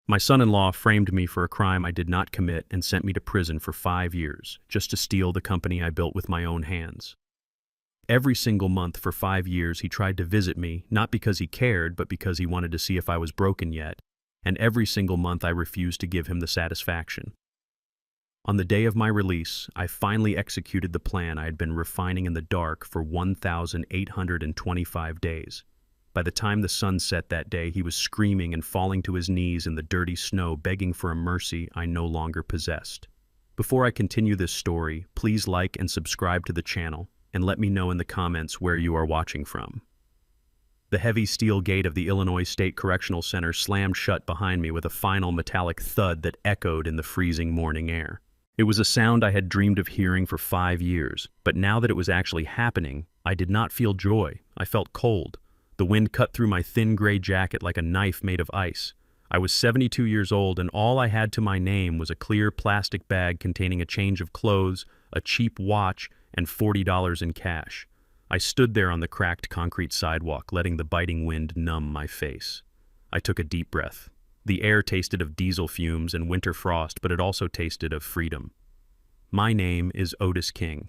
My son-in-law framed me for a crime I did not commit and sent me to prison for 5 years, just to steal the company I built with my own hands. Every single month for 5 years he tried to visit me, not because he cared, but because he wanted to see if I was broken yet, and every single month I refused to give him the satisfaction. On the day of my release, I finally executed the plan I had been refining in the dark for 1,825 days. By the time the sun set that day, he was screaming and falling to his knees in the dirty snow, begging for a mercy I no longer possessed. Before I continue this story, please like and subscribe to the channel, and let me know in the comments where you are watching from. The heavy steel gate of the Illinois State Correctional Center slammed shut behind me with a final metallic thud that echoed in the freezing morning air. It was a sound I had dreamed of hearing for 5 years, but now that it was actually happening, I did not feel joy. I felt cold. The wind cut through my thin gray jacket like a knife made of ice. I was 72 years old, and all I had to my name was a clear plastic bag containing a change of clothes, a cheap watch, and $40 in cash. I stood there on the cracked concrete sidewalk, letting the biting wind numb my face. I took a deep breath. The air tasted of diesel fumes and winter frost, but it also tasted of freedom. My name is Otis King.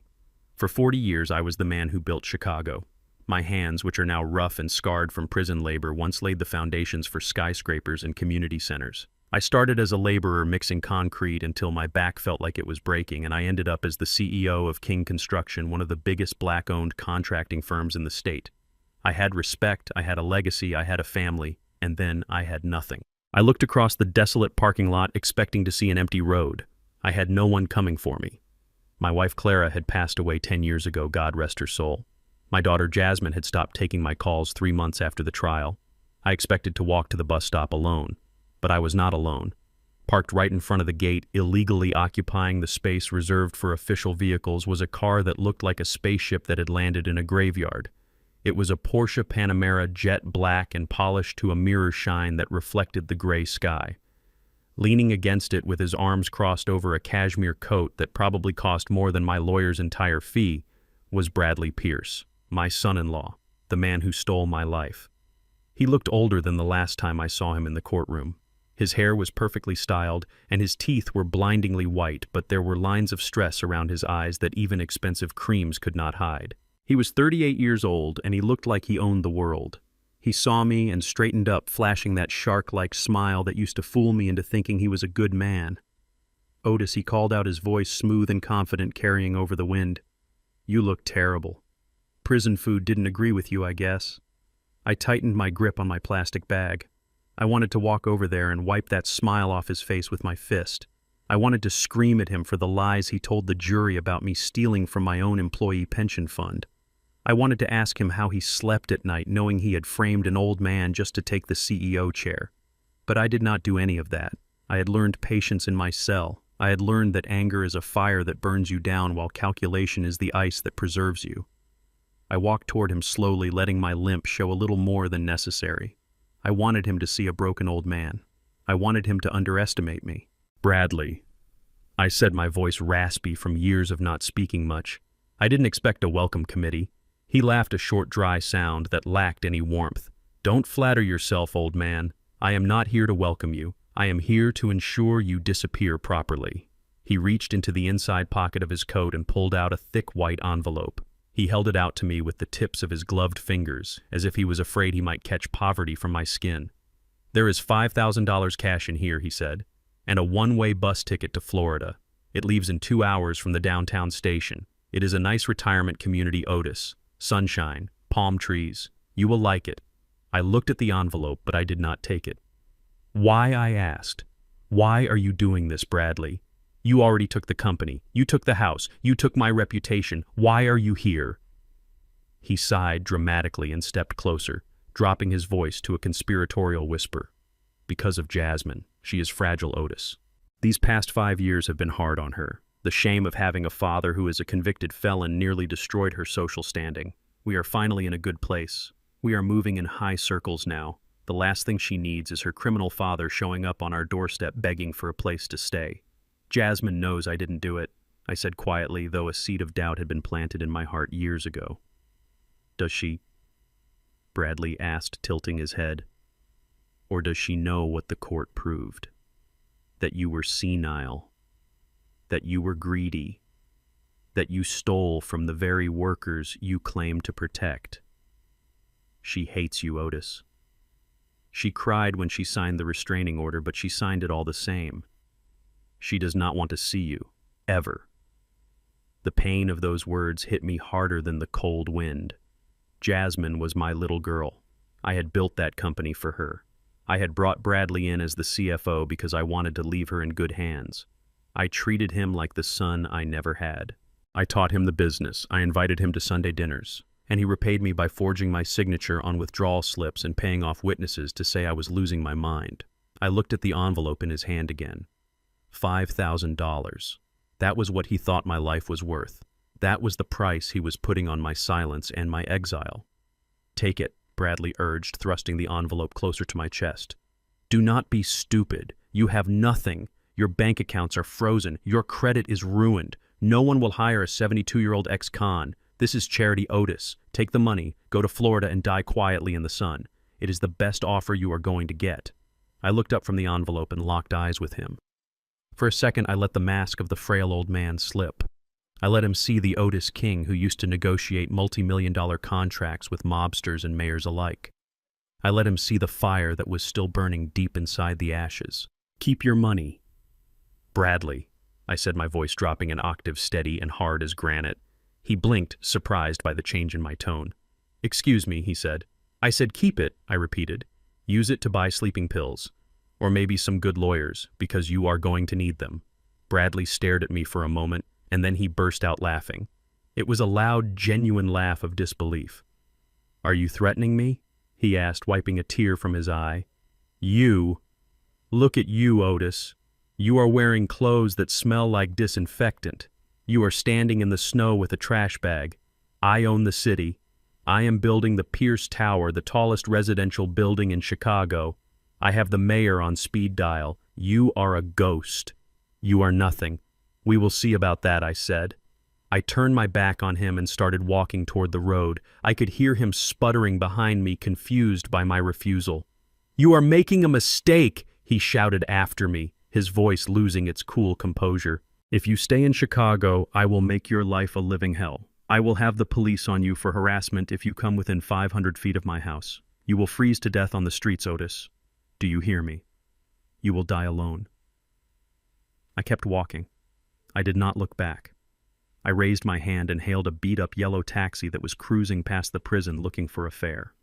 For 40 years, I was the man who built Chicago. My hands, which are now rough and scarred from prison labor, once laid the foundations for skyscrapers and community centers. I started as a laborer mixing concrete until my back felt like it was breaking, and I ended up as the CEO of King Construction, one of the biggest black-owned contracting firms in the state. I had respect, I had a legacy, I had a family, and then I had nothing. I looked across the desolate parking lot expecting to see an empty road. I had no one coming for me. My wife Clara had passed away 10 years ago, God rest her soul. My daughter Jasmine had stopped taking my calls 3 months after the trial. I expected to walk to the bus stop alone, but I was not alone. Parked right in front of the gate, illegally occupying the space reserved for official vehicles, was a car that looked like a spaceship that had landed in a graveyard. It was a Porsche Panamera, jet black and polished to a mirror shine that reflected the gray sky. Leaning against it with his arms crossed over a cashmere coat that probably cost more than my lawyer's entire fee was Bradley Pierce, my son-in-law, the man who stole my life. He looked older than the last time I saw him in the courtroom. His hair was perfectly styled, and his teeth were blindingly white, but there were lines of stress around his eyes that even expensive creams could not hide. He was 38 years old, and he looked like he owned the world. He saw me and straightened up, flashing that shark-like smile that used to fool me into thinking he was a good man. "Otis," he called out, his voice smooth and confident, carrying over the wind. "You look terrible. Prison food didn't agree with you, I guess." I tightened my grip on my plastic bag. I wanted to walk over there and wipe that smile off his face with my fist. I wanted to scream at him for the lies he told the jury about me stealing from my own employee pension fund. I wanted to ask him how he slept at night knowing he had framed an old man just to take the CEO chair. But I did not do any of that. I had learned patience in my cell. I had learned that anger is a fire that burns you down while calculation is the ice that preserves you. I walked toward him slowly, letting my limp show a little more than necessary. I wanted him to see a broken old man. I wanted him to underestimate me. "Bradley," I said, my voice raspy from years of not speaking much. I didn't expect a welcome committee. He laughed, a short, dry sound that lacked any warmth. "Don't flatter yourself, old man. I am not here to welcome you. I am here to ensure you disappear properly." He reached into the inside pocket of his coat and pulled out a thick white envelope. He held it out to me with the tips of his gloved fingers, as if he was afraid he might catch poverty from my skin. "There is $5,000 cash in here," he said, "and a one-way bus ticket to Florida. It leaves in 2 hours from the downtown station. It is a nice retirement community, Otis. Sunshine, palm trees. You will like it." I looked at the envelope, but I did not take it. "Why?" I asked. "Why are you doing this, Bradley? You already took the company. You took the house. You took my reputation. Why are you here?" He sighed dramatically and stepped closer, dropping his voice to a conspiratorial whisper. "Because of Jasmine. She is fragile, Otis. These past 5 years have been hard on her. The shame of having a father who is a convicted felon nearly destroyed her social standing. We are finally in a good place. We are moving in high circles now. The last thing she needs is her criminal father showing up on our doorstep begging for a place to stay. Jasmine knows I didn't do it," I said quietly, though a seed of doubt had been planted in my heart years ago. "Does she?" Bradley asked, tilting his head. Or does she know what the court proved? That you were senile, that you were greedy, that you stole from the very workers you claim to protect. She hates you, Otis. She cried when she signed the restraining order, but she signed it all the same. She does not want to see you, ever. The pain of those words hit me harder than the cold wind. Jasmine was my little girl. I had built that company for her. I had brought Bradley in as the CFO because I wanted to leave her in good hands. I treated him like the son I never had. I taught him the business. I invited him to Sunday dinners. And he repaid me by forging my signature on withdrawal slips and paying off witnesses to say I was losing my mind. I looked at the envelope in his hand again. $5,000. That was what he thought my life was worth. That was the price he was putting on my silence and my exile. Take it, Bradley urged, thrusting the envelope closer to my chest. Do not be stupid. You have nothing. Your bank accounts are frozen. Your credit is ruined. No one will hire a 72-year-old ex-con. This is Charity Otis. Take the money, go to Florida, and die quietly in the sun. It is the best offer you are going to get. I looked up from the envelope and locked eyes with him. For a second, I let the mask of the frail old man slip. I let him see the Otis King who used to negotiate multi-million-dollar contracts with mobsters and mayors alike. I let him see the fire that was still burning deep inside the ashes. Keep your money. Bradley, I said, my voice dropping an octave, steady and hard as granite. He blinked, surprised by the change in my tone. Excuse me, he said. I said keep it, I repeated. Use it to buy sleeping pills. Or maybe some good lawyers, because you are going to need them. Bradley stared at me for a moment, and then he burst out laughing. It was a loud, genuine laugh of disbelief. Are you threatening me? He asked, wiping a tear from his eye. You? Look at you, Otis. You are wearing clothes that smell like disinfectant. You are standing in the snow with a trash bag. I own the city. I am building the Pierce Tower, the tallest residential building in Chicago. I have the mayor on speed dial. You are a ghost. You are nothing. We will see about that, I said. I turned my back on him and started walking toward the road. I could hear him sputtering behind me, confused by my refusal. You are making a mistake, he shouted after me, his voice losing its cool composure. If you stay in Chicago, I will make your life a living hell. I will have the police on you for harassment if you come within 500 feet of my house. You will freeze to death on the streets, Otis. Do you hear me? You will die alone. I kept walking. I did not look back. I raised my hand and hailed a beat-up yellow taxi that was cruising past the prison looking for a fare.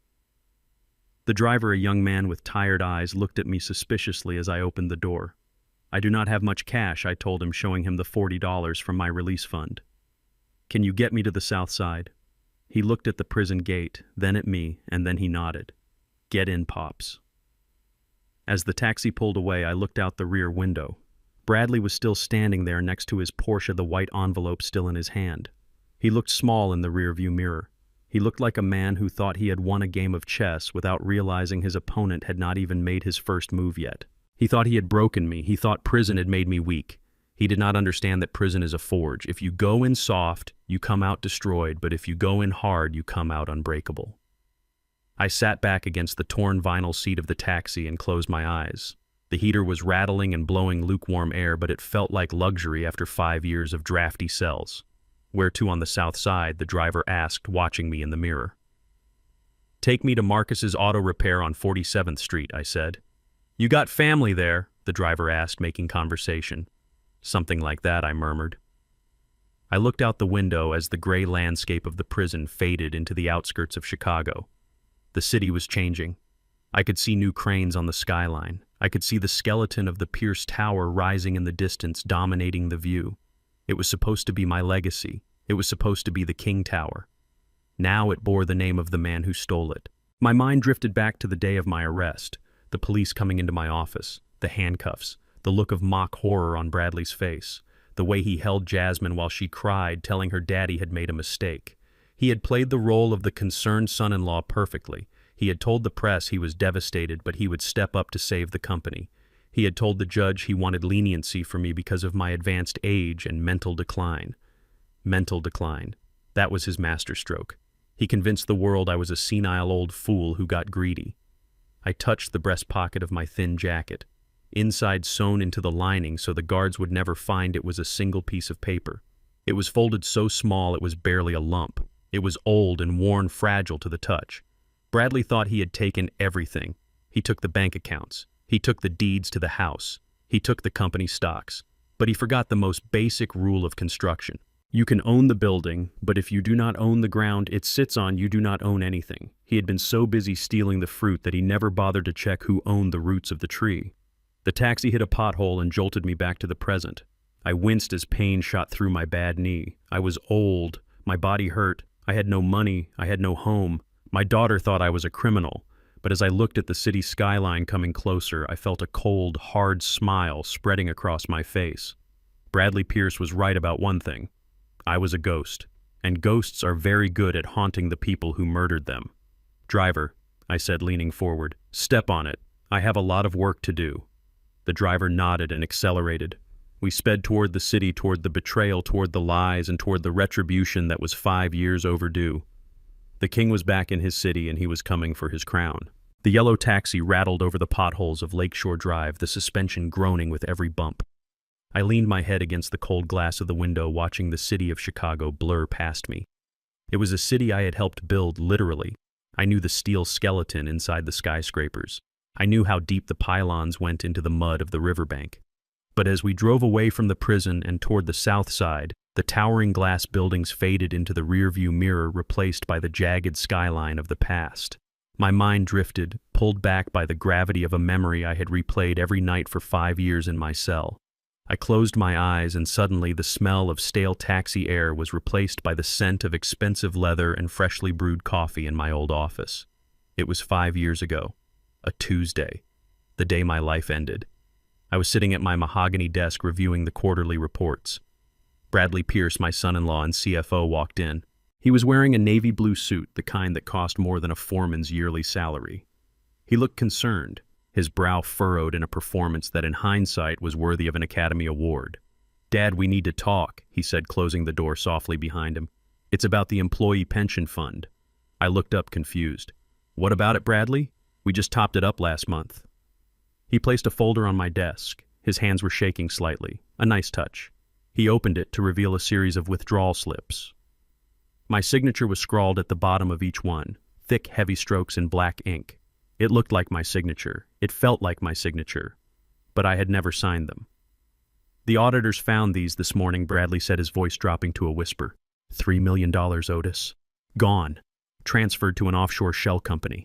The driver, a young man with tired eyes, looked at me suspiciously as I opened the door. I do not have much cash, I told him, showing him the $40 from my release fund. Can you get me to the south side? He looked at the prison gate, then at me, and then he nodded. Get in, Pops. As the taxi pulled away, I looked out the rear window. Bradley was still standing there next to his Porsche, the white envelope still in his hand. He looked small in the rearview mirror. He looked like a man who thought he had won a game of chess without realizing his opponent had not even made his first move yet. He thought he had broken me. He thought prison had made me weak. He did not understand that prison is a forge. If you go in soft, you come out destroyed, but if you go in hard, you come out unbreakable. I sat back against the torn vinyl seat of the taxi and closed my eyes. The heater was rattling and blowing lukewarm air, but it felt like luxury after 5 years of drafty cells. Where to on the south side, the driver asked, watching me in the mirror. Take me to Marcus's Auto Repair on 47th Street, I said. You got family there? The driver asked, making conversation. Something like that, I murmured. I looked out the window as the gray landscape of the prison faded into the outskirts of Chicago. The city was changing. I could see new cranes on the skyline. I could see the skeleton of the Pierce Tower rising in the distance, dominating the view. It was supposed to be my legacy. It was supposed to be the King Tower. Now it bore the name of the man who stole it. My mind drifted back to the day of my arrest, the police coming into my office, the handcuffs, the look of mock horror on Bradley's face, the way he held Jasmine while she cried, telling her daddy had made a mistake. He had played the role of the concerned son-in-law perfectly. He had told the press he was devastated, but he would step up to save the company. He had told the judge he wanted leniency for me because of my advanced age and mental decline. Mental decline. That was his masterstroke. He convinced the world I was a senile old fool who got greedy. I touched the breast pocket of my thin jacket. Inside, sewn into the lining so the guards would never find it, was a single piece of paper. It was folded so small it was barely a lump. It was old and worn, fragile to the touch. Bradley thought he had taken everything. He took the bank accounts. He took the deeds to the house. He took the company stocks. But he forgot the most basic rule of construction. You can own the building, but if you do not own the ground it sits on, you do not own anything. He had been so busy stealing the fruit that he never bothered to check who owned the roots of the tree. The taxi hit a pothole and jolted me back to the present. I winced as pain shot through my bad knee. I was old. My body hurt. I had no money. I had no home. My daughter thought I was a criminal. But as I looked at the city skyline coming closer, I felt a cold, hard smile spreading across my face. Bradley Pierce was right about one thing. I was a ghost. And ghosts are very good at haunting the people who murdered them. "Driver," I said, leaning forward, "step on it. I have a lot of work to do." The driver nodded and accelerated. We sped toward the city, toward the betrayal, toward the lies, and toward the retribution that was 5 years overdue. The king was back in his city, and he was coming for his crown. The yellow taxi rattled over the potholes of Lakeshore Drive, the suspension groaning with every bump. I leaned my head against the cold glass of the window, watching the city of Chicago blur past me. It was a city I had helped build, literally. I knew the steel skeleton inside the skyscrapers. I knew how deep the pylons went into the mud of the riverbank. But as we drove away from the prison and toward the south side, the towering glass buildings faded into the rearview mirror, replaced by the jagged skyline of the past. My mind drifted, pulled back by the gravity of a memory I had replayed every night for 5 years in my cell. I closed my eyes, and suddenly the smell of stale taxi air was replaced by the scent of expensive leather and freshly brewed coffee in my old office. It was 5 years ago. A Tuesday, the day my life ended. I was sitting at my mahogany desk reviewing the quarterly reports. Bradley Pierce, my son-in-law and CFO, walked in. He was wearing a navy blue suit, the kind that cost more than a foreman's yearly salary. He looked concerned, his brow furrowed in a performance that in hindsight was worthy of an Academy Award. "Dad, we need to talk," he said, closing the door softly behind him. "It's about the employee pension fund." I looked up, confused. "What about it, Bradley? We just topped it up last month." He placed a folder on my desk. His hands were shaking slightly. A nice touch. He opened it to reveal a series of withdrawal slips. My signature was scrawled at the bottom of each one, thick, heavy strokes in black ink. It looked like my signature. It felt like my signature. But I had never signed them. "The auditors found these this morning," Bradley said, his voice dropping to a whisper. $3 million, Otis. Gone. Transferred to an offshore shell company.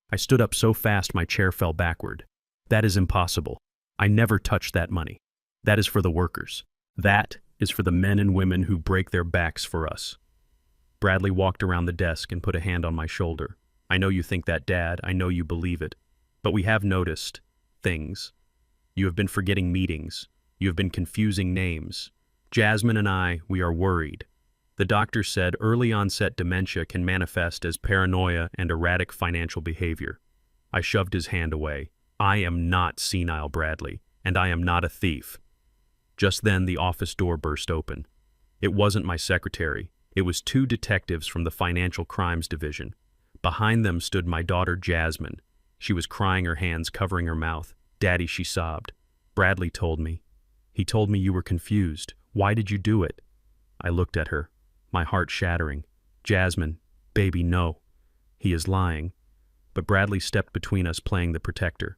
I stood up so fast my chair fell backward. "That is impossible. I never touched that money. That is for the workers. That is for the men and women who break their backs for us." Bradley walked around the desk and put a hand on my shoulder. "I know you think that, Dad. I know you believe it. But we have noticed things. You have been forgetting meetings. You have been confusing names. Jasmine and I, we are worried. The doctor said early onset dementia can manifest as paranoia and erratic financial behavior." I shoved his hand away. "I am not senile, Bradley, and I am not a thief." Just then the office door burst open. It wasn't my secretary. It was 2 detectives from the Financial Crimes Division. Behind them stood my daughter Jasmine. She was crying, her hands covering her mouth. "Daddy," she sobbed. "Bradley told me. He told me you were confused. Why did you do it?" I looked at her, my heart shattering. "Jasmine, baby, no. He is lying." But Bradley stepped between us, playing the protector.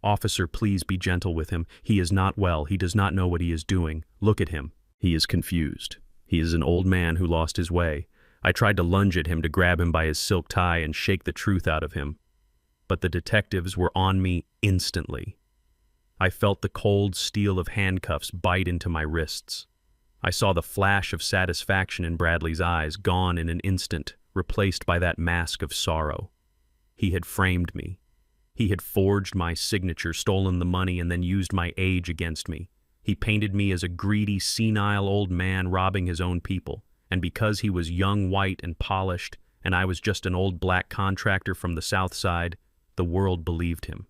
"Officer, please be gentle with him. He is not well. He does not know what he is doing. Look at him. He is confused. He is an old man who lost his way." I tried to lunge at him, to grab him by his silk tie and shake the truth out of him. But the detectives were on me instantly. I felt the cold steel of handcuffs bite into my wrists. I saw the flash of satisfaction in Bradley's eyes, gone in an instant, replaced by that mask of sorrow. He had framed me. He had forged my signature, stolen the money, and then used my age against me. He painted me as a greedy, senile old man robbing his own people. And because he was young, white, and polished, and I was just an old black contractor from the South Side, the world believed him.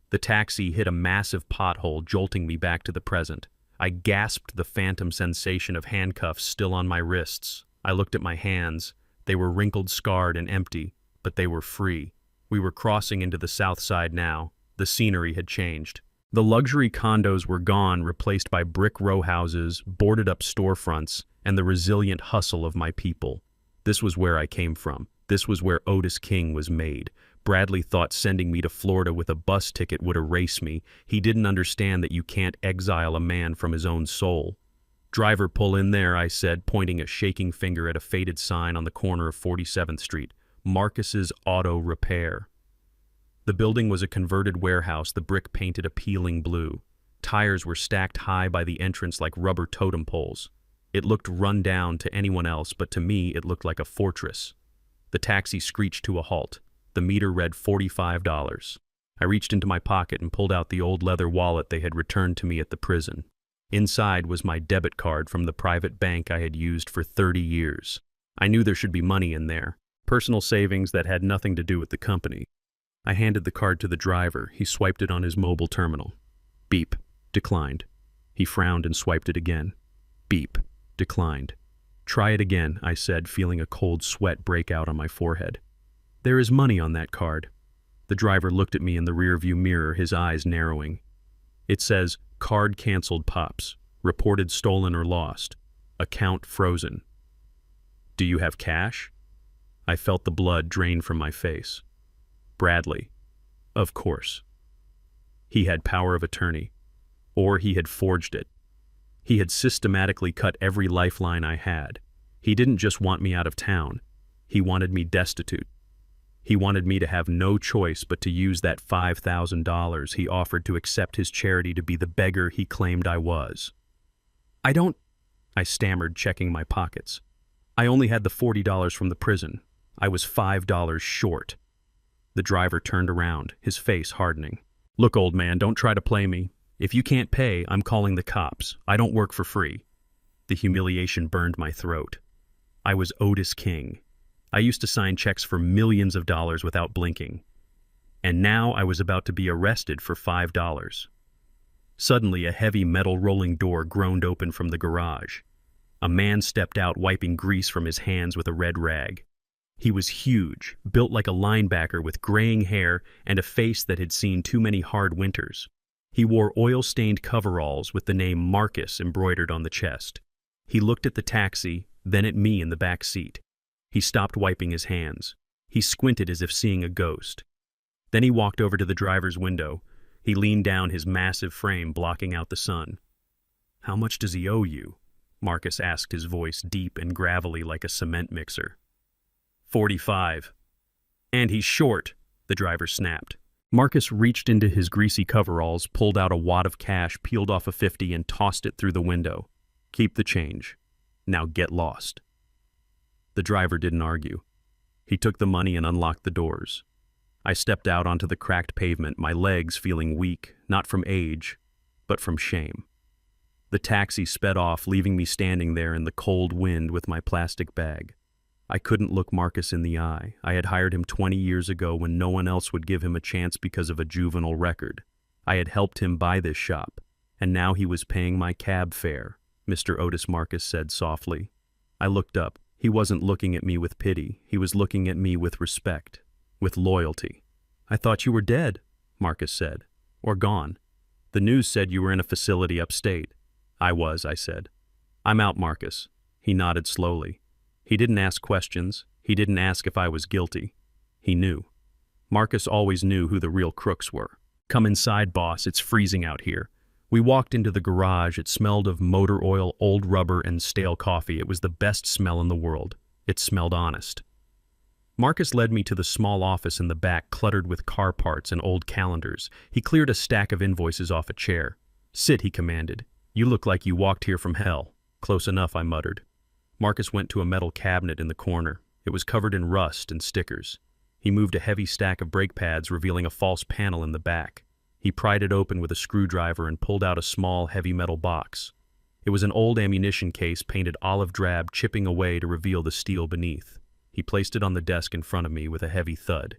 The taxi hit a massive pothole, jolting me back to the present. I gasped the phantom sensation of handcuffs still on my wrists. I looked at my hands. They were wrinkled, scarred, and empty, but they were free. We were crossing into the south side now. The scenery had changed. The luxury condos were gone, replaced by brick row houses, boarded-up storefronts, and the resilient hustle of my people. This was where I came from. This was where Otis King was made. Bradley thought sending me to Florida with a bus ticket would erase me. He didn't understand that you can't exile a man from his own soul. "Driver, pull in there," I said, pointing a shaking finger at a faded sign on the corner of 47th Street. Marcus's Auto Repair. The building was a converted warehouse, the brick painted a peeling blue. Tires were stacked high by the entrance like rubber totem poles. It looked run down to anyone else, but to me it looked like a fortress. The taxi screeched to a halt. The meter read $45. I reached into my pocket and pulled out the old leather wallet they had returned to me at the prison. Inside was my debit card from the private bank I had used for 30 years. I knew there should be money in there, personal savings that had nothing to do with the company. I handed the card to the driver. He swiped it on his mobile terminal. Beep. Declined. He frowned and swiped it again. Beep. Declined. "Try it again," I said, feeling a cold sweat break out on my forehead. "There is money on that card." The driver looked at me in the rearview mirror, his eyes narrowing. "It says, card canceled, Pops. Reported stolen or lost. Account frozen. Do you have cash?" I felt the blood drain from my face. Bradley. Of course. He had power of attorney. Or he had forged it. He had systematically cut every lifeline I had. He didn't just want me out of town. He wanted me destitute. He wanted me to have no choice but to use that $5,000 he offered to accept his charity to be the beggar he claimed I was. I stammered, checking my pockets. I only had the $40 from the prison. I was $5 short. The driver turned around, his face hardening. "Look, old man, don't try to play me. If you can't pay, I'm calling the cops. I don't work for free." The humiliation burned my throat. I was Otis King. I used to sign checks for millions of dollars without blinking. And now I was about to be arrested for $5. Suddenly, a heavy metal rolling door groaned open from the garage. A man stepped out, wiping grease from his hands with a red rag. He was huge, built like a linebacker with graying hair and a face that had seen too many hard winters. He wore oil-stained coveralls with the name Marcus embroidered on the chest. He looked at the taxi, then at me in the back seat. He stopped wiping his hands. He squinted as if seeing a ghost. Then he walked over to the driver's window. He leaned down, his massive frame blocking out the sun. "How much does he owe you?" Marcus asked, his voice deep and gravelly like a cement mixer. "45. And he's short," the driver snapped. Marcus reached into his greasy coveralls, pulled out a wad of cash, peeled off a 50 and tossed it through the window. "Keep the change. Now get lost." The driver didn't argue. He took the money and unlocked the doors. I stepped out onto the cracked pavement, my legs feeling weak, not from age, but from shame. The taxi sped off, leaving me standing there in the cold wind with my plastic bag. I couldn't look Marcus in the eye. I had hired him 20 years ago when no one else would give him a chance because of a juvenile record. I had helped him buy this shop, and now he was paying my cab fare, Mr. Otis, Marcus said softly. I looked up. He wasn't looking at me with pity. He was looking at me with respect, with loyalty. "I thought you were dead," Marcus said, "or gone. The news said you were in a facility upstate." "I was," I said. "I'm out, Marcus." He nodded slowly. He didn't ask questions. He didn't ask if I was guilty. He knew. Marcus always knew who the real crooks were. "Come inside, boss. It's freezing out here." We walked into the garage. It smelled of motor oil, old rubber, and stale coffee. It was the best smell in the world. It smelled honest. Marcus led me to the small office in the back, cluttered with car parts and old calendars. He cleared a stack of invoices off a chair. "Sit," he commanded. "You look like you walked here from hell." "Close enough," I muttered. Marcus went to a metal cabinet in the corner. It was covered in rust and stickers. He moved a heavy stack of brake pads, revealing a false panel in the back. He pried it open with a screwdriver and pulled out a small, heavy metal box. It was an old ammunition case painted olive drab, chipping away to reveal the steel beneath. He placed it on the desk in front of me with a heavy thud.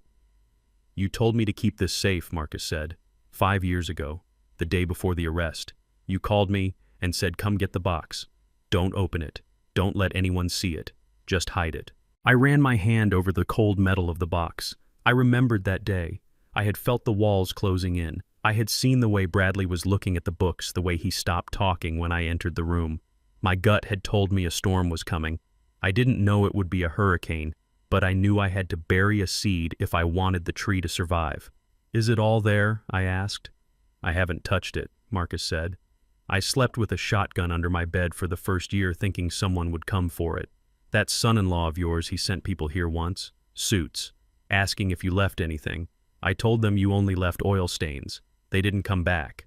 "You told me to keep this safe," Marcus said. 5 years ago, the day before the arrest. You called me and said, 'Come get the box. Don't open it. Don't let anyone see it. Just hide it.'" I ran my hand over the cold metal of the box. I remembered that day. I had felt the walls closing in. I had seen the way Bradley was looking at the books, the way he stopped talking when I entered the room. My gut had told me a storm was coming. I didn't know it would be a hurricane, but I knew I had to bury a seed if I wanted the tree to survive. "Is it all there?" I asked. "I haven't touched it," Marcus said. "I slept with a shotgun under my bed for the first year thinking someone would come for it. That son-in-law of yours, he sent people here once, suits, asking if you left anything. I told them you only left oil stains. They didn't come back."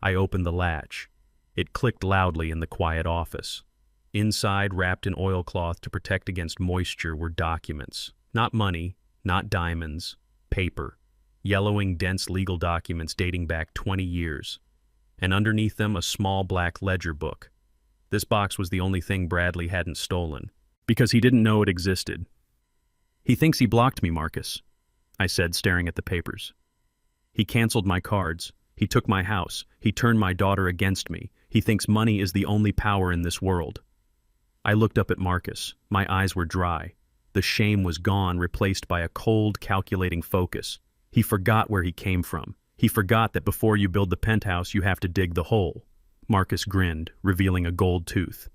I opened the latch. It clicked loudly in the quiet office. Inside, wrapped in oilcloth to protect against moisture, were documents. Not money, not diamonds, paper. Yellowing, dense legal documents dating back 20 years. And underneath them, a small black ledger book. This box was the only thing Bradley hadn't stolen, because he didn't know it existed. "He thinks he blocked me, Marcus," I said, staring at the papers. "He canceled my cards. He took my house. He turned my daughter against me. He thinks money is the only power in this world." I looked up at Marcus. My eyes were dry. The shame was gone, replaced by a cold, calculating focus. He forgot where he came from. He forgot that before you build the penthouse, you have to dig the hole. Marcus grinned, revealing a gold tooth.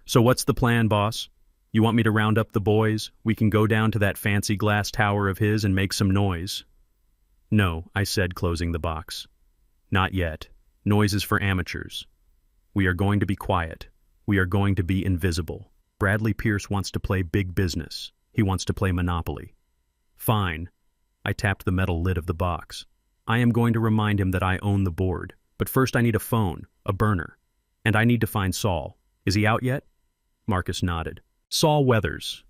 "So what's the plan, boss? You want me to round up the boys? We can go down to that fancy glass tower of his and make some noise." "No," I said, closing the box. "Not yet. Noise is for amateurs. We are going to be quiet. We are going to be invisible. Bradley Pierce wants to play big business. He wants to play Monopoly." "Fine." I tapped the metal lid of the box. "I am going to remind him that I own the board. But first I need a phone, a burner. And I need to find Saul. Is he out yet?" Marcus nodded. "Saul Weathers.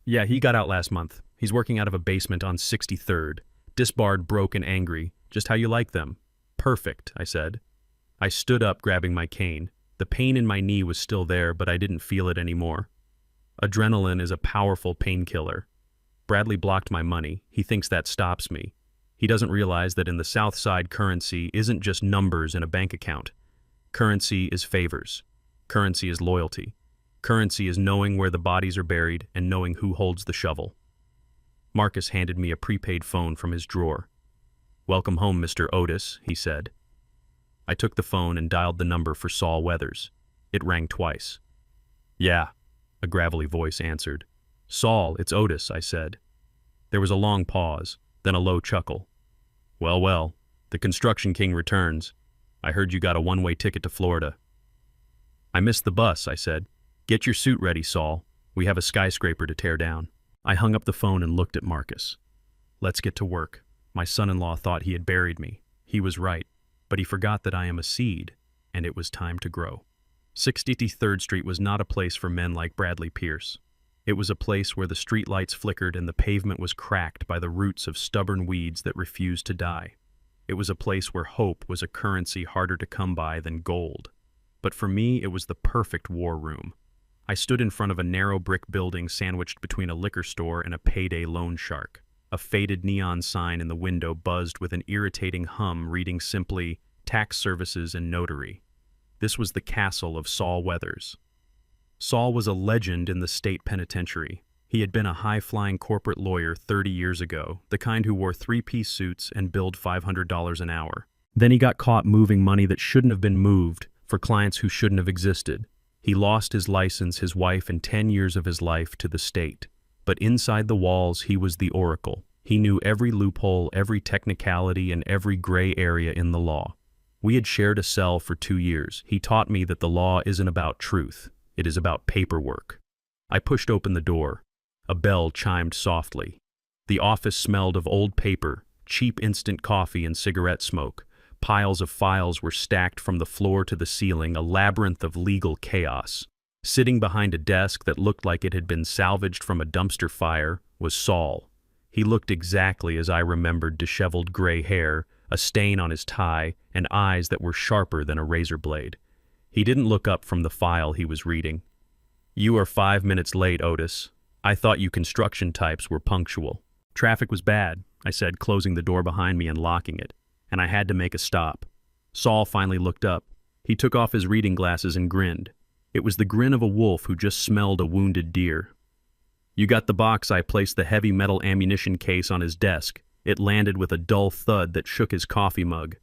Yeah, he got out last month. He's working out of a basement on 63rd. Disbarred, broke, and angry. Just how you like them." "Perfect," I said. I stood up, grabbing my cane. The pain in my knee was still there, but I didn't feel it anymore. Adrenaline is a powerful painkiller. Bradley blocked my money. He thinks that stops me. He doesn't realize that in the South Side, currency isn't just numbers in a bank account. Currency is favors. Currency is loyalty. Currency is knowing where the bodies are buried and knowing who holds the shovel. Marcus handed me a prepaid phone from his drawer. "Welcome home, Mr. Otis," he said. I took the phone and dialed the number for Saul Weathers. It rang twice. "Yeah," a gravelly voice answered. "Saul, it's Otis," I said. There was a long pause, then a low chuckle. "Well, well, the construction king returns. I heard you got a one-way ticket to Florida." "I missed the bus," I said. "Get your suit ready, Saul. We have a skyscraper to tear down." I hung up the phone and looked at Marcus. "Let's get to work." My son-in-law thought he had buried me. He was right, but he forgot that I am a seed, and it was time to grow. 63rd Street was not a place for men like Bradley Pierce. It was a place where the streetlights flickered and the pavement was cracked by the roots of stubborn weeds that refused to die. It was a place where hope was a currency harder to come by than gold. But for me, it was the perfect war room. I stood in front of a narrow brick building sandwiched between a liquor store and a payday loan shark. A faded neon sign in the window buzzed with an irritating hum reading simply, "Tax Services and Notary." This was the castle of Saul Weathers. Saul was a legend in the state penitentiary. He had been a high-flying corporate lawyer 30 years ago, the kind who wore three-piece suits and billed $500 an hour. Then he got caught moving money that shouldn't have been moved for clients who shouldn't have existed. He lost his license, his wife, and 10 years of his life to the state. But inside the walls, he was the oracle. He knew every loophole, every technicality, and every gray area in the law. We had shared a cell for 2 years. He taught me that the law isn't about truth. It is about paperwork. I pushed open the door. A bell chimed softly. The office smelled of old paper, cheap instant coffee and cigarette smoke. Piles of files were stacked from the floor to the ceiling, a labyrinth of legal chaos. Sitting behind a desk that looked like it had been salvaged from a dumpster fire was Saul. He looked exactly as I remembered: disheveled gray hair, a stain on his tie, and eyes that were sharper than a razor blade. He didn't look up from the file he was reading. "You are 5 minutes late, Otis. I thought you construction types were punctual." "Traffic was bad," I said, closing the door behind me and locking it, "and I had to make a stop." Saul finally looked up. He took off his reading glasses and grinned. It was the grin of a wolf who just smelled a wounded deer. "You got the box?" I placed the heavy metal ammunition case on his desk. It landed with a dull thud that shook his coffee mug.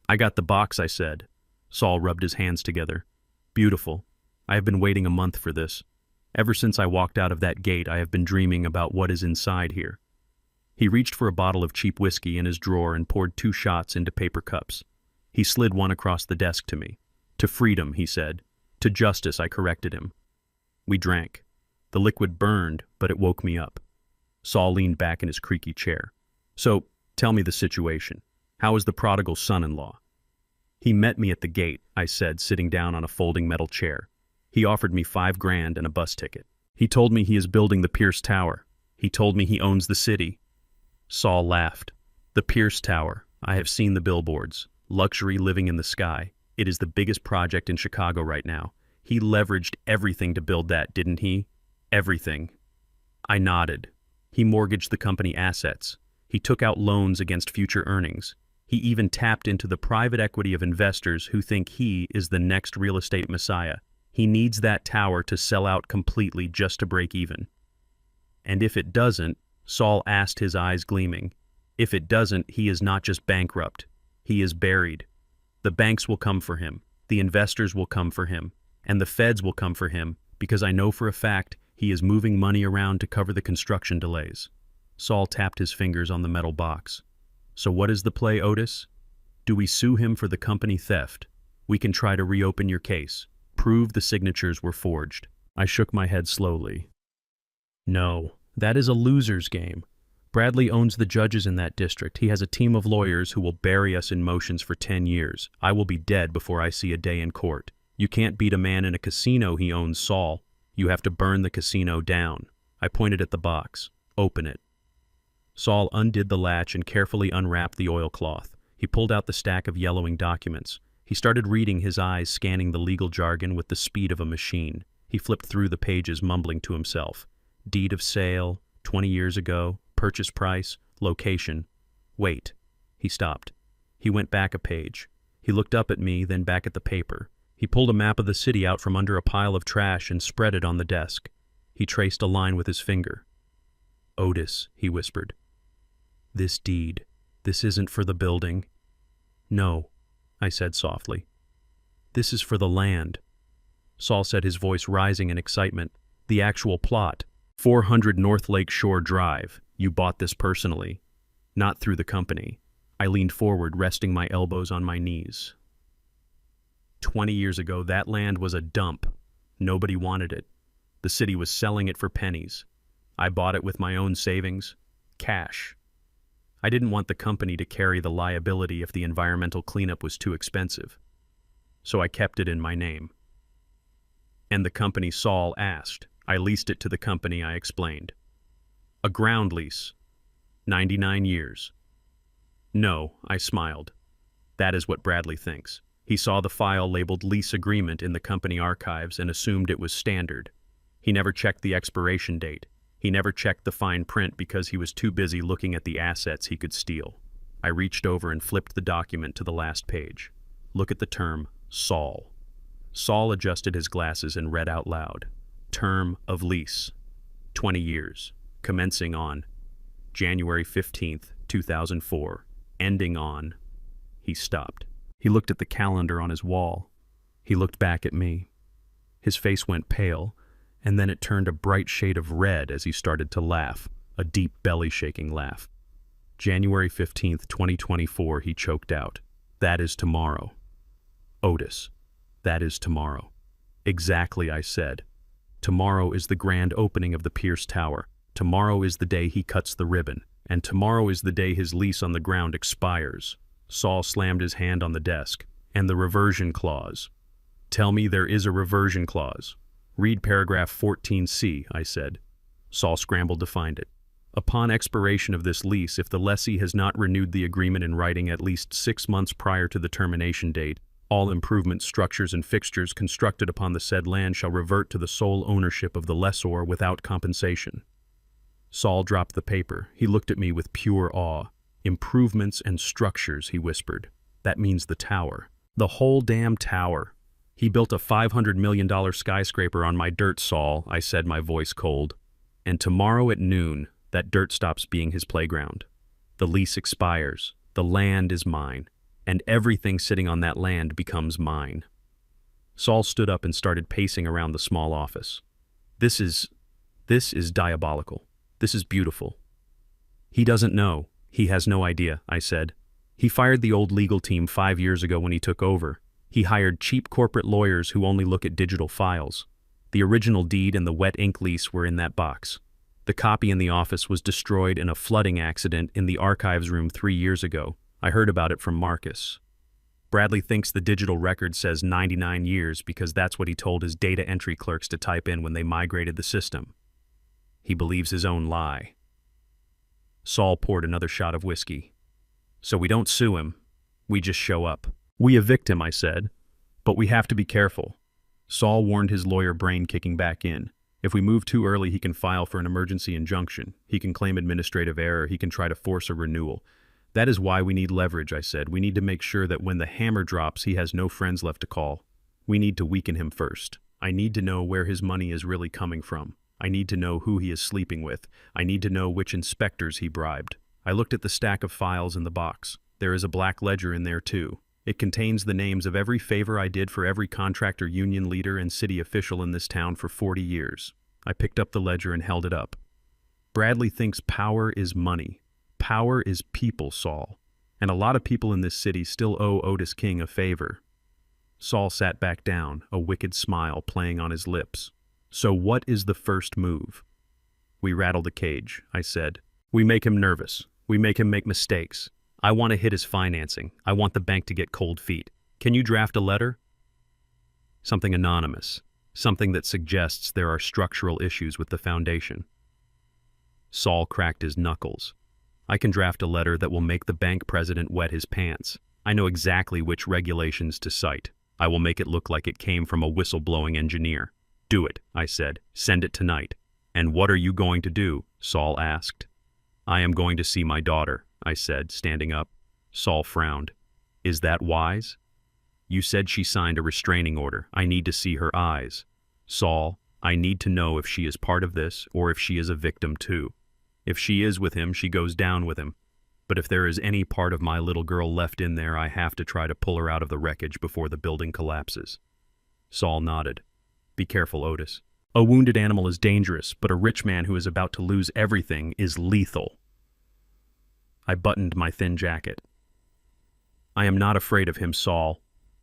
"I got the box," I said. Saul rubbed his hands together. "Beautiful. I have been waiting a month for this. Ever since I walked out of that gate, I have been dreaming about what is inside here." He reached for a bottle of cheap whiskey in his drawer and poured 2 shots into paper cups. He slid one across the desk to me. "To freedom," he said. "To justice," I corrected him. We drank. The liquid burned, but it woke me up. Saul leaned back in his creaky chair. "So, tell me the situation. How is the prodigal son-in-law?" "He met me at the gate," I said, sitting down on a folding metal chair. "He offered me $5,000 and a bus ticket. He told me he is building the Pierce Tower. He told me he owns the city." Saul laughed. "The Pierce Tower. I have seen the billboards. Luxury living in the sky. It is the biggest project in Chicago right now. He leveraged everything to build that, didn't he? Everything." I nodded. "He mortgaged the company assets. He took out loans against future earnings. He even tapped into the private equity of investors who think he is the next real estate messiah. He needs that tower to sell out completely just to break even." "And if it doesn't," Saul asked, his eyes gleaming, "if it doesn't, he is not just bankrupt. He is buried. The banks will come for him. The investors will come for him. And the feds will come for him, because I know for a fact he is moving money around to cover the construction delays." Saul tapped his fingers on the metal box. "So what is the play, Otis? Do we sue him for the company theft? We can try to reopen your case. Prove the signatures were forged." I shook my head slowly. "No, that is a loser's game. Bradley owns the judges in that district. He has a team of lawyers who will bury us in motions for 10 years. I will be dead before I see a day in court. You can't beat a man in a casino he owns, Saul. You have to burn the casino down." I pointed at the box. "Open it." Saul undid the latch and carefully unwrapped the oilcloth. He pulled out the stack of yellowing documents. He started reading, his eyes scanning the legal jargon with the speed of a machine. He flipped through the pages, mumbling to himself. Deed of sale, 20 years ago, purchase price, location. Wait. He stopped. He went back a page. He looked up at me, then back at the paper. He pulled a map of the city out from under a pile of trash and spread it on the desk. He traced a line with his finger. "Otis," he whispered. "This deed. This isn't for the building." "No," I said softly. "This is for the land." Saul said, his voice rising in excitement. "The actual plot. 400 North Lake Shore Drive. You bought this personally. Not through the company." I leaned forward, resting my elbows on my knees. 20 years ago, that land was a dump. Nobody wanted it. The city was selling it for pennies. I bought it with my own savings. Cash. I didn't want the company to carry the liability if the environmental cleanup was too expensive. So I kept it in my name. "And the company?" Saul asked. "I leased it to the company," I explained. "A ground lease. 99 years. "No," I smiled. "That is what Bradley thinks. He saw the file labeled lease agreement in the company archives and assumed it was standard. He never checked the expiration date. He never checked the fine print because he was too busy looking at the assets he could steal." I reached over and flipped the document to the last page. "Look at the term, Saul." Saul adjusted his glasses and read out loud. "Term of lease. 20 years. Commencing on January 15th, 2004. Ending on..." He stopped. He looked at the calendar on his wall. He looked back at me. His face went pale, and then it turned a bright shade of red as he started to laugh, a deep belly-shaking laugh. "January 15th, 2024, he choked out. "That is tomorrow. Otis, that is tomorrow." "Exactly," I said. "Tomorrow is the grand opening of the Pierce Tower. Tomorrow is the day he cuts the ribbon. And tomorrow is the day his lease on the ground expires." Saul slammed his hand on the desk. "And the reversion clause." "Tell me there is a reversion clause." "Read paragraph 14C, I said. Saul scrambled to find it. "Upon expiration of this lease, if the lessee has not renewed the agreement in writing at least 6 months prior to the termination date, all improvements, structures, and fixtures constructed upon the said land shall revert to the sole ownership of the lessor without compensation." Saul dropped the paper. He looked at me with pure awe. "Improvements and structures," he whispered. "That means the tower. The whole damn tower." "He built a $500 million skyscraper on my dirt, Saul," I said, my voice cold. "And tomorrow at noon, that dirt stops being his playground." The lease expires. The land is mine. And everything sitting on that land becomes mine. Saul stood up and started pacing around the small office. This is diabolical. This is beautiful. He doesn't know. He has no idea, I said. He fired the old legal team 5 years ago when he took over. He hired cheap corporate lawyers who only look at digital files. The original deed and the wet ink lease were in that box. The copy in the office was destroyed in a flooding accident in the archives room 3 years ago. I heard about it from Marcus. Bradley thinks the digital record says 99 years because that's what he told his data entry clerks to type in when they migrated the system. He believes his own lie. Saul poured another shot of whiskey. So we don't sue him. We just show up. We evict him, I said. But we have to be careful. Saul warned his lawyer brain kicking back in. If we move too early, he can file for an emergency injunction. He can claim administrative error. He can try to force a renewal. That is why we need leverage, I said. We need to make sure that when the hammer drops, he has no friends left to call. We need to weaken him first. I need to know where his money is really coming from. I need to know who he is sleeping with. I need to know which inspectors he bribed. I looked at the stack of files in the box. There is a black ledger in there too. It contains the names of every favor I did for every contractor, union leader, and city official in this town for 40 years. I picked up the ledger and held it up. Bradley thinks power is money. Power is people, Saul. And a lot of people in this city still owe Otis King a favor. Saul sat back down, a wicked smile playing on his lips. So what is the first move? We rattle the cage, I said. We make him nervous. We make him make mistakes. I want to hit his financing. I want the bank to get cold feet. Can you draft a letter? Something anonymous. Something that suggests there are structural issues with the foundation. Saul cracked his knuckles. I can draft a letter that will make the bank president wet his pants. I know exactly which regulations to cite. I will make it look like it came from a whistleblowing engineer. Do it, I said. Send it tonight. And what are you going to do? Saul asked. I am going to see my daughter, I said, standing up. Saul frowned. Is that wise? You said she signed a restraining order. I need to see her eyes. Saul, I need to know if she is part of this or if she is a victim too. If she is with him, she goes down with him. But if there is any part of my little girl left in there, I have to try to pull her out of the wreckage before the building collapses. Saul nodded. Be careful, Otis. A wounded animal is dangerous, but a rich man who is about to lose everything is lethal. I buttoned my thin jacket. I am not afraid of him, Saul.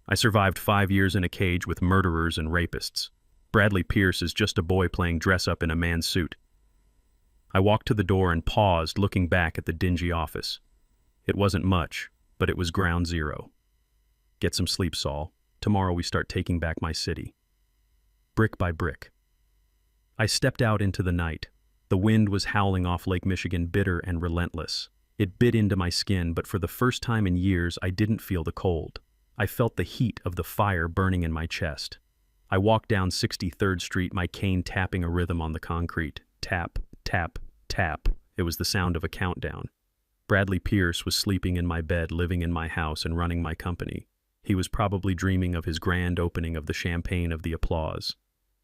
I survived 5 years in a cage with murderers and rapists. Bradley Pierce is just a boy playing dress-up in a man's suit. I walked to the door and paused, looking back at the dingy office. It wasn't much, but it was ground zero. Get some sleep, Saul. Tomorrow we start taking back my city. Brick by brick. I stepped out into the night. The wind was howling off Lake Michigan, bitter and relentless. It bit into my skin, but for the first time in years, I didn't feel the cold. I felt the heat of the fire burning in my chest. I walked down 63rd Street, my cane tapping a rhythm on the concrete. Tap, tap, tap. It was the sound of a countdown. Bradley Pierce was sleeping in my bed, living in my house, and running my company. He was probably dreaming of his grand opening of the champagne of the applause.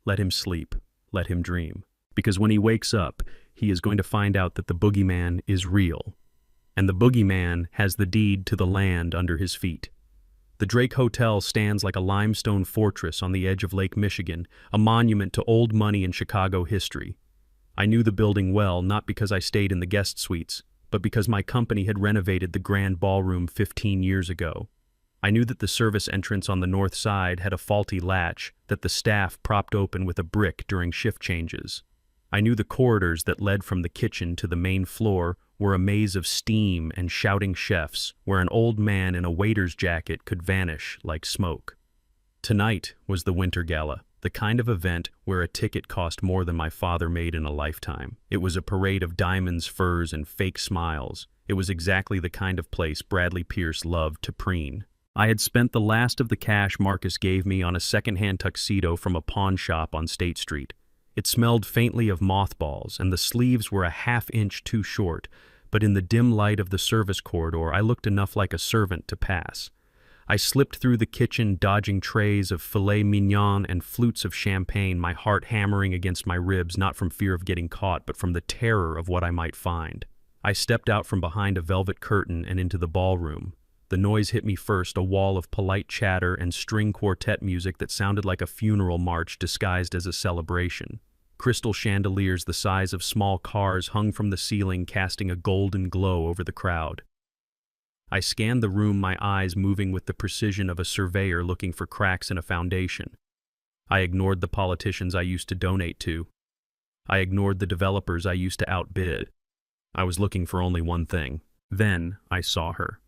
Let him sleep. Let him dream. Because when he wakes up, he is going to find out that the boogeyman is real. And the boogeyman has the deed to the land under his feet. The Drake Hotel stands like a limestone fortress on the edge of Lake Michigan, a monument to old money in Chicago history. I knew the building well, not because I stayed in the guest suites, but because my company had renovated the grand ballroom 15 years ago. I knew that the service entrance on the north side had a faulty latch that the staff propped open with a brick during shift changes. I knew the corridors that led from the kitchen to the main floor were a maze of steam and shouting chefs, where an old man in a waiter's jacket could vanish like smoke. Tonight was the Winter Gala, the kind of event where a ticket cost more than my father made in a lifetime. It was a parade of diamonds, furs, and fake smiles. It was exactly the kind of place Bradley Pierce loved to preen. I had spent the last of the cash Marcus gave me on a second-hand tuxedo from a pawn shop on State Street. It smelled faintly of mothballs, and the sleeves were a half-inch too short, but in the dim light of the service corridor, I looked enough like a servant to pass. I slipped through the kitchen, dodging trays of filet mignon and flutes of champagne, my heart hammering against my ribs, not from fear of getting caught, but from the terror of what I might find. I stepped out from behind a velvet curtain and into the ballroom. The noise hit me first, a wall of polite chatter and string quartet music that sounded like a funeral march disguised as a celebration. Crystal chandeliers the size of small cars hung from the ceiling, casting a golden glow over the crowd. I scanned the room, my eyes moving with the precision of a surveyor looking for cracks in a foundation. I ignored the politicians I used to donate to. I ignored the developers I used to outbid. I was looking for only one thing. Then I saw her.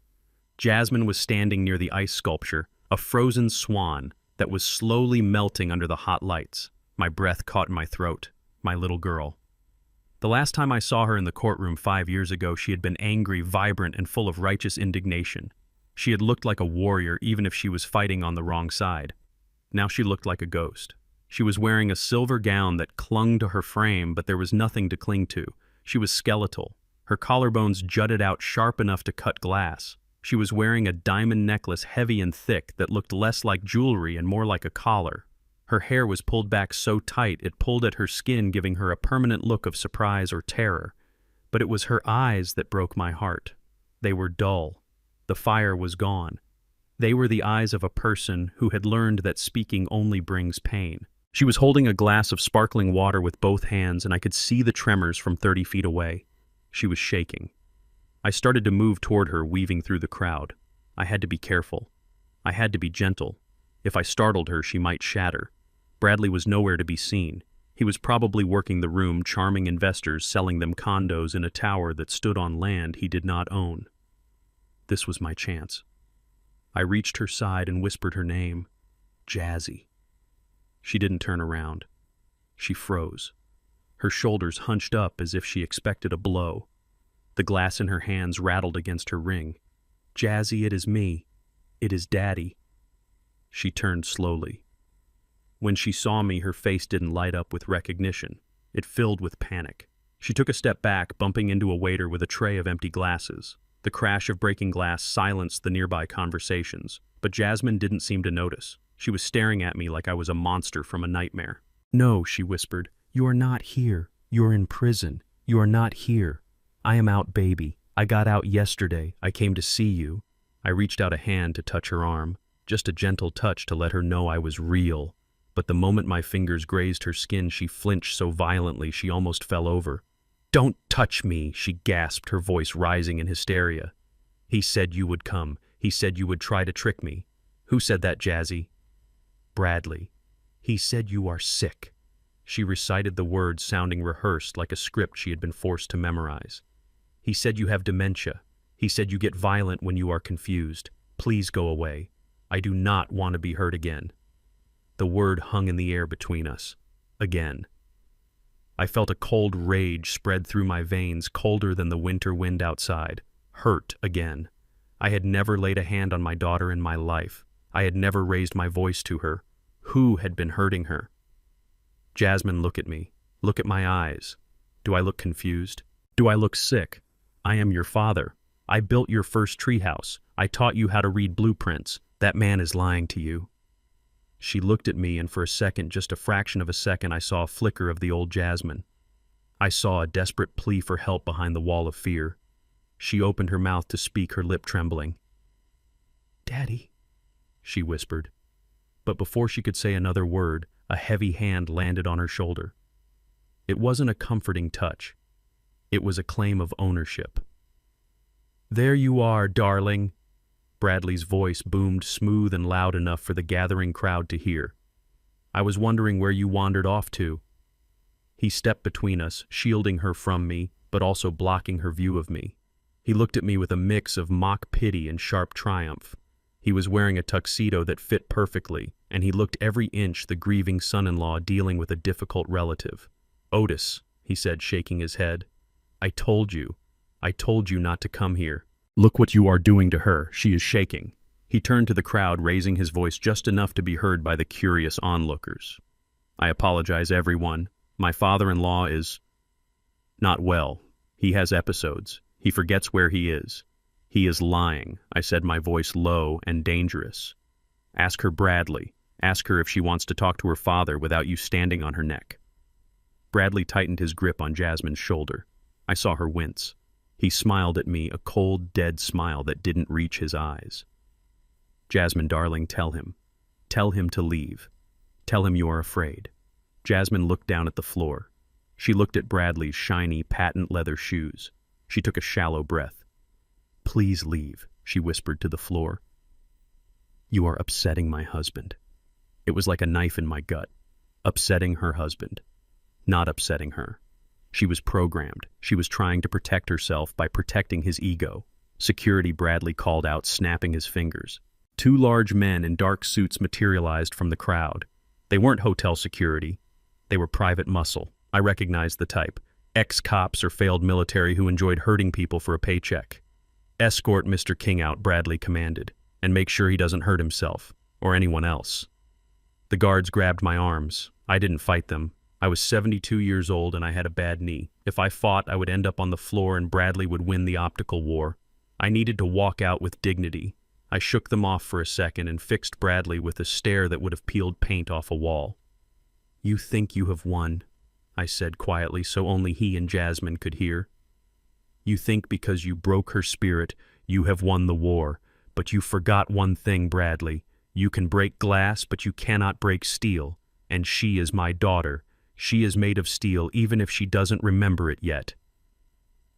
Jasmine was standing near the ice sculpture, a frozen swan that was slowly melting under the hot lights. My breath caught in my throat. My little girl. The last time I saw her in the courtroom 5 years ago, she had been angry, vibrant, and full of righteous indignation. She had looked like a warrior, even if she was fighting on the wrong side. Now she looked like a ghost. She was wearing a silver gown that clung to her frame, but there was nothing to cling to. She was skeletal. Her collarbones jutted out sharp enough to cut glass. She was wearing a diamond necklace heavy and thick that looked less like jewelry and more like a collar. Her hair was pulled back so tight it pulled at her skin, giving her a permanent look of surprise or terror. But it was her eyes that broke my heart. They were dull. The fire was gone. They were the eyes of a person who had learned that speaking only brings pain. She was holding a glass of sparkling water with both hands, and I could see the tremors from 30 feet away. She was shaking. I started to move toward her, weaving through the crowd. I had to be careful. I had to be gentle. If I startled her, she might shatter. Bradley was nowhere to be seen. He was probably working the room, charming investors, selling them condos in a tower that stood on land he did not own. This was my chance. I reached her side and whispered her name, Jazzy. She didn't turn around. She froze. Her shoulders hunched up as if she expected a blow. The glass in her hands rattled against her ring. Jazzy, it is me. It is Daddy. She turned slowly. When she saw me, her face didn't light up with recognition. It filled with panic. She took a step back, bumping into a waiter with a tray of empty glasses. The crash of breaking glass silenced the nearby conversations, but Jasmine didn't seem to notice. She was staring at me like I was a monster from a nightmare. No, she whispered. You are not here. You are in prison. You are not here. I am out, baby. I got out yesterday. I came to see you. I reached out a hand to touch her arm, just a gentle touch to let her know I was real. But the moment my fingers grazed her skin, she flinched so violently she almost fell over. Don't touch me, she gasped, her voice rising in hysteria. He said you would come. He said you would try to trick me. Who said that, Jazzy? Bradley. He said you are sick. She recited the words, sounding rehearsed like a script she had been forced to memorize. He said you have dementia. He said you get violent when you are confused. Please go away. I do not want to be hurt again. The word hung in the air between us. Again. I felt a cold rage spread through my veins, colder than the winter wind outside. Hurt again. I had never laid a hand on my daughter in my life. I had never raised my voice to her. Who had been hurting her? Jasmine, look at me. Look at my eyes. Do I look confused? Do I look sick? I am your father. I built your first treehouse. I taught you how to read blueprints. That man is lying to you. She looked at me, and for a second, just a fraction of a second, I saw a flicker of the old Jasmine. I saw a desperate plea for help behind the wall of fear. She opened her mouth to speak, her lip trembling. Daddy, she whispered. But before she could say another word, a heavy hand landed on her shoulder. It wasn't a comforting touch. It was a claim of ownership. There you are, darling. Bradley's voice boomed smooth and loud enough for the gathering crowd to hear. I was wondering where you wandered off to. He stepped between us, shielding her from me, but also blocking her view of me. He looked at me with a mix of mock pity and sharp triumph. He was wearing a tuxedo that fit perfectly, and he looked every inch the grieving son-in-law dealing with a difficult relative. Otis, he said, shaking his head. I told you not to come here. Look what you are doing to her. She is shaking. He turned to the crowd, raising his voice just enough to be heard by the curious onlookers. I apologize, everyone. My father-in-law is not well. He has episodes. He forgets where he is. He is lying, I said, my voice low and dangerous. Ask her, Bradley. Ask her if she wants to talk to her father without you standing on her neck. Bradley tightened his grip on Jasmine's shoulder. I saw her wince. He smiled at me, a cold, dead smile that didn't reach his eyes. "Jasmine, darling, tell him. Tell him to leave. Tell him you are afraid." Jasmine looked down at the floor. She looked at Bradley's shiny, patent leather shoes. She took a shallow breath. "Please leave," she whispered to the floor. "You are upsetting my husband." It was like a knife in my gut. Upsetting her husband. Not upsetting her. She was programmed. She was trying to protect herself by protecting his ego. "Security," Bradley called out, snapping his fingers. Two large men in dark suits materialized from the crowd. They weren't hotel security. They were private muscle. I recognized the type. Ex-cops or failed military who enjoyed hurting people for a paycheck. "Escort Mr. King out," Bradley commanded, "and make sure he doesn't hurt himself, or anyone else." The guards grabbed my arms. I didn't fight them. I was 72 years old and I had a bad knee. If I fought, I would end up on the floor and Bradley would win the optical war. I needed to walk out with dignity. I shook them off for a second and fixed Bradley with a stare that would have peeled paint off a wall. "You think you have won," I said quietly so only he and Jasmine could hear. "You think because you broke her spirit, you have won the war. But you forgot one thing, Bradley. You can break glass, but you cannot break steel. And she is my daughter. She is made of steel, even if she doesn't remember it yet."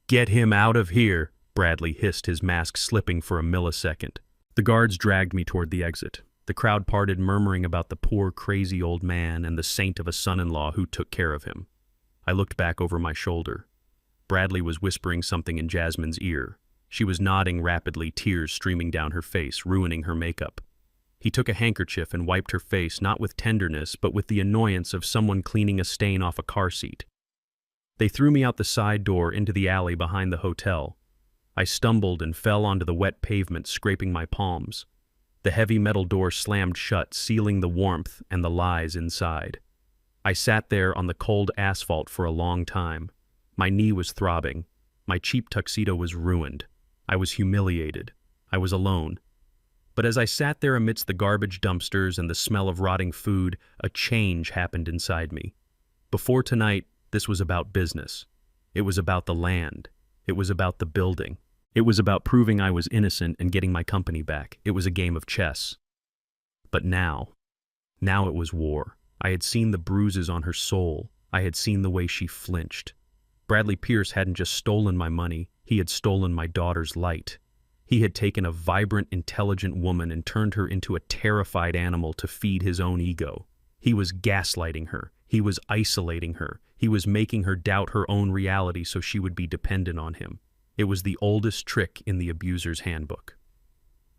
"Get him out of here," Bradley hissed, his mask slipping for a millisecond. The guards dragged me toward the exit. The crowd parted, murmuring about the poor, crazy old man and the saint of a son-in-law who took care of him. I looked back over my shoulder. Bradley was whispering something in Jasmine's ear. She was nodding rapidly, tears streaming down her face, ruining her makeup. He took a handkerchief and wiped her face, not with tenderness, but with the annoyance of someone cleaning a stain off a car seat. They threw me out the side door into the alley behind the hotel. I stumbled and fell onto the wet pavement, scraping my palms. The heavy metal door slammed shut, sealing the warmth and the lies inside. I sat there on the cold asphalt for a long time. My knee was throbbing. My cheap tuxedo was ruined. I was humiliated. I was alone. But as I sat there amidst the garbage dumpsters and the smell of rotting food, a change happened inside me. Before tonight, this was about business. It was about the land. It was about the building. It was about proving I was innocent and getting my company back. It was a game of chess. But now it was war. I had seen the bruises on her soul. I had seen the way she flinched. Bradley Pierce hadn't just stolen my money, he had stolen my daughter's light. He had taken a vibrant, intelligent woman and turned her into a terrified animal to feed his own ego. He was gaslighting her. He was isolating her. He was making her doubt her own reality so she would be dependent on him. It was the oldest trick in the abuser's handbook.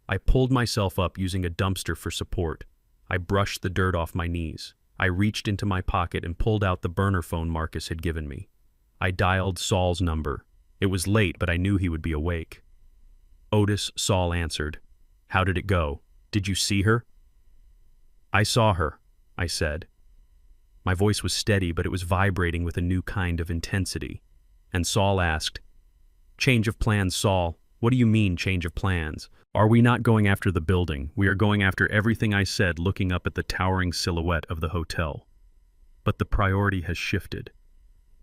I pulled myself up using a dumpster for support. I brushed the dirt off my knees. I reached into my pocket and pulled out the burner phone Marcus had given me. I dialed Saul's number. It was late, but I knew he would be awake. "Otis," Saul answered. "How did it go? Did you see her?" "I saw her," I said. My voice was steady, but it was vibrating with a new kind of intensity. And Saul asked, "Change of plans, Saul. What do you mean, change of plans? Are we not going after the building? We are going after everything," I said, looking up at the towering silhouette of the hotel. "But the priority has shifted.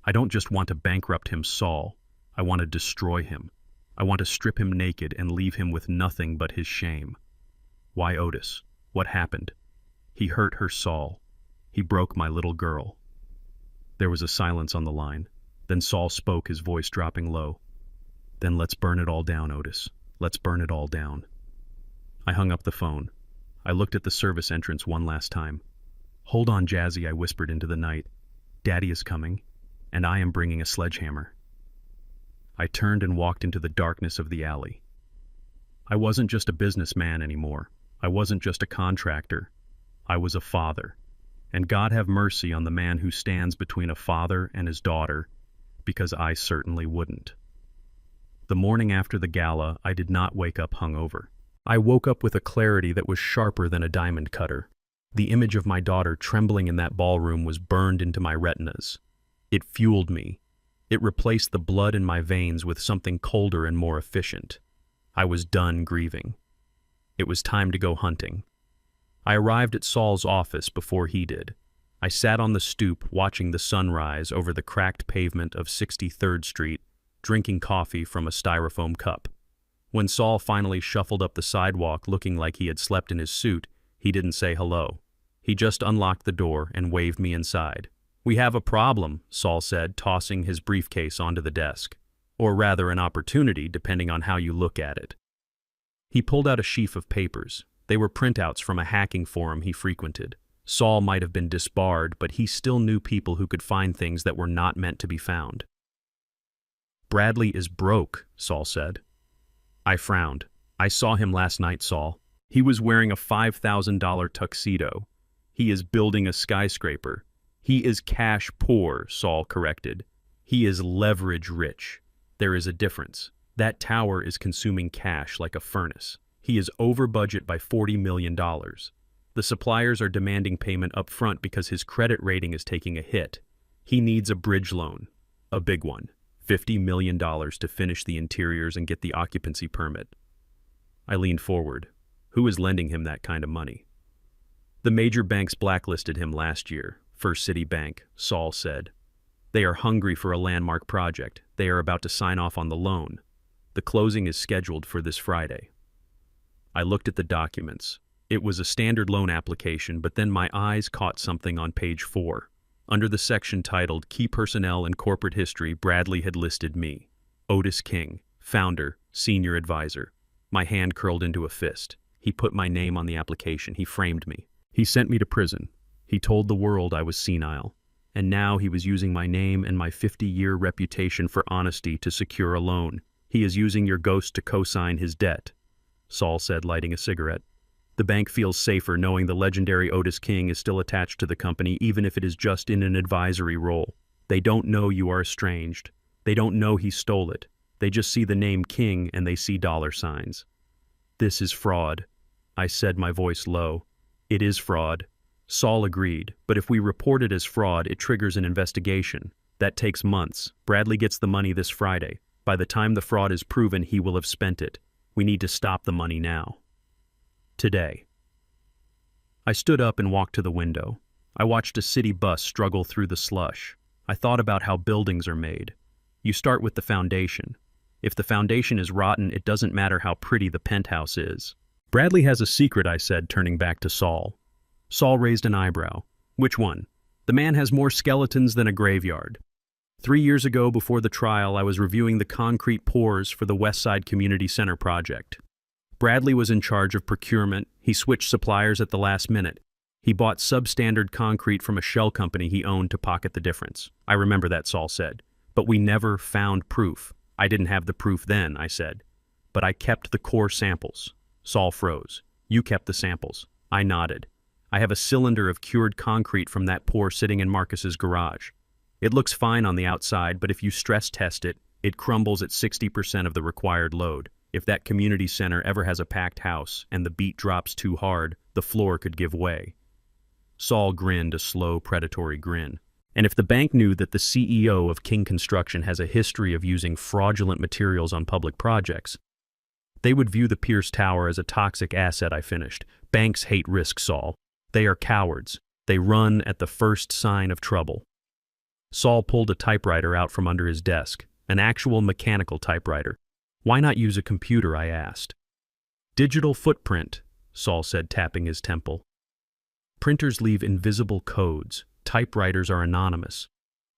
I don't just want to bankrupt him, Saul. I want to destroy him. I want to strip him naked and leave him with nothing but his shame." "Why, Otis? What happened?" "He hurt her, Saul. He broke my little girl." There was a silence on the line. Then Saul spoke, his voice dropping low. "Then let's burn it all down, Otis. Let's burn it all down." I hung up the phone. I looked at the service entrance one last time. "Hold on, Jazzy," I whispered into the night. "Daddy is coming, and I am bringing a sledgehammer." I turned and walked into the darkness of the alley. I wasn't just a businessman anymore. I wasn't just a contractor. I was a father. And God have mercy on the man who stands between a father and his daughter, because I certainly wouldn't. The morning after the gala, I did not wake up hungover. I woke up with a clarity that was sharper than a diamond cutter. The image of my daughter trembling in that ballroom was burned into my retinas. It fueled me. It replaced the blood in my veins with something colder and more efficient. I was done grieving. It was time to go hunting. I arrived at Saul's office before he did. I sat on the stoop watching the sun rise over the cracked pavement of 63rd Street, drinking coffee from a styrofoam cup. When Saul finally shuffled up the sidewalk looking like he had slept in his suit, he didn't say hello. He just unlocked the door and waved me inside. "We have a problem," Saul said, tossing his briefcase onto the desk. Or rather, an opportunity, depending on how you look at it. He pulled out a sheaf of papers. They were printouts from a hacking forum he frequented. Saul might have been disbarred, but he still knew people who could find things that were not meant to be found. "Bradley is broke," Saul said. I frowned. "I saw him last night, Saul. He was wearing a $5,000 tuxedo. He is building a skyscraper." "He is cash poor," Saul corrected. "He is leverage rich. There is a difference. That tower is consuming cash like a furnace. He is over budget by $40 million. The suppliers are demanding payment up front because his credit rating is taking a hit. He needs a bridge loan. A big one. $50 million to finish the interiors and get the occupancy permit." I leaned forward. Who is lending him that kind of money? "The major banks blacklisted him last year. First City Bank," Saul said. "They are hungry for a landmark project. They are about to sign off on the loan. The closing is scheduled for this Friday." I looked at the documents. It was a standard loan application, but then my eyes caught something on page 4. Under the section titled Key Personnel and Corporate History, Bradley had listed me. Otis King, founder, senior advisor. My hand curled into a fist. He put my name on the application. He framed me. He sent me to prison. He told the world I was senile. And now he was using my name and my 50-year reputation for honesty to secure a loan. "He is using your ghost to co-sign his debt," Saul said, lighting a cigarette. "The bank feels safer knowing the legendary Otis King is still attached to the company, even if it is just in an advisory role. They don't know you are estranged. They don't know he stole it. They just see the name King and they see dollar signs." "This is fraud," I said, my voice low. "It is fraud." Saul agreed, "but if we report it as fraud, it triggers an investigation. That takes months. Bradley gets the money this Friday. By the time the fraud is proven, he will have spent it. We need to stop the money now. Today." I stood up and walked to the window. I watched a city bus struggle through the slush. I thought about how buildings are made. You start with the foundation. If the foundation is rotten, it doesn't matter how pretty the penthouse is. "Bradley has a secret," I said, turning back to Saul. Saul raised an eyebrow. "Which one?" "The man has more skeletons than a graveyard. 3 years ago, before the trial, I was reviewing the concrete pours for the Westside Community Center project. Bradley was in charge of procurement. He switched suppliers at the last minute. He bought substandard concrete from a shell company he owned to pocket the difference." "I remember that," Saul said. "But we never found proof." "I didn't have the proof then," I said. "But I kept the core samples." Saul froze. "You kept the samples." I nodded. "I have a cylinder of cured concrete from that pour sitting in Marcus's garage. It looks fine on the outside, but if you stress test it, it crumbles at 60% of the required load. If that community center ever has a packed house and the beat drops too hard, the floor could give way." Saul grinned a slow, predatory grin. "And if the bank knew that the CEO of King Construction has a history of using fraudulent materials on public projects, they would view the Pierce Tower as a toxic asset," I finished. "Banks hate risk, Saul. They are cowards. They run at the first sign of trouble." Saul pulled a typewriter out from under his desk, an actual mechanical typewriter. "Why not use a computer?" I asked. "Digital footprint," Saul said, tapping his temple. "Printers leave invisible codes. Typewriters are anonymous.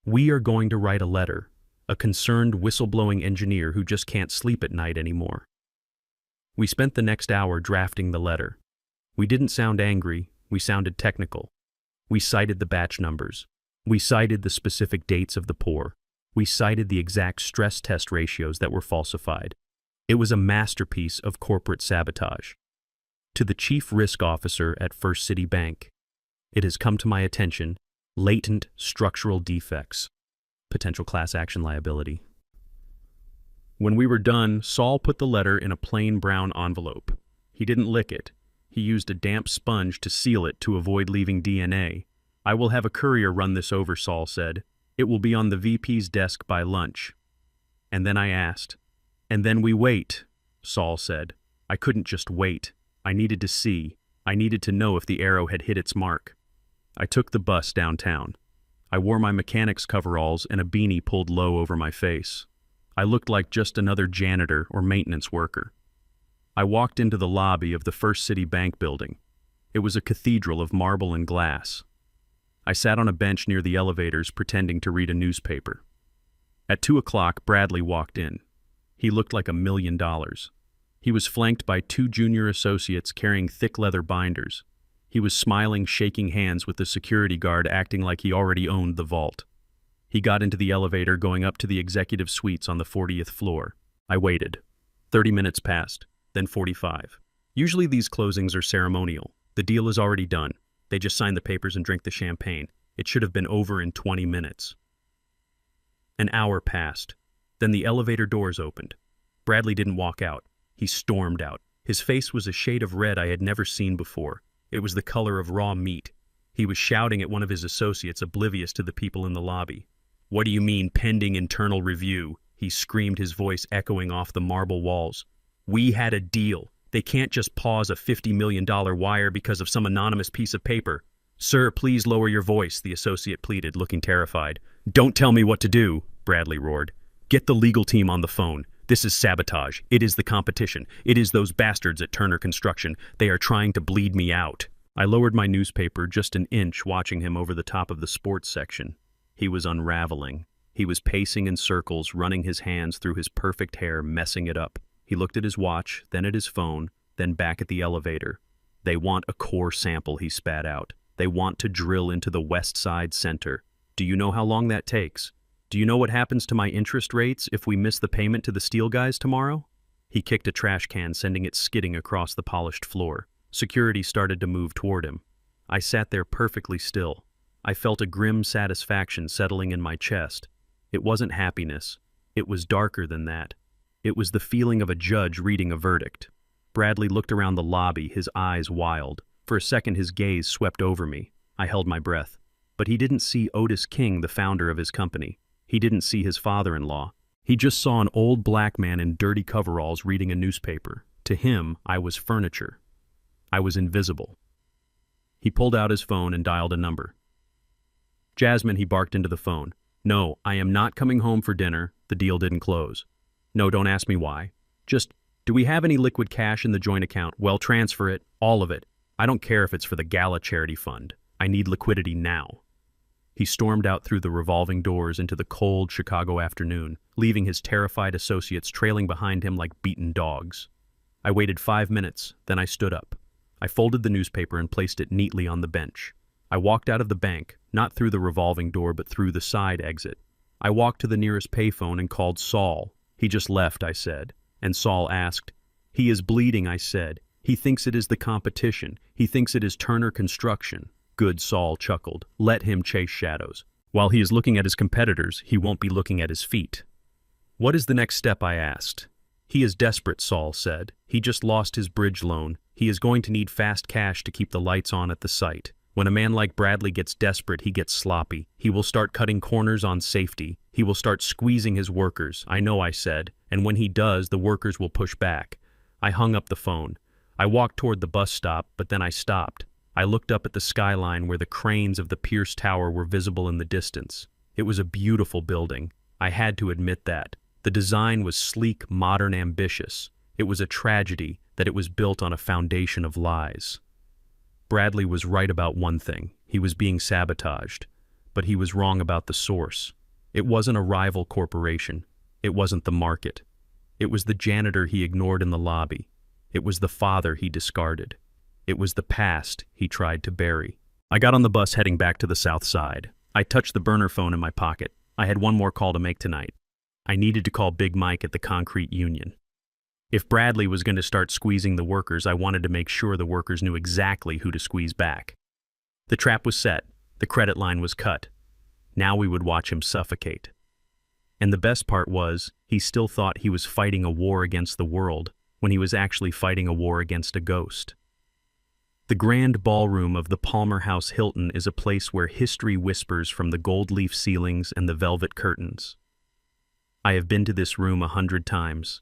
We are going to write a letter, a concerned whistleblowing engineer who just can't sleep at night anymore." We spent the next hour drafting the letter. We didn't sound angry, we sounded technical. We cited the batch numbers. We cited the specific dates of the pour. We cited the exact stress test ratios that were falsified. It was a masterpiece of corporate sabotage. To the chief risk officer at First City Bank, it has come to my attention, latent structural defects, potential class action liability. When we were done, Saul put the letter in a plain brown envelope. He didn't lick it. He used a damp sponge to seal it to avoid leaving DNA. "I will have a courier run this over," Saul said. "It will be on the VP's desk by lunch." And then I asked. "And then we wait," Saul said. I couldn't just wait. I needed to see. I needed to know if the arrow had hit its mark. I took the bus downtown. I wore my mechanic's coveralls and a beanie pulled low over my face. I looked like just another janitor or maintenance worker. I walked into the lobby of the First City Bank building. It was a cathedral of marble and glass. I sat on a bench near the elevators pretending to read a newspaper. At 2 o'clock, Bradley walked in. He looked like $1 million. He was flanked by 2 junior associates carrying thick leather binders. He was smiling, shaking hands with the security guard, acting like he already owned the vault. He got into the elevator going up to the executive suites on the 40th floor. I waited. 30 minutes passed, then 45. Usually these closings are ceremonial. The deal is already done. They just sign the papers and drink the champagne. It should have been over in 20 minutes. An hour passed. Then the elevator doors opened. Bradley didn't walk out. He stormed out. His face was a shade of red I had never seen before. It was the color of raw meat. He was shouting at one of his associates, oblivious to the people in the lobby. "What do you mean, pending internal review?" he screamed, his voice echoing off the marble walls. "We had a deal. They can't just pause a $50 million wire because of some anonymous piece of paper." "Sir, please lower your voice," the associate pleaded, looking terrified. "Don't tell me what to do," Bradley roared. "Get the legal team on the phone. This is sabotage. It is the competition. It is those bastards at Turner Construction. They are trying to bleed me out." I lowered my newspaper just an inch, watching him over the top of the sports section. He was unraveling. He was pacing in circles, running his hands through his perfect hair, messing it up. He looked at his watch, then at his phone, then back at the elevator. "They want a core sample," he spat out. "They want to drill into the West Side Center. Do you know how long that takes? Do you know what happens to my interest rates if we miss the payment to the steel guys tomorrow?" He kicked a trash can, sending it skidding across the polished floor. Security started to move toward him. I sat there perfectly still. I felt a grim satisfaction settling in my chest. It wasn't happiness. It was darker than that. It was the feeling of a judge reading a verdict. Bradley looked around the lobby, his eyes wild. For a second his gaze swept over me. I held my breath. But he didn't see Otis King, the founder of his company. He didn't see his father-in-law. He just saw an old black man in dirty coveralls reading a newspaper. To him, I was furniture. I was invisible. He pulled out his phone and dialed a number. "Jasmine," he barked into the phone. "No, I am not coming home for dinner. The deal didn't close. No, don't ask me why. Just, do we have any liquid cash in the joint account? Well, transfer it, all of it. I don't care if it's for the Gala Charity Fund. I need liquidity now." He stormed out through the revolving doors into the cold Chicago afternoon, leaving his terrified associates trailing behind him like beaten dogs. I waited 5 minutes, then I stood up. I folded the newspaper and placed it neatly on the bench. I walked out of the bank, not through the revolving door but through the side exit. I walked to the nearest payphone and called Saul. "He just left," I said. And Saul asked. "He is bleeding," I said. "He thinks it is the competition. He thinks it is Turner Construction." "Good," Saul chuckled. "Let him chase shadows. While he is looking at his competitors, he won't be looking at his feet." "What is the next step?" I asked. "He is desperate," Saul said. "He just lost his bridge loan. He is going to need fast cash to keep the lights on at the site. When a man like Bradley gets desperate, he gets sloppy. He will start cutting corners on safety. He will start squeezing his workers." "I know," I said. "And when he does, the workers will push back." I hung up the phone. I walked toward the bus stop, but then I stopped. I looked up at the skyline where the cranes of the Pierce Tower were visible in the distance. It was a beautiful building. I had to admit that. The design was sleek, modern, ambitious. It was a tragedy that it was built on a foundation of lies. Bradley was right about one thing. He was being sabotaged. But he was wrong about the source. It wasn't a rival corporation. It wasn't the market. It was the janitor he ignored in the lobby. It was the father he discarded. It was the past he tried to bury. I got on the bus heading back to the South Side. I touched the burner phone in my pocket. I had one more call to make tonight. I needed to call Big Mike at the concrete union. If Bradley was going to start squeezing the workers, I wanted to make sure the workers knew exactly who to squeeze back. The trap was set. The credit line was cut. Now we would watch him suffocate. And the best part was, he still thought he was fighting a war against the world when he was actually fighting a war against a ghost. The grand ballroom of the Palmer House Hilton is a place where history whispers from the gold leaf ceilings and the velvet curtains. I have been to this room 100 times.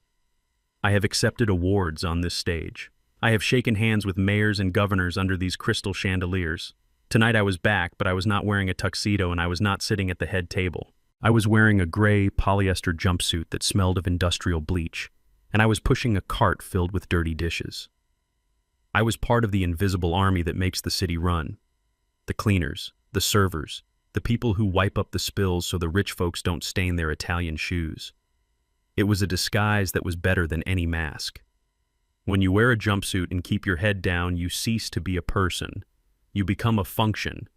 I have accepted awards on this stage. I have shaken hands with mayors and governors under these crystal chandeliers. Tonight I was back, but I was not wearing a tuxedo and I was not sitting at the head table. I was wearing a gray polyester jumpsuit that smelled of industrial bleach, and I was pushing a cart filled with dirty dishes. I was part of the invisible army that makes the city run. The cleaners, the servers, the people who wipe up the spills so the rich folks don't stain their Italian shoes. It was a disguise that was better than any mask. When you wear a jumpsuit and keep your head down, you cease to be a person. You become a function.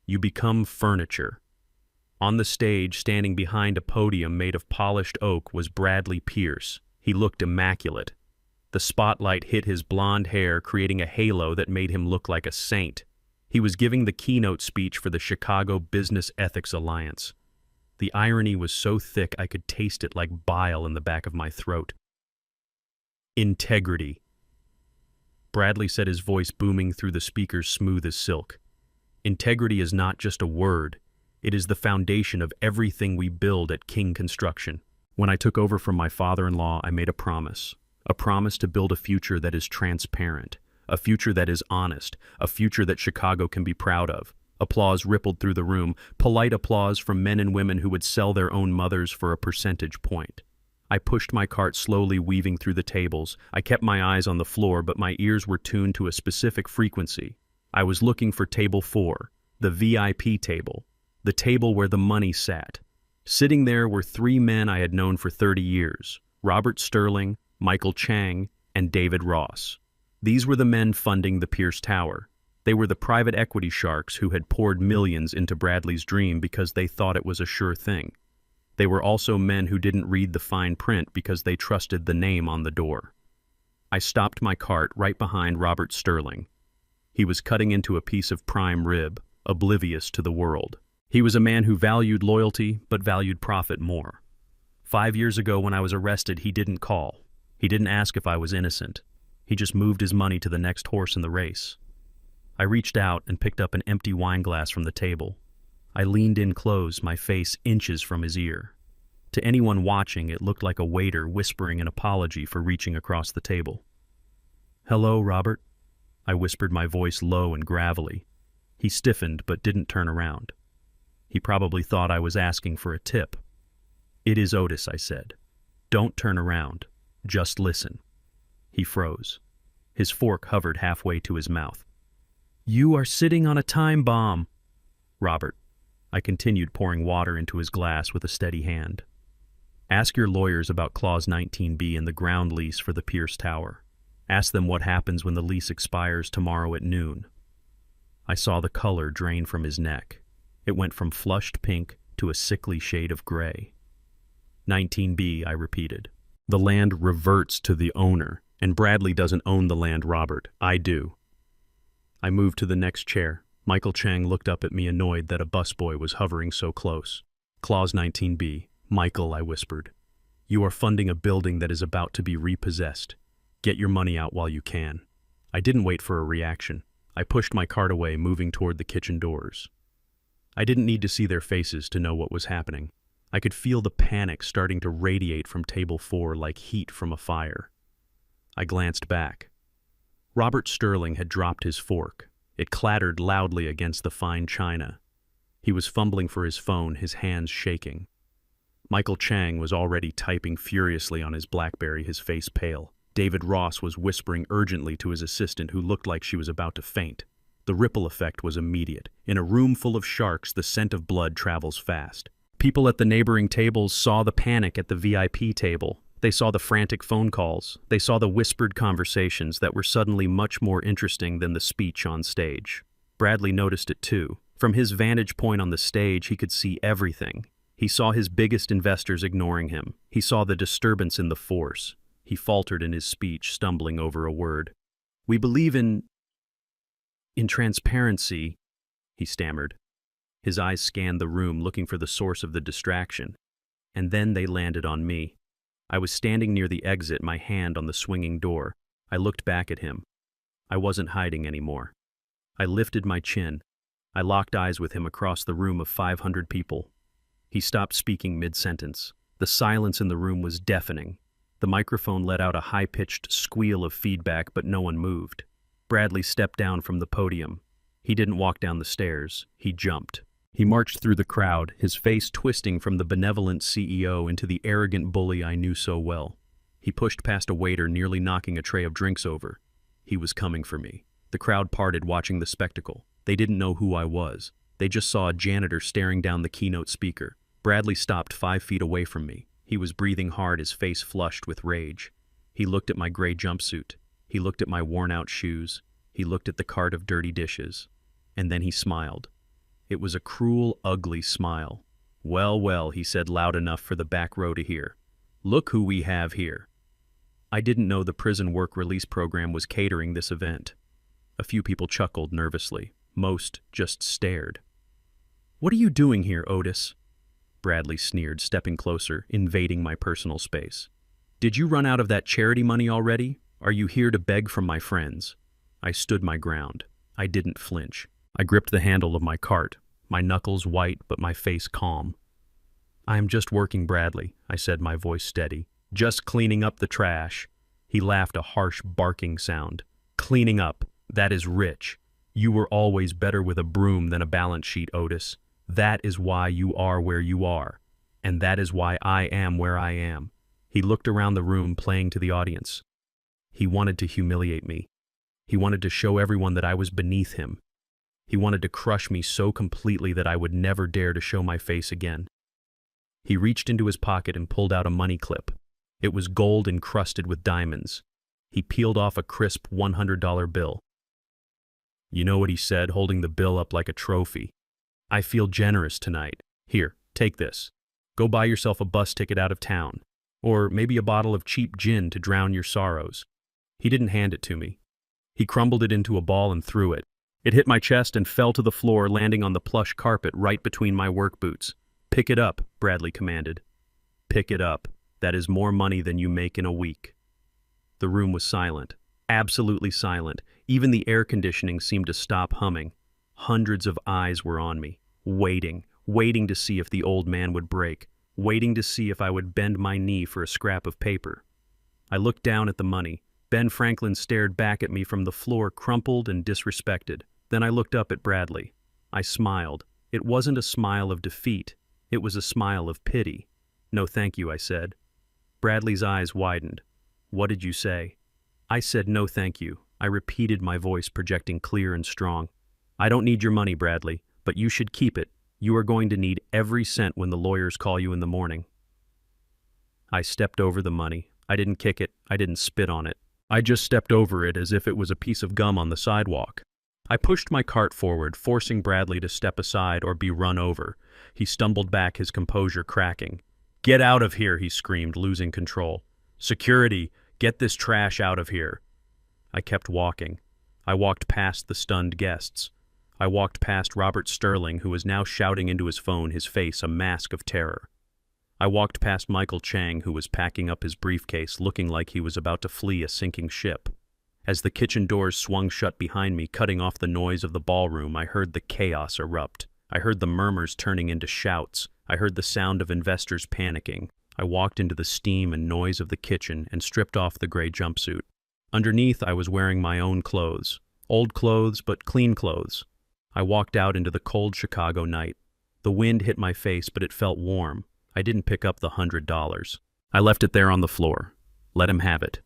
You become furniture. On the stage, standing behind a podium made of polished oak, was Bradley Pierce. He looked immaculate. The spotlight hit his blonde hair, creating a halo that made him look like a saint. He was giving the keynote speech for the Chicago Business Ethics Alliance. The irony was so thick I could taste it like bile in the back of my throat. Integrity. Bradley said, his voice booming through the speakers smooth as silk. Integrity is not just a word. It is the foundation of everything we build at King Construction. When I took over from my father-in-law, I made a promise to build a future that is transparent, a future that is honest, a future that Chicago can be proud of. Applause rippled through the room, polite applause from men and women who would sell their own mothers for a percentage point. I pushed my cart slowly, weaving through the tables. I kept my eyes on the floor, but my ears were tuned to a specific frequency. I was looking for table 4, the VIP table, the table where the money sat. Sitting there were 3 men I had known for 30 years, Robert Sterling, Michael Chang, and David Ross. These were the men funding the Pierce Tower. They were the private equity sharks who had poured millions into Bradley's dream because they thought it was a sure thing. They were also men who didn't read the fine print because they trusted the name on the door. I stopped my cart right behind Robert Sterling. He was cutting into a piece of prime rib, oblivious to the world. He was a man who valued loyalty but valued profit more. 5 years ago when I was arrested, he didn't call. He didn't ask if I was innocent. He just moved his money to the next horse in the race. I reached out and picked up an empty wine glass from the table. I leaned in close, my face inches from his ear. To anyone watching, it looked like a waiter whispering an apology for reaching across the table. "Hello, Robert," I whispered, my voice low and gravelly. He stiffened but didn't turn around. He probably thought I was asking for a tip. "It is Otis," I said. "Don't turn around. Just listen." He froze. His fork hovered halfway to his mouth. "You are sitting on a time bomb, Robert." I continued, pouring water into his glass with a steady hand. "Ask your lawyers about Clause 19B in the ground lease for the Pierce Tower. Ask them what happens when the lease expires tomorrow at noon." I saw the color drain from his neck. It went from flushed pink to a sickly shade of gray. 19B, I repeated. "The land reverts to the owner, and Bradley doesn't own the land, Robert. I do." I moved to the next chair. Michael Chang looked up at me, annoyed that a busboy was hovering so close. "Clause 19B. Michael," I whispered. "You are funding a building that is about to be repossessed. Get your money out while you can." I didn't wait for a reaction. I pushed my cart away, moving toward the kitchen doors. I didn't need to see their faces to know what was happening. I could feel the panic starting to radiate from table 4 like heat from a fire. I glanced back. Robert Sterling had dropped his fork. It clattered loudly against the fine china. He was fumbling for his phone, his hands shaking. Michael Chang was already typing furiously on his BlackBerry, his face pale. David Ross was whispering urgently to his assistant, who looked like she was about to faint. The ripple effect was immediate. In a room full of sharks, the scent of blood travels fast. People at the neighboring tables saw the panic at the VIP table. They saw the frantic phone calls. They saw the whispered conversations that were suddenly much more interesting than the speech on stage. Bradley noticed it too. From his vantage point on the stage, he could see everything. He saw his biggest investors ignoring him. He saw the disturbance in the force. He faltered in his speech, stumbling over a word. "We believe in transparency," he stammered. His eyes scanned the room, looking for the source of the distraction. And then they landed on me. I was standing near the exit, my hand on the swinging door. I looked back at him. I wasn't hiding anymore. I lifted my chin. I locked eyes with him across the room of 500 people. He stopped speaking mid-sentence. The silence in the room was deafening. The microphone let out a high-pitched squeal of feedback, but no one moved. Bradley stepped down from the podium. He didn't walk down the stairs. He jumped. He marched through the crowd, his face twisting from the benevolent CEO into the arrogant bully I knew so well. He pushed past a waiter, nearly knocking a tray of drinks over. He was coming for me. The crowd parted, watching the spectacle. They didn't know who I was. They just saw a janitor staring down the keynote speaker. Bradley stopped 5 feet away from me. He was breathing hard, his face flushed with rage. He looked at my gray jumpsuit. He looked at my worn-out shoes. He looked at the cart of dirty dishes. And then he smiled. It was a cruel, ugly smile. "Well, well," he said loud enough for the back row to hear. "Look who we have here." I didn't know the prison work release program was catering this event. A few people chuckled nervously. Most just stared. "What are you doing here, Otis?" Bradley sneered, stepping closer, invading my personal space. "Did you run out of that charity money already? Are you here to beg from my friends?" I stood my ground. I didn't flinch. I gripped the handle of my cart, my knuckles white but my face calm. "I am just working, Bradley," I said, my voice steady. "Just cleaning up the trash." He laughed, a harsh, barking sound. "Cleaning up, that is rich. You were always better with a broom than a balance sheet, Otis. That is why you are where you are. And that is why I am where I am." He looked around the room, playing to the audience. He wanted to humiliate me. He wanted to show everyone that I was beneath him. He wanted to crush me so completely that I would never dare to show my face again. He reached into his pocket and pulled out a money clip. It was gold encrusted with diamonds. He peeled off a crisp $100 bill. "You know what he said, holding the bill up like a trophy? 'I feel generous tonight. Here, take this. Go buy yourself a bus ticket out of town. Or maybe a bottle of cheap gin to drown your sorrows.'" He didn't hand it to me. He crumbled it into a ball and threw it. It hit my chest and fell to the floor, landing on the plush carpet right between my work boots. "Pick it up," Bradley commanded. "Pick it up. That is more money than you make in a week." The room was silent. Absolutely silent. Even the air conditioning seemed to stop humming. Hundreds of eyes were on me, waiting to see if the old man would break, waiting to see if I would bend my knee for a scrap of paper. I looked down at the money. Ben Franklin stared back at me from the floor, crumpled and disrespected. Then I looked up at Bradley. I smiled. It wasn't a smile of defeat. It was a smile of pity. "No, thank you," I said. Bradley's eyes widened. "What did you say?" I said, "No, thank you." I repeated, my voice projecting clear and strong. "I don't need your money, Bradley, but you should keep it. You are going to need every cent when the lawyers call you in the morning." I stepped over the money. I didn't kick it. I didn't spit on it. I just stepped over it as if it was a piece of gum on the sidewalk. I pushed my cart forward, forcing Bradley to step aside or be run over. He stumbled back, his composure cracking. "Get out of here," he screamed, losing control. "Security, get this trash out of here." I kept walking. I walked past the stunned guests. I walked past Robert Sterling, who was now shouting into his phone, his face a mask of terror. I walked past Michael Chang, who was packing up his briefcase, looking like he was about to flee a sinking ship. As the kitchen doors swung shut behind me, cutting off the noise of the ballroom, I heard the chaos erupt. I heard the murmurs turning into shouts. I heard the sound of investors panicking. I walked into the steam and noise of the kitchen and stripped off the gray jumpsuit. Underneath, I was wearing my own clothes. Old clothes, but clean clothes. I walked out into the cold Chicago night. The wind hit my face, but it felt warm. I didn't pick up the $100. I left it there on the floor. Let him have it.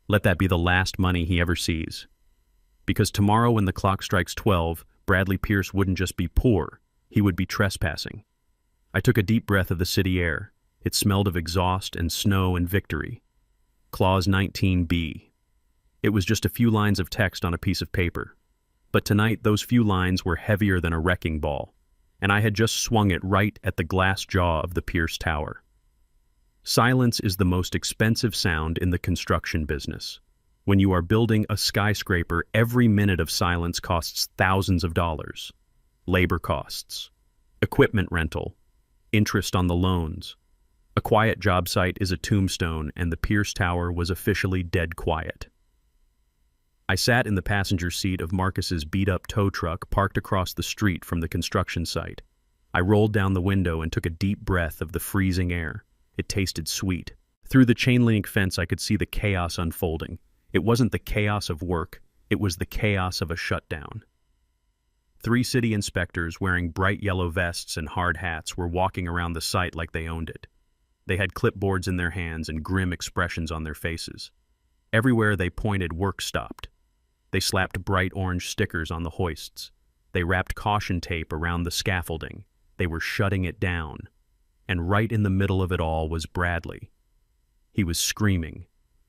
Let that be the last money he ever sees. Because tomorrow when the clock strikes 12, Bradley Pierce wouldn't just be poor, he would be trespassing. I took a deep breath of the city air. It smelled of exhaust and snow and victory. Clause 19B. It was just a few lines of text on a piece of paper. But tonight those few lines were heavier than a wrecking ball, and I had just swung it right at the glass jaw of the Pierce Tower. Silence is the most expensive sound in the construction business. When you are building a skyscraper, every minute of silence costs thousands of dollars. Labor costs, equipment rental, interest on the loans. A quiet job site is a tombstone, and the Pierce Tower was officially dead quiet. I sat in the passenger seat of Marcus's beat-up tow truck parked across the street from the construction site. I rolled down the window and took a deep breath of the freezing air. It tasted sweet. Through the chain-link fence, I could see the chaos unfolding. It wasn't the chaos of work. It was the chaos of a shutdown. 3 city inspectors wearing bright yellow vests and hard hats were walking around the site like they owned it. They had clipboards in their hands and grim expressions on their faces. Everywhere they pointed, work stopped. They slapped bright orange stickers on the hoists. They wrapped caution tape around the scaffolding. They were shutting it down. And right in the middle of it all was Bradley. He was screaming.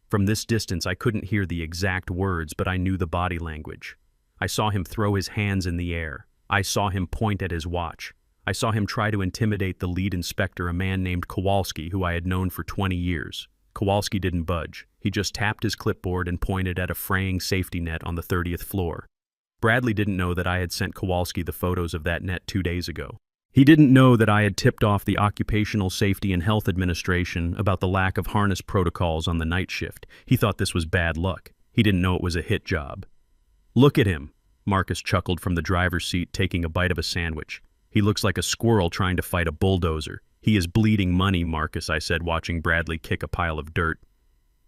From this distance, I couldn't hear the exact words, but I knew the body language. I saw him throw his hands in the air. I saw him point at his watch. I saw him try to intimidate the lead inspector, a man named Kowalski, who I had known for 20 years. Kowalski didn't budge. He just tapped his clipboard and pointed at a fraying safety net on the 30th floor. Bradley didn't know that I had sent Kowalski the photos of that net 2 days ago. He didn't know that I had tipped off the Occupational Safety and Health Administration about the lack of harness protocols on the night shift. He thought this was bad luck. He didn't know it was a hit job. "Look at him," Marcus chuckled from the driver's seat, taking a bite of a sandwich. "He looks like a squirrel trying to fight a bulldozer." "He is bleeding money, Marcus," I said, watching Bradley kick a pile of dirt.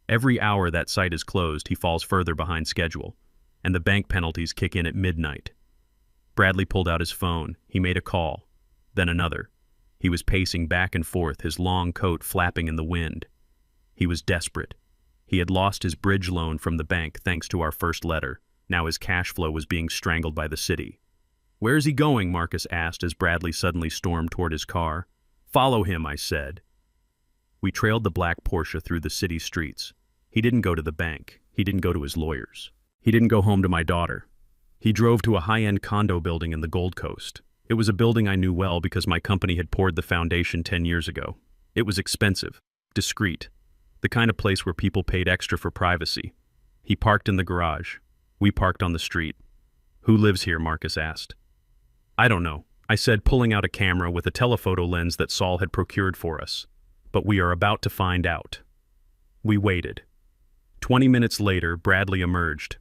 "Every hour that site is closed, he falls further behind schedule, and the bank penalties kick in at midnight." Bradley pulled out his phone. He made a call. Then another. He was pacing back and forth, his long coat flapping in the wind. He was desperate. He had lost his bridge loan from the bank thanks to our first letter. Now his cash flow was being strangled by the city. "Where is he going?" Marcus asked as Bradley suddenly stormed toward his car. "Follow him," I said. We trailed the black Porsche through the city streets. He didn't go to the bank. He didn't go to his lawyers. He didn't go home to my daughter. He drove to a high-end condo building in the Gold Coast. It was a building I knew well because my company had poured the foundation 10 years ago. It was expensive, discreet, the kind of place where people paid extra for privacy. He parked in the garage. We parked on the street. "Who lives here?" Marcus asked. "I don't know," I said, pulling out a camera with a telephoto lens that Saul had procured for us. "But we are about to find out." We waited. 20 minutes later, Bradley emerged.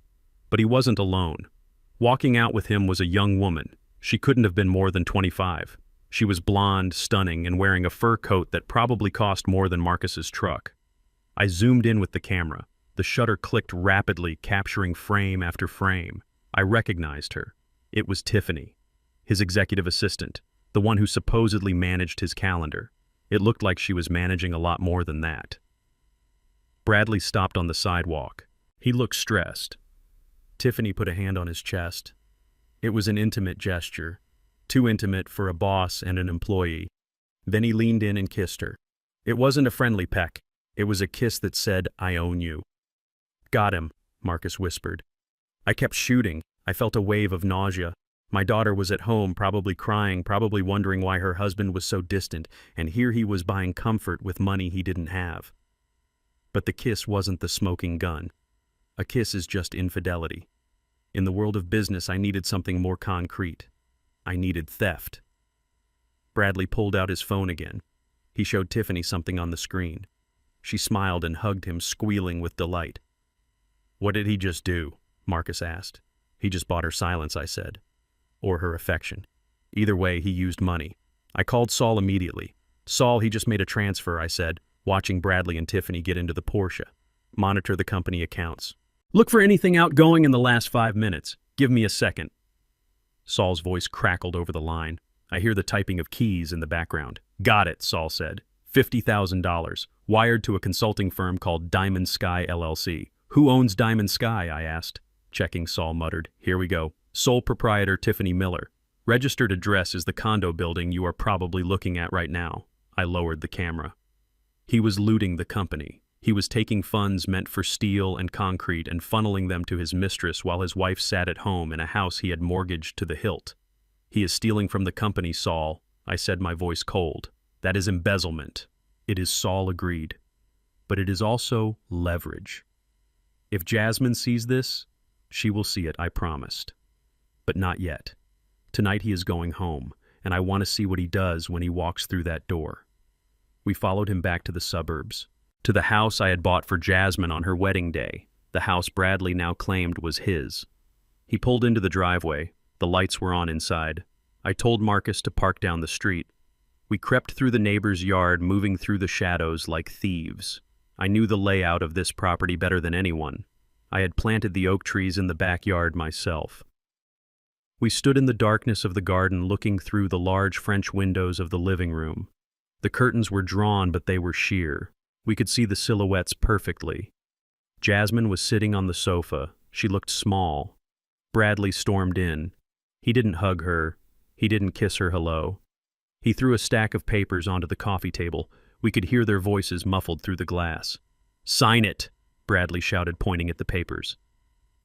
But he wasn't alone. Walking out with him was a young woman. She couldn't have been more than 25. She was blonde, stunning, and wearing a fur coat that probably cost more than Marcus's truck. I zoomed in with the camera. The shutter clicked rapidly, capturing frame after frame. I recognized her. It was Tiffany, his executive assistant, the one who supposedly managed his calendar. It looked like she was managing a lot more than that. Bradley stopped on the sidewalk. He looked stressed. Tiffany put a hand on his chest. It was an intimate gesture, too intimate for a boss and an employee. Then he leaned in and kissed her. It wasn't a friendly peck. It was a kiss that said, "I own you." "Got him," Marcus whispered. I kept shooting. I felt a wave of nausea. My daughter was at home, probably crying, probably wondering why her husband was so distant, and here he was buying comfort with money he didn't have. But the kiss wasn't the smoking gun. A kiss is just infidelity. In the world of business, I needed something more concrete. I needed theft. Bradley pulled out his phone again. He showed Tiffany something on the screen. She smiled and hugged him, squealing with delight. "What did he just do?" Marcus asked. "He just bought her silence," I said. "Or her affection. Either way, he used money." I called Saul immediately. "Saul, he just made a transfer," I said, watching Bradley and Tiffany get into the Porsche. "Monitor the company accounts. Look for anything outgoing in the last 5 minutes. Give me a second." Saul's voice crackled over the line. I hear the typing of keys in the background. "Got it," Saul said. $50,000, wired to a consulting firm called Diamond Sky LLC. "Who owns Diamond Sky?" I asked. Checking, Saul muttered. "Here we go. Sole proprietor Tiffany Miller. Registered address is the condo building you are probably looking at right now." I lowered the camera. He was looting the company. He was taking funds meant for steel and concrete and funneling them to his mistress while his wife sat at home in a house he had mortgaged to the hilt. "He is stealing from the company, Saul," I said, my voice cold. "That is embezzlement." "It is," Saul agreed. "But it is also leverage. If Jasmine sees this, she will see it, I promised. But not yet. Tonight he is going home, and I want to see what he does when he walks through that door." We followed him back to the suburbs, to the house I had bought for Jasmine on her wedding day, the house Bradley now claimed was his. He pulled into the driveway. The lights were on inside. I told Marcus to park down the street. We crept through the neighbor's yard, moving through the shadows like thieves. I knew the layout of this property better than anyone. I had planted the oak trees in the backyard myself. We stood in the darkness of the garden looking through the large French windows of the living room. The curtains were drawn, but they were sheer. We could see the silhouettes perfectly. Jasmine was sitting on the sofa. She looked small. Bradley stormed in. He didn't hug her. He didn't kiss her hello. He threw a stack of papers onto the coffee table. We could hear their voices muffled through the glass. "Sign it!" Bradley shouted, pointing at the papers.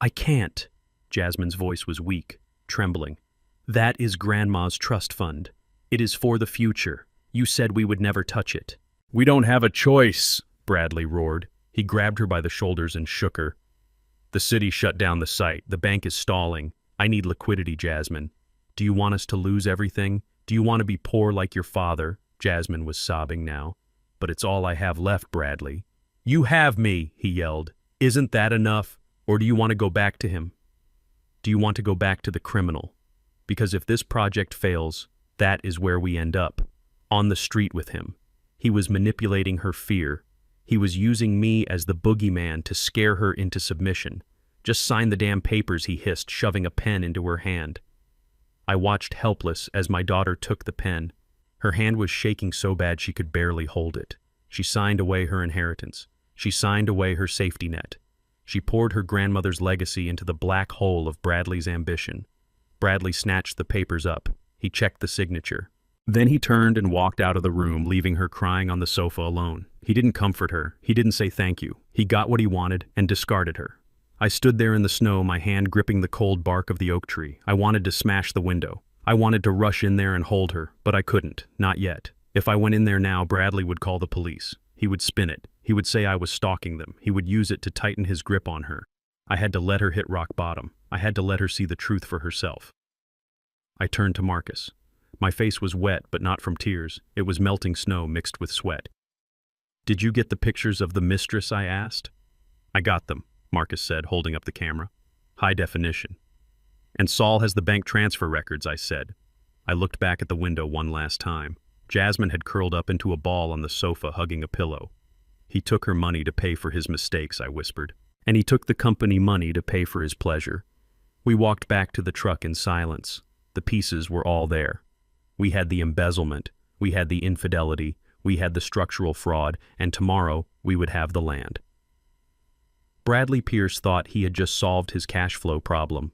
"I can't." Jasmine's voice was weak, trembling. "That is Grandma's trust fund. It is for the future. You said we would never touch it." "We don't have a choice," Bradley roared. He grabbed her by the shoulders and shook her. "The city shut down the site. The bank is stalling. I need liquidity, Jasmine. Do you want us to lose everything? Do you want to be poor like your father?" Jasmine was sobbing now. "But it's all I have left, Bradley." "You have me," he yelled. "Isn't that enough? Or do you want to go back to him? Do you want to go back to the criminal? Because if this project fails, that is where we end up. On the street with him. He was manipulating her fear. He was using me as the boogeyman to scare her into submission. Just sign the damn papers," he hissed, shoving a pen into her hand. I watched helpless as my daughter took the pen. Her hand was shaking so bad she could barely hold it. She signed away her inheritance. She signed away her safety net. She poured her grandmother's legacy into the black hole of Bradley's ambition. Bradley snatched the papers up. He checked the signature. Then he turned and walked out of the room, leaving her crying on the sofa alone. He didn't comfort her. He didn't say thank you. He got what he wanted and discarded her. I stood there in the snow, my hand gripping the cold bark of the oak tree. I wanted to smash the window. I wanted to rush in there and hold her, but I couldn't. Not yet. If I went in there now, Bradley would call the police. He would spin it. He would say I was stalking them. He would use it to tighten his grip on her. I had to let her hit rock bottom. I had to let her see the truth for herself. I turned to Marcus. My face was wet, but not from tears. It was melting snow mixed with sweat. "Did you get the pictures of the mistress?" I asked. "I got them," Marcus said, holding up the camera. "High definition." "And Saul has the bank transfer records," I said. I looked back at the window one last time. Jasmine had curled up into a ball on the sofa, hugging a pillow. "He took her money to pay for his mistakes," I whispered. "And he took the company money to pay for his pleasure." We walked back to the truck in silence. The pieces were all there. We had the embezzlement, we had the infidelity, we had the structural fraud, and tomorrow we would have the land. Bradley Pierce thought he had just solved his cash flow problem.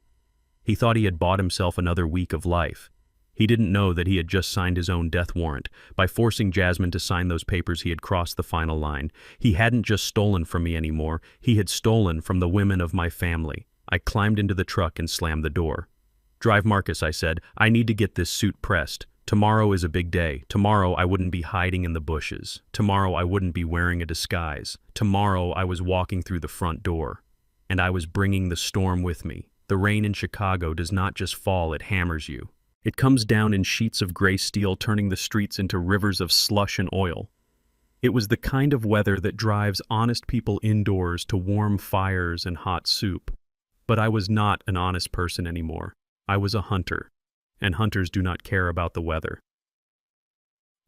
He thought he had bought himself another week of life. He didn't know that he had just signed his own death warrant. By forcing Jasmine to sign those papers, he had crossed the final line. He hadn't just stolen from me anymore. He had stolen from the women of my family. I climbed into the truck and slammed the door. "Drive, Marcus," I said. "I need to get this suit pressed. Tomorrow is a big day. Tomorrow I wouldn't be hiding in the bushes. Tomorrow I wouldn't be wearing a disguise. Tomorrow I was walking through the front door. And I was bringing the storm with me. The rain in Chicago does not just fall, it hammers you. It comes down in sheets of gray steel, turning the streets into rivers of slush and oil. It was the kind of weather that drives honest people indoors to warm fires and hot soup. But I was not an honest person anymore. I was a hunter, and hunters do not care about the weather.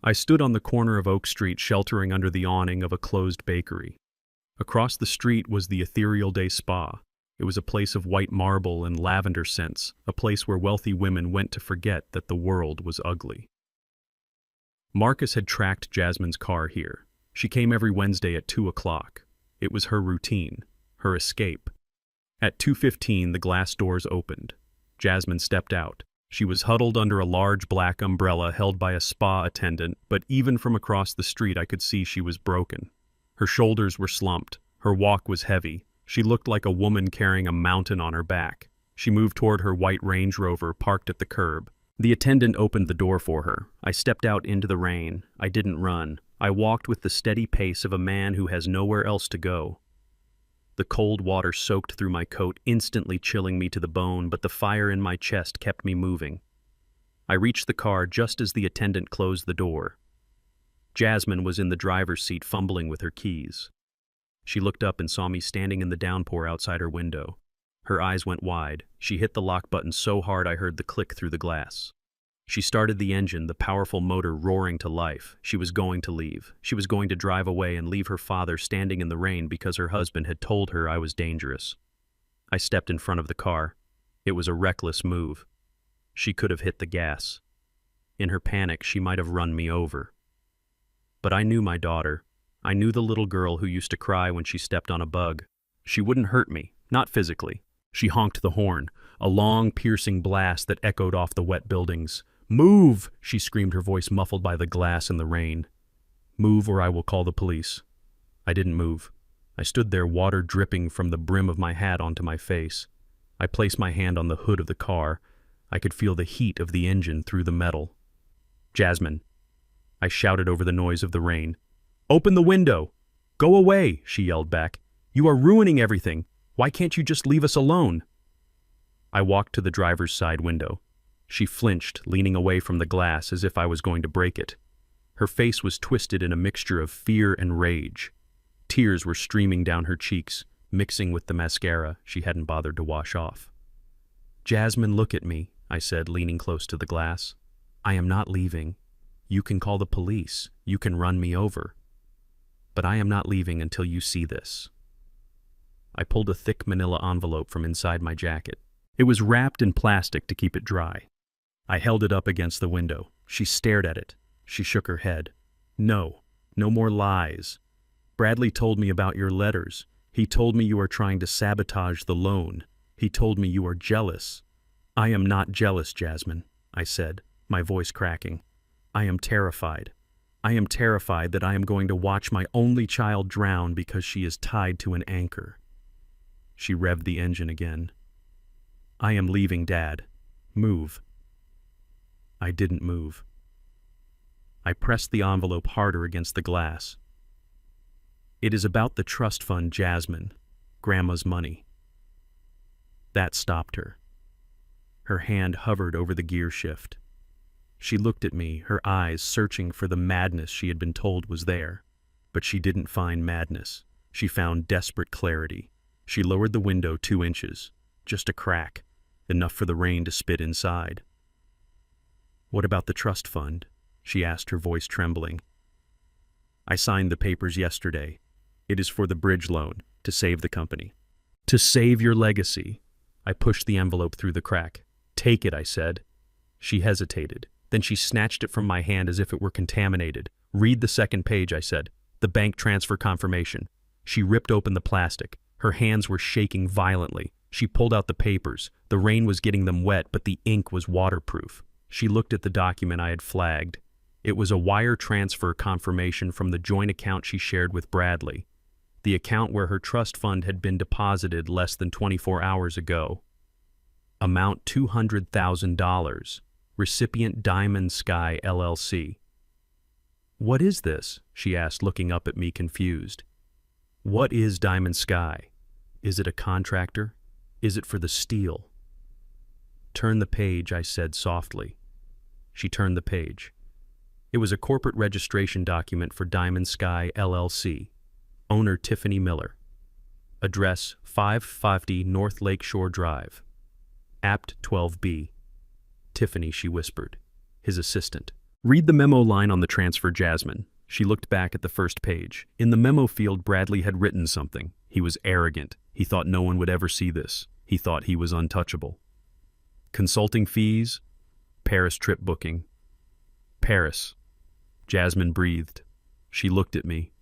I stood on the corner of Oak Street, sheltering under the awning of a closed bakery. Across the street was the Ethereal Day Spa. It was a place of white marble and lavender scents, a place where wealthy women went to forget that the world was ugly. Marcus had tracked Jasmine's car here. She came every Wednesday at 2 o'clock. It was her routine, her escape. At 2:15, the glass doors opened. Jasmine stepped out. She was huddled under a large black umbrella held by a spa attendant, but even from across the street I could see she was broken. Her shoulders were slumped. Her walk was heavy. She looked like a woman carrying a mountain on her back. She moved toward her white Range Rover parked at the curb. The attendant opened the door for her. I stepped out into the rain. I didn't run. I walked with the steady pace of a man who has nowhere else to go. The cold water soaked through my coat, instantly chilling me to the bone, but the fire in my chest kept me moving. I reached the car just as the attendant closed the door. Jasmine was in the driver's seat, fumbling with her keys. She looked up and saw me standing in the downpour outside her window. Her eyes went wide. She hit the lock button so hard I heard the click through the glass. She started the engine, the powerful motor roaring to life. She was going to leave. She was going to drive away and leave her father standing in the rain because her husband had told her I was dangerous. I stepped in front of the car. It was a reckless move. She could have hit the gas. In her panic, she might have run me over. But I knew my daughter. I knew the little girl who used to cry when she stepped on a bug. She wouldn't hurt me, not physically. She honked the horn, a long, piercing blast that echoed off the wet buildings. "Move!" she screamed, her voice muffled by the glass and the rain. "Move or I will call the police." I didn't move. I stood there, water dripping from the brim of my hat onto my face. I placed my hand on the hood of the car. I could feel the heat of the engine through the metal. "Jasmine," I shouted over the noise of the rain. "Open the window!" "Go away," she yelled back. "You are ruining everything. Why can't you just leave us alone?" I walked to the driver's side window. She flinched, leaning away from the glass as if I was going to break it. Her face was twisted in a mixture of fear and rage. Tears were streaming down her cheeks, mixing with the mascara she hadn't bothered to wash off. "Jasmine, look at me," I said, leaning close to the glass. "I am not leaving. You can call the police. You can run me over. But I am not leaving until you see this." I pulled a thick manila envelope from inside my jacket. It was wrapped in plastic to keep it dry. I held it up against the window. She stared at it. She shook her head. "No, no more lies. Bradley told me about your letters. He told me you are trying to sabotage the loan. He told me you are jealous." "I am not jealous, Jasmine," I said, my voice cracking. "I am terrified. I am terrified that I am going to watch my only child drown because she is tied to an anchor." She revved the engine again. "I am leaving, Dad. Move." I didn't move. I pressed the envelope harder against the glass. "It is about the trust fund, Jasmine. Grandma's money." That stopped her. Her hand hovered over the gear shift. She looked at me, her eyes searching for the madness she had been told was there. But she didn't find madness. She found desperate clarity. She lowered the window 2 inches, just a crack, enough for the rain to spit inside. "What about the trust fund?" she asked, her voice trembling. "I signed the papers yesterday. It is for the bridge loan, to save the company." "To save your legacy." I pushed the envelope through the crack. "Take it," I said. She hesitated. Then she snatched it from my hand as if it were contaminated. "Read the second page," I said. "The bank transfer confirmation." She ripped open the plastic. Her hands were shaking violently. She pulled out the papers. The rain was getting them wet, but the ink was waterproof. She looked at the document I had flagged. It was a wire transfer confirmation from the joint account she shared with Bradley, the account where her trust fund had been deposited less than 24 hours ago. Amount $200,000. Recipient Diamond Sky LLC. "What is this?" she asked, looking up at me confused. "What is Diamond Sky? Is it a contractor? Is it for the steel?" "Turn the page," I said softly. She turned the page. It was a corporate registration document for Diamond Sky LLC. Owner Tiffany Miller. Address 550 North Lakeshore Drive. Apt 12B. "Tiffany," she whispered. His assistant. "Read the memo line on the transfer, Jasmine." She looked back at the first page. In the memo field, Bradley had written something. He was arrogant. He thought no one would ever see this. He thought he was untouchable. "Consulting fees. Paris trip booking." "Paris." Jasmine breathed. She looked at me.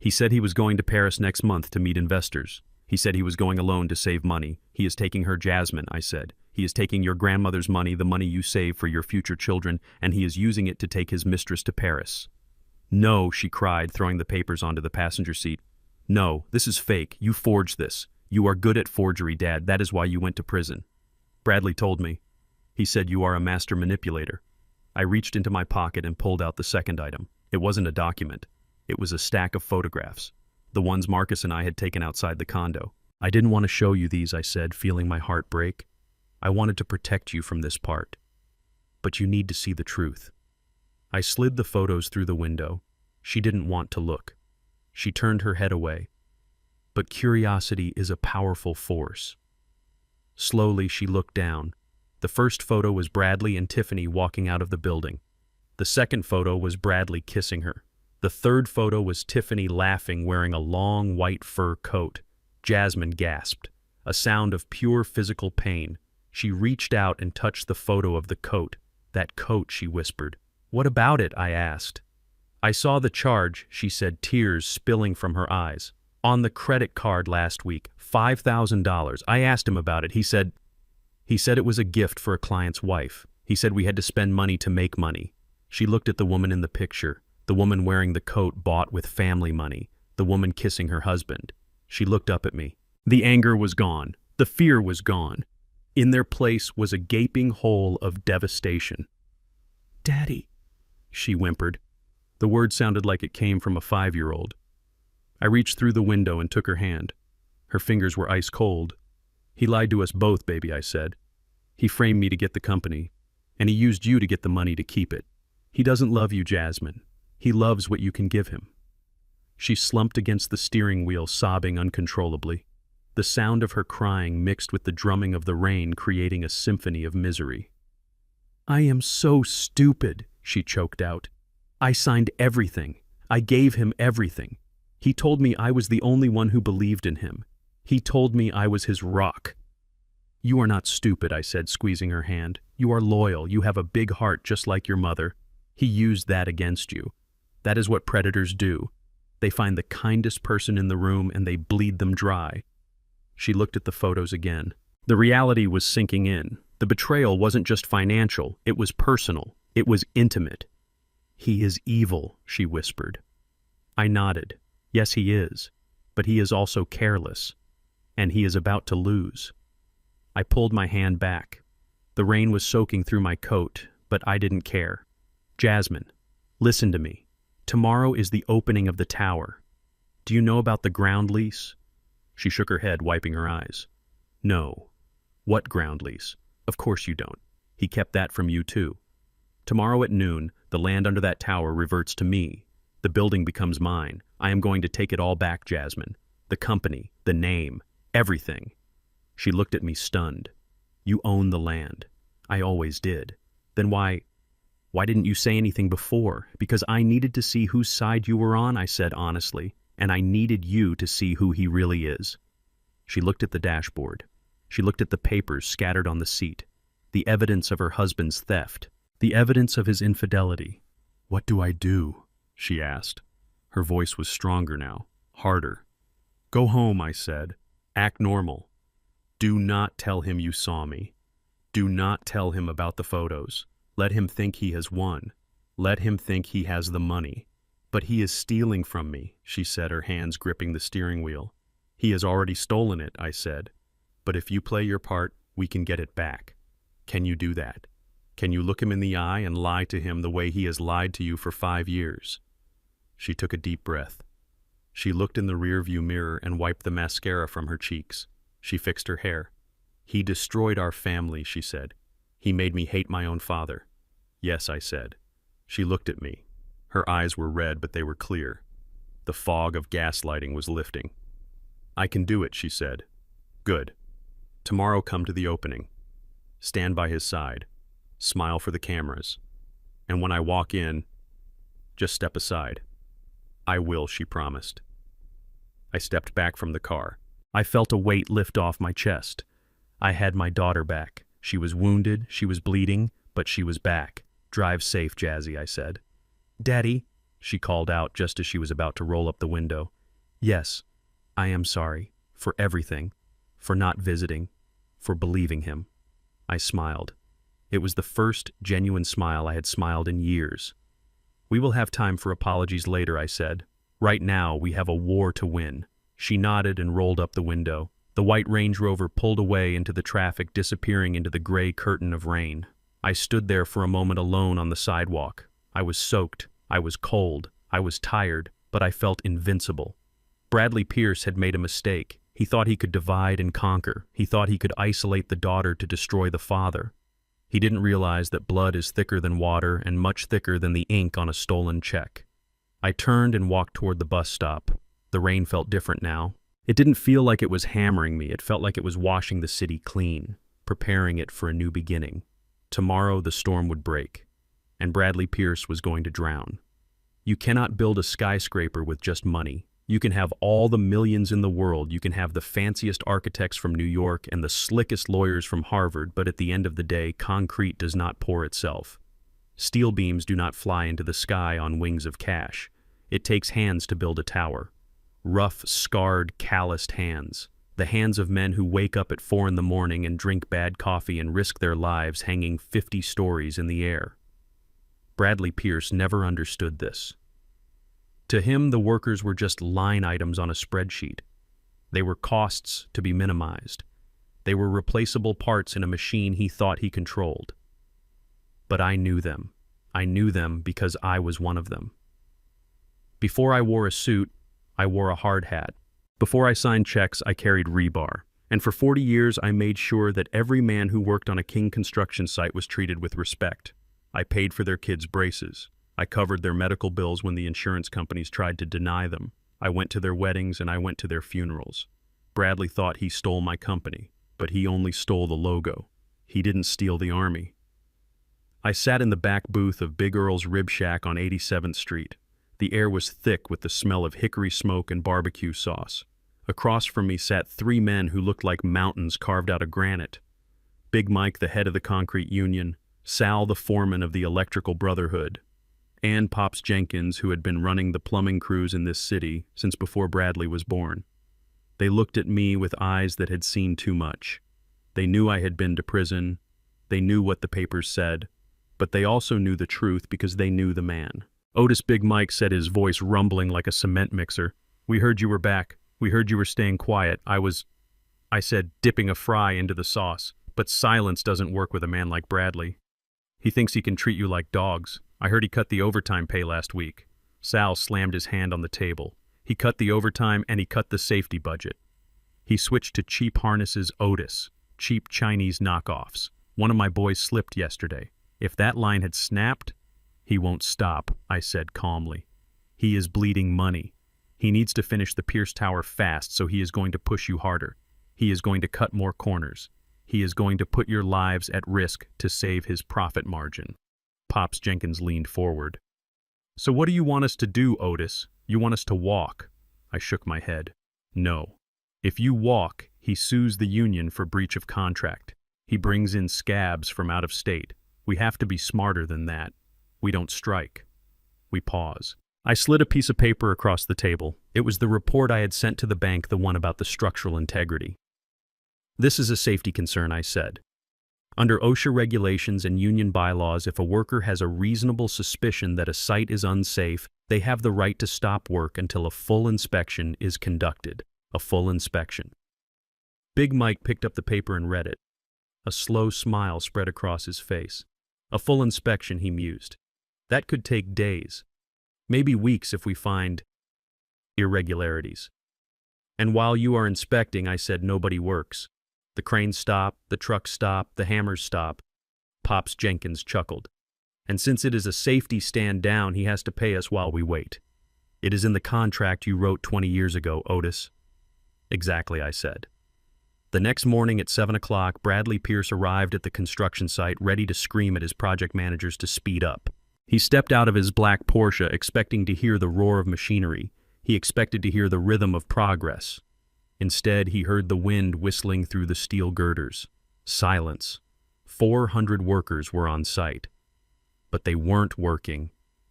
"He said he was going to Paris next month to meet investors. He said he was going alone to save money. He is taking her, Jasmine," I said. "He is taking your grandmother's money, the money you save for your future children, and he is using it to take his mistress to Paris." "No," she cried, throwing the papers onto the passenger seat. "No, this is fake. You forged this. You are good at forgery, Dad. That is why you went to prison." "Bradley told me. He said you are a master manipulator." I reached into my pocket and pulled out the second item. It wasn't a document. It was a stack of photographs, the ones Marcus and I had taken outside the condo. "I didn't want to show you these," I said, feeling my heart break. "I wanted to protect you from this part. But you need to see the truth." I slid the photos through the window. She didn't want to look. She turned her head away. But curiosity is a powerful force. Slowly, she looked down. The first photo was Bradley and Tiffany walking out of the building. The second photo was Bradley kissing her. The third photo was Tiffany laughing, wearing a long white fur coat. Jasmine gasped, a sound of pure physical pain. She reached out and touched the photo of the coat. That coat, she whispered. What about it? I asked. I saw the charge, she said, tears spilling from her eyes. On the credit card last week, $5,000. I asked him about it. He said it was a gift for a client's wife. He said we had to spend money to make money. She looked at the woman in the picture, the woman wearing the coat bought with family money, the woman kissing her husband. She looked up at me. The anger was gone. The fear was gone. In their place was a gaping hole of devastation. Daddy, she whimpered. The word sounded like it came from a 5-year-old. I reached through the window and took her hand. Her fingers were ice cold. He lied to us both, baby, I said. He framed me to get the company, and he used you to get the money to keep it. He doesn't love you, Jasmine. He loves what you can give him. She slumped against the steering wheel, sobbing uncontrollably. The sound of her crying mixed with the drumming of the rain, creating a symphony of misery. I am so stupid, she choked out. I signed everything. I gave him everything. He told me I was the only one who believed in him. He told me I was his rock. You are not stupid, I said, squeezing her hand. You are loyal. You have a big heart just like your mother. He used that against you. That is what predators do. They find the kindest person in the room and they bleed them dry. She looked at the photos again. The reality was sinking in. The betrayal wasn't just financial. It was personal. It was intimate. He is evil, she whispered. I nodded. Yes, he is. But he is also careless. And he is about to lose. I pulled my hand back. The rain was soaking through my coat, but I didn't care. Jasmine, listen to me. Tomorrow is the opening of the tower. Do you know about the ground lease? She shook her head, wiping her eyes. No. What ground lease? Of course you don't. He kept that from you too. Tomorrow at noon, the land under that tower reverts to me. The building becomes mine. I am going to take it all back, Jasmine. The company, the name, everything. She looked at me stunned. You own the land. I always did. Then why didn't you say anything before? Because I needed to see whose side you were on, I said honestly, and I needed you to see who he really is. She looked at the dashboard. She looked at the papers scattered on the seat, the evidence of her husband's theft, the evidence of his infidelity. What do I do? She asked. Her voice was stronger now, harder. Go home, I said. Act normal. Do not tell him you saw me. Do not tell him about the photos. Let him think he has won. Let him think he has the money. But he is stealing from me, she said, her hands gripping the steering wheel. He has already stolen it, I said. But if you play your part, we can get it back. Can you do that? Can you look him in the eye and lie to him the way he has lied to you for 5 years? She took a deep breath. She looked in the rearview mirror and wiped the mascara from her cheeks. She fixed her hair. He destroyed our family, she said. He made me hate my own father. Yes, I said. She looked at me. Her eyes were red, but they were clear. The fog of gaslighting was lifting. I can do it, she said. Good. Tomorrow come to the opening. Stand by his side. Smile for the cameras. And when I walk in, just step aside. I will, she promised. I stepped back from the car. I felt a weight lift off my chest. I had my daughter back. She was wounded, she was bleeding, but she was back. Drive safe, Jazzy, I said. Daddy, she called out just as she was about to roll up the window. Yes, I am sorry. For everything. For not visiting. For believing him. I smiled. It was the first genuine smile I had smiled in years. We will have time for apologies later, I said. Right now, we have a war to win. She nodded and rolled up the window. The white Range Rover pulled away into the traffic, disappearing into the gray curtain of rain. I stood there for a moment alone on the sidewalk. I was soaked. I was cold. I was tired, but I felt invincible. Bradley Pierce had made a mistake. He thought he could divide and conquer. He thought he could isolate the daughter to destroy the father. He didn't realize that blood is thicker than water and much thicker than the ink on a stolen check. I turned and walked toward the bus stop. The rain felt different now. It didn't feel like it was hammering me. It felt like it was washing the city clean, preparing it for a new beginning. Tomorrow the storm would break, and Bradley Pierce was going to drown. You cannot build a skyscraper with just money. You can have all the millions in the world, you can have the fanciest architects from New York and the slickest lawyers from Harvard, but at the end of the day, concrete does not pour itself. Steel beams do not fly into the sky on wings of cash. It takes hands to build a tower. Rough, scarred, calloused hands. The hands of men who wake up at 4 in the morning and drink bad coffee and risk their lives hanging 50 stories in the air. Bradley Pierce never understood this. To him, the workers were just line items on a spreadsheet. They were costs to be minimized. They were replaceable parts in a machine he thought he controlled. But I knew them. I knew them because I was one of them. Before I wore a suit, I wore a hard hat. Before I signed checks, I carried rebar. And for 40 years, I made sure that every man who worked on a King construction site was treated with respect. I paid for their kids' braces. I covered their medical bills when the insurance companies tried to deny them. I went to their weddings and I went to their funerals. Bradley thought he stole my company, but he only stole the logo. He didn't steal the army. I sat in the back booth of Big Earl's Rib Shack on 87th Street. The air was thick with the smell of hickory smoke and barbecue sauce. Across from me sat 3 men who looked like mountains carved out of granite. Big Mike, the head of the concrete union, Sal, the foreman of the electrical brotherhood, and Pops Jenkins, who had been running the plumbing crews in this city since before Bradley was born. They looked at me with eyes that had seen too much. They knew I had been to prison. They knew what the papers said, but they also knew the truth because they knew the man. Otis, Big Mike said, his voice rumbling like a cement mixer. "We heard you were back. We heard you were staying quiet. I said, dipping a fry into the sauce. But silence doesn't work with a man like Bradley. He thinks he can treat you like dogs. I heard he cut the overtime pay last week." Sal slammed his hand on the table. He cut the overtime and he cut the safety budget. He switched to cheap harnesses, Otis, cheap Chinese knockoffs. One of my boys slipped yesterday. If that line had snapped, "He won't stop," I said calmly. "He is bleeding money. He needs to finish the Pierce Tower fast, so he is going to push you harder. He is going to cut more corners. He is going to put your lives at risk to save his profit margin." Pops Jenkins leaned forward. "So what do you want us to do, Otis? You want us to walk?" I shook my head. "No. If you walk, he sues the union for breach of contract. He brings in scabs from out of state. We have to be smarter than that. We don't strike." We pause. I slid a piece of paper across the table. It was the report I had sent to the bank, the one about the structural integrity. "This is a safety concern," I said. "Under OSHA regulations and union bylaws, if a worker has a reasonable suspicion that a site is unsafe, they have the right to stop work until a full inspection is conducted. A full inspection." Big Mike picked up the paper and read it. A slow smile spread across his face. "A full inspection," he mused. "That could take days, maybe weeks if we find irregularities. And while you are inspecting," I said, "nobody works. The cranes stop, the trucks stop, the hammers stop." Pops Jenkins chuckled. "And since it is a safety stand down, he has to pay us while we wait. It is in the contract you wrote 20 years ago, Otis." "Exactly," I said. The next morning at 7 o'clock, Bradley Pierce arrived at the construction site, ready to scream at his project managers to speed up. He stepped out of his black Porsche expecting to hear the roar of machinery. He expected to hear the rhythm of progress. Instead, he heard the wind whistling through the steel girders. Silence. 400 workers were on site. But they weren't working.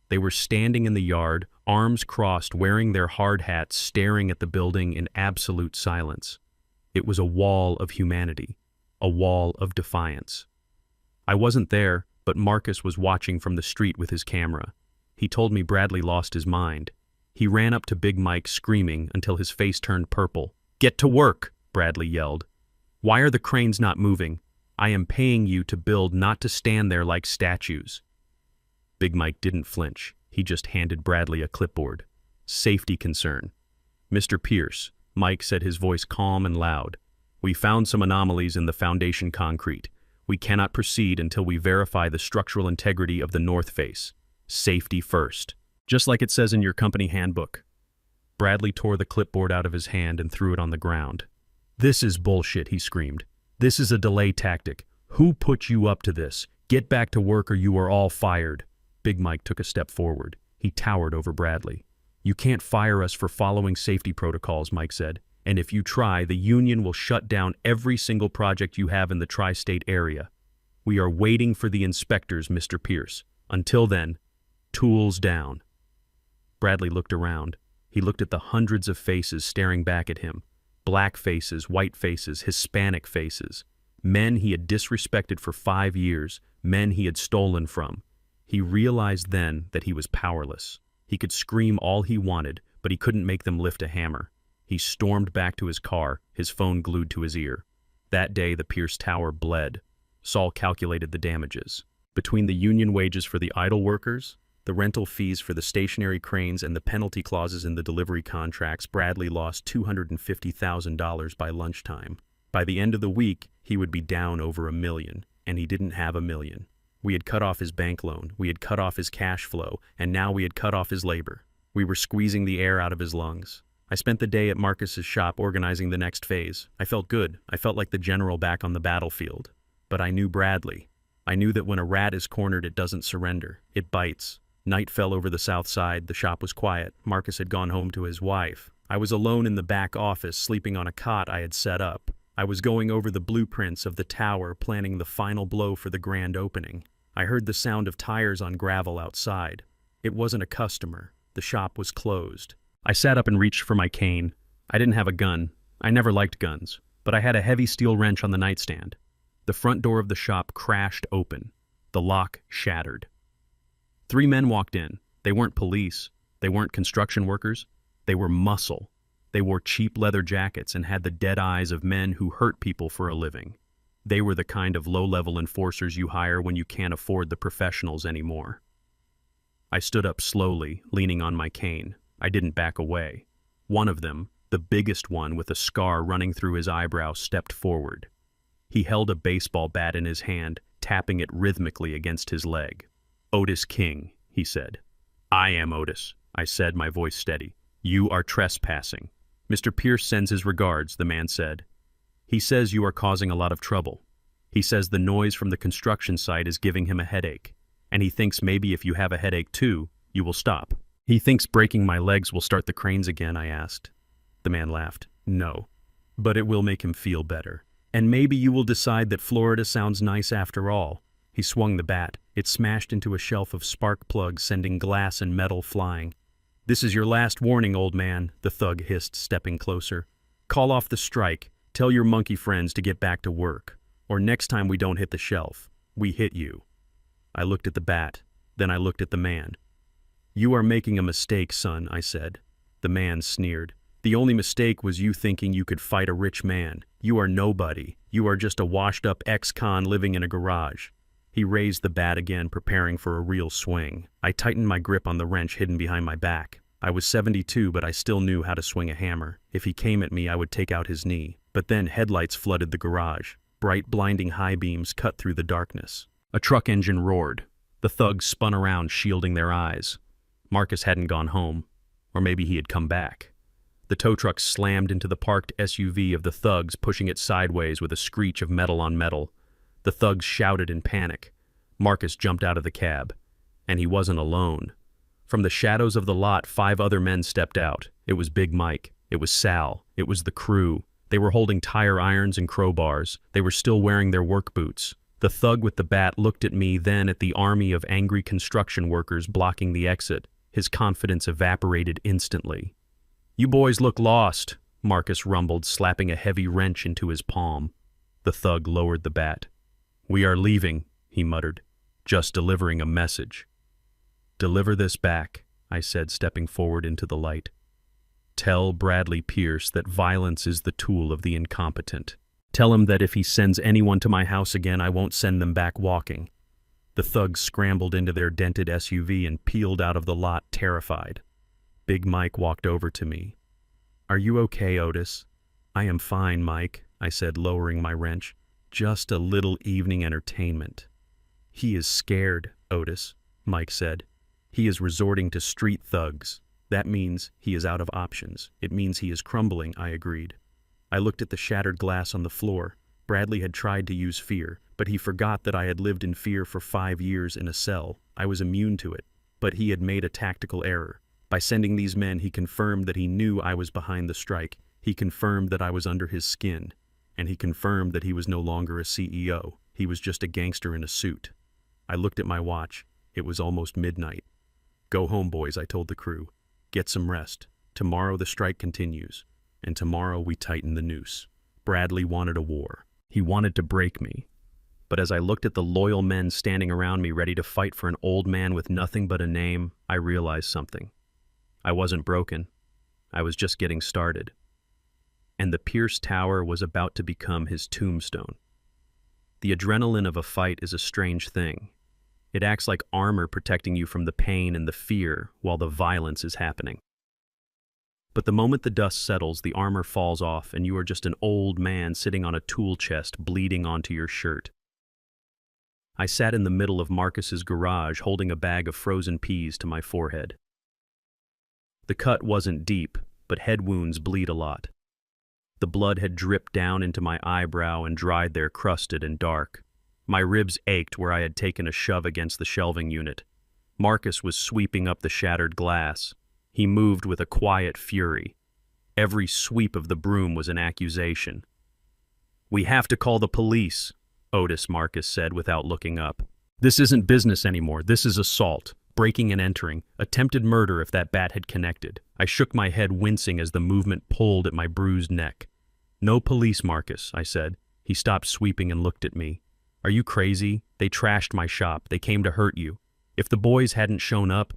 They were standing in the yard, arms crossed, wearing their hard hats, staring at the building in absolute silence. It was a wall of humanity, a wall of defiance. I wasn't there, but Marcus was watching from the street with his camera. He told me Bradley lost his mind. He ran up to Big Mike screaming until his face turned purple. "Get to work," Bradley yelled. "Why are the cranes not moving? I am paying you to build, not to stand there like statues." Big Mike didn't flinch. He just handed Bradley a clipboard. "Safety concern. Mr. Pierce," Mike said, his voice calm and loud. "We found some anomalies in the foundation concrete. We cannot proceed until we verify the structural integrity of the north face. Safety first. Just like it says in your company handbook." Bradley tore the clipboard out of his hand and threw it on the ground. "This is bullshit," he screamed. "This is a delay tactic. Who put you up to this? Get back to work or you are all fired." Big Mike took a step forward. He towered over Bradley. You can't fire us for following safety protocols, Mike said. And if you try, the union will shut down every single project you have in the tri-state area. We are waiting for the inspectors, Mr. Pierce. Until then, tools down. Bradley looked around. He looked at the hundreds of faces staring back at him. Black faces, white faces, Hispanic faces. Men he had disrespected for 5 years, men he had stolen from. He realized then that he was powerless. He could scream all he wanted, but he couldn't make them lift a hammer. He stormed back to his car, his phone glued to his ear. That day, the Pierce Tower bled. Saul calculated the damages. Between the union wages for the idle workers, the rental fees for the stationary cranes, and the penalty clauses in the delivery contracts, Bradley lost $250,000 by lunchtime. By the end of the week, he would be down over $1 million, and he didn't have $1 million. We had cut off his bank loan, we had cut off his cash flow, and now we had cut off his labor. We were squeezing the air out of his lungs. I spent the day at Marcus's shop organizing the next phase. I felt good. I felt like the general back on the battlefield. But I knew Bradley. I knew that when a rat is cornered, it doesn't surrender. It bites. Night fell over the south side. The shop was quiet. Marcus had gone home to his wife. I was alone in the back office, sleeping on a cot I had set up. I was going over the blueprints of the tower, planning the final blow for the grand opening. I heard the sound of tires on gravel outside. It wasn't a customer. The shop was closed. I sat up and reached for my cane. I didn't have a gun. I never liked guns. But I had a heavy steel wrench on the nightstand. The front door of the shop crashed open. The lock shattered. 3 men walked in. They weren't police. They weren't construction workers. They were muscle. They wore cheap leather jackets and had the dead eyes of men who hurt people for a living. They were the kind of low-level enforcers you hire when you can't afford the professionals anymore. I stood up slowly, leaning on my cane. I didn't back away. One of them, the biggest one with a scar running through his eyebrow, stepped forward. He held a baseball bat in his hand, tapping it rhythmically against his leg. "Otis King," he said. "I am Otis," I said, my voice steady. "You are trespassing." "Mr. Pierce sends his regards," the man said. "He says you are causing a lot of trouble. He says the noise from the construction site is giving him a headache, and he thinks maybe if you have a headache too, you will stop." "He thinks breaking my legs will start the cranes again," I asked. The man laughed. "No, but it will make him feel better. And maybe you will decide that Florida sounds nice after all." He swung the bat. It smashed into a shelf of spark plugs, sending glass and metal flying. "This is your last warning, old man," the thug hissed, stepping closer. "Call off the strike. Tell your monkey friends to get back to work. Or next time we don't hit the shelf, we hit you." I looked at the bat. Then I looked at the man. "You are making a mistake, son," I said. The man sneered. "The only mistake was you thinking you could fight a rich man. You are nobody. You are just a washed-up ex-con living in a garage." He raised the bat again, preparing for a real swing. I tightened my grip on the wrench hidden behind my back. I was 72, but I still knew how to swing a hammer. If he came at me, I would take out his knee. But then headlights flooded the garage. Bright, blinding high beams cut through the darkness. A truck engine roared. The thugs spun around, shielding their eyes. Marcus hadn't gone home. Or maybe he had come back. The tow truck slammed into the parked SUV of the thugs, pushing it sideways with a screech of metal on metal. The thugs shouted in panic. Marcus jumped out of the cab. And he wasn't alone. From the shadows of the lot, 5 other men stepped out. It was Big Mike. It was Sal. It was the crew. They were holding tire irons and crowbars. They were still wearing their work boots. The thug with the bat looked at me, then at the army of angry construction workers blocking the exit. His confidence evaporated instantly. "You boys look lost," Marcus rumbled, slapping a heavy wrench into his palm. The thug lowered the bat. "We are leaving," he muttered, "just delivering a message." "Deliver this back," I said, stepping forward into the light. "Tell Bradley Pierce that violence is the tool of the incompetent. Tell him that if he sends anyone to my house again, I won't send them back walking." The thugs scrambled into their dented SUV and peeled out of the lot, terrified. Big Mike walked over to me. "Are you okay, Otis?" "I am fine, Mike," I said, lowering my wrench. "Just a little evening entertainment." "He is scared, Otis," Mike said. "He is resorting to street thugs. That means he is out of options. It means he is crumbling," I agreed. I looked at the shattered glass on the floor. Bradley had tried to use fear, but he forgot that I had lived in fear for 5 years in a cell. I was immune to it, but he had made a tactical error. By sending these men, he confirmed that he knew I was behind the strike. He confirmed that I was under his skin. And he confirmed that he was no longer a CEO. He was just a gangster in a suit. I looked at my watch. It was almost midnight. Go home, boys, I told the crew. Get some rest. Tomorrow the strike continues. And tomorrow we tighten the noose. Bradley wanted a war. He wanted to break me. But as I looked at the loyal men standing around me ready to fight for an old man with nothing but a name, I realized something. I wasn't broken. I was just getting started. And the Pierce Tower was about to become his tombstone. The adrenaline of a fight is a strange thing. It acts like armor protecting you from the pain and the fear while the violence is happening. But the moment the dust settles, the armor falls off and you are just an old man sitting on a tool chest bleeding onto your shirt. I sat in the middle of Marcus's garage holding a bag of frozen peas to my forehead. The cut wasn't deep, but head wounds bleed a lot. The blood had dripped down into my eyebrow and dried there crusted and dark. My ribs ached where I had taken a shove against the shelving unit. Marcus was sweeping up the shattered glass. He moved with a quiet fury. Every sweep of the broom was an accusation. "We have to call the police," Otis Marcus said without looking up. "This isn't business anymore. This is assault. Breaking and entering, attempted murder if that bat had connected." I shook my head, wincing as the movement pulled at my bruised neck. "No police, Marcus," I said. He stopped sweeping and looked at me. "Are you crazy? They trashed my shop. They came to hurt you. If the boys hadn't shown up,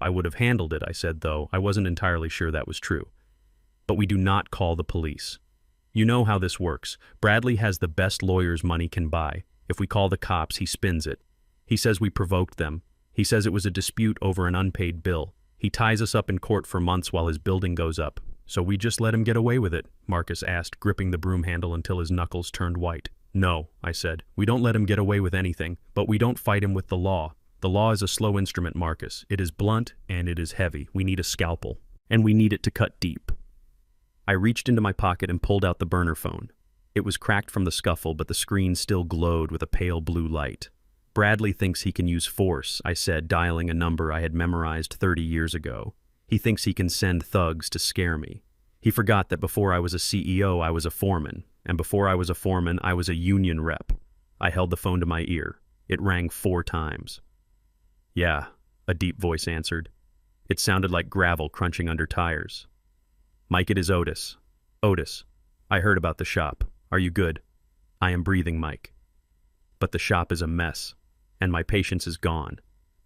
I would have handled it," I said, though I wasn't entirely sure that was true. "But we do not call the police. You know how this works. Bradley has the best lawyers money can buy. If we call the cops, he spins it. He says we provoked them. He says it was a dispute over an unpaid bill. He ties us up in court for months while his building goes up. So we just let him get away with it?" Marcus asked, gripping the broom handle until his knuckles turned white. "No," I said. "We don't let him get away with anything, but we don't fight him with the law. The law is a slow instrument, Marcus. It is blunt and it is heavy. We need a scalpel. And we need it to cut deep." I reached into my pocket and pulled out the burner phone. It was cracked from the scuffle, but the screen still glowed with a pale blue light. "Bradley thinks he can use force," I said, dialing a number I had memorized 30 years ago. "He thinks he can send thugs to scare me. He forgot that before I was a CEO, I was a foreman. And before I was a foreman, I was a union rep." I held the phone to my ear. It rang 4 times. "Yeah," a deep voice answered. It sounded like gravel crunching under tires. "Mike, it is Otis." "Otis, I heard about the shop. Are you good?" "I am breathing, Mike. But the shop is a mess, and my patience is gone.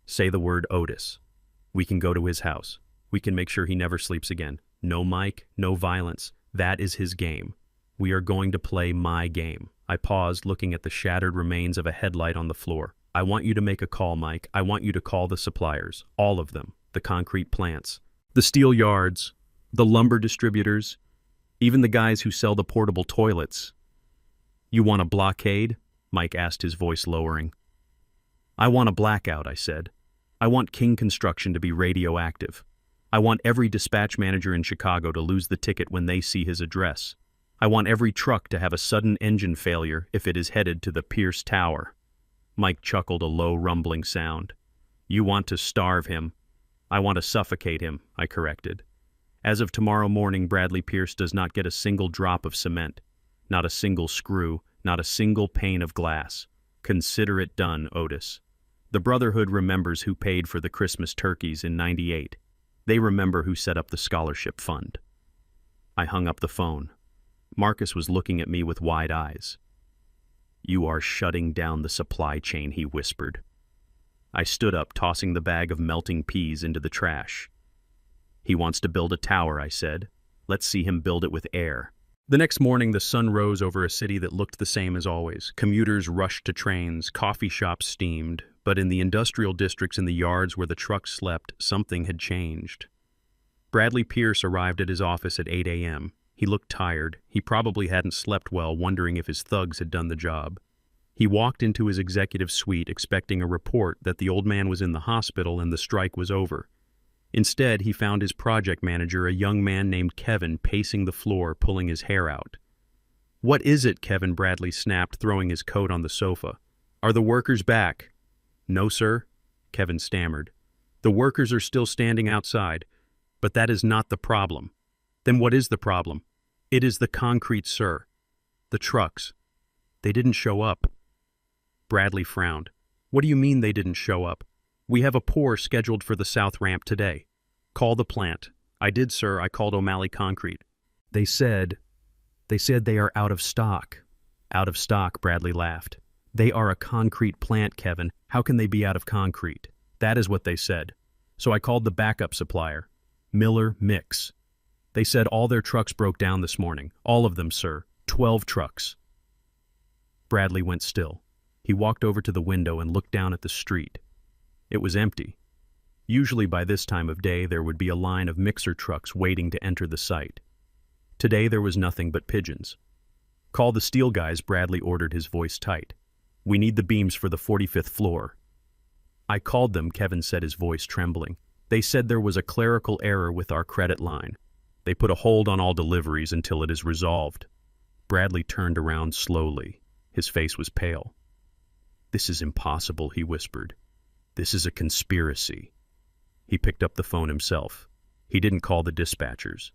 Say the word Otis. We can go to his house. We can make sure he never sleeps again. No Mike, no violence. That is his game. We are going to play my game." I paused, looking at the shattered remains of a headlight on the floor. "I want you to make a call, Mike. I want you to call the suppliers. All of them. The concrete plants. The steel yards. The lumber distributors. Even the guys who sell the portable toilets." "You want a blockade?" Mike asked, his voice lowering. "I want a blackout," I said. "I want King Construction to be radioactive. I want every dispatch manager in Chicago to lose the ticket when they see his address. I want every truck to have a sudden engine failure if it is headed to the Pierce Tower." Mike chuckled, a low, rumbling sound. "You want to starve him. I want to suffocate him," I corrected. "As of tomorrow morning, Bradley Pierce does not get a single drop of cement. Not a single screw, not a single pane of glass. Consider it done, Otis. The Brotherhood remembers who paid for the Christmas turkeys in '98. They remember who set up the scholarship fund." I hung up the phone. Marcus was looking at me with wide eyes. "You are shutting down the supply chain," he whispered. I stood up, tossing the bag of melting peas into the trash. "He wants to build a tower," I said. "Let's see him build it with air." The next morning, the sun rose over a city that looked the same as always. Commuters rushed to trains, coffee shops steamed, but in the industrial districts in the yards where the trucks slept, something had changed. Bradley Pierce arrived at his office at 8 a.m. He looked tired. He probably hadn't slept well, wondering if his thugs had done the job. He walked into his executive suite expecting a report that the old man was in the hospital and the strike was over. Instead, he found his project manager, a young man named Kevin, pacing the floor, pulling his hair out. "What is it?" Kevin Bradley snapped, throwing his coat on the sofa. "Are the workers back?" "No, sir," Kevin stammered. The workers are still standing outside, but that is not the problem. Then what is the problem? It is the concrete, sir. The trucks. They didn't show up. Bradley frowned. What do you mean they didn't show up? We have a pour scheduled for the south ramp today. Call the plant. I did, sir. I called O'Malley Concrete. They said they are out of stock. Out of stock, Bradley laughed. They are a concrete plant, Kevin. How can they be out of concrete? That is what they said. So I called the backup supplier, Miller Mix. They said all their trucks broke down this morning. All of them, sir. 12 trucks. Bradley went still. He walked over to the window and looked down at the street. It was empty. Usually by this time of day there would be a line of mixer trucks waiting to enter the site. Today there was nothing but pigeons. Call the steel guys, Bradley ordered, his voice tight. We need the beams for the 45th floor. I called them, Kevin said, his voice trembling. They said there was a clerical error with our credit line. They put a hold on all deliveries until it is resolved. Bradley turned around slowly. His face was pale. This is impossible, he whispered. This is a conspiracy. He picked up the phone himself. He didn't call the dispatchers.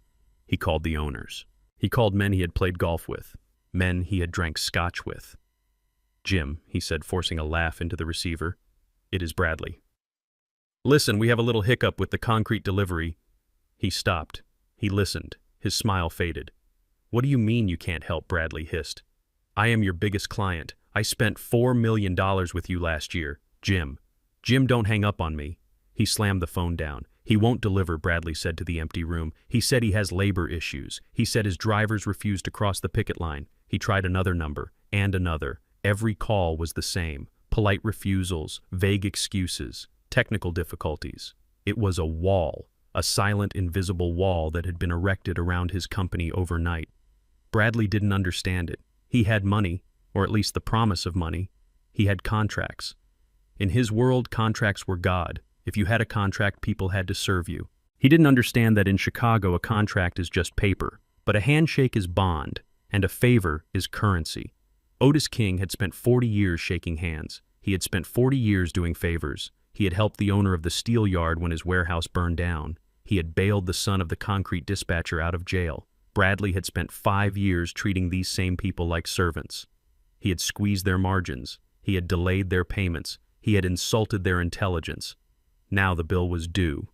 He called the owners. He called men he had played golf with, men he had drank scotch with. Jim, he said, forcing a laugh into the receiver. It is Bradley. Listen, we have a little hiccup with the concrete delivery. He stopped. He listened. His smile faded. What do you mean you can't help? Bradley hissed. I am your biggest client. I spent $4 million with you last year. Jim, don't hang up on me. He slammed the phone down. He won't deliver, Bradley said to the empty room. He said he has labor issues. He said his drivers refused to cross the picket line. He tried another number, and another. Every call was the same. Polite refusals, vague excuses, technical difficulties. It was a wall, a silent, invisible wall that had been erected around his company overnight. Bradley didn't understand it. He had money, or at least the promise of money. He had contracts. In his world, contracts were God. If you had a contract, people had to serve you. He didn't understand that in Chicago, a contract is just paper, but a handshake is bond, and a favor is currency. Otis King had spent 40 years shaking hands. He had spent 40 years doing favors. He had helped the owner of the steel yard when his warehouse burned down. He had bailed the son of the concrete dispatcher out of jail. Bradley had spent 5 years treating these same people like servants. He had squeezed their margins. He had delayed their payments. He had insulted their intelligence. Now the bill was due.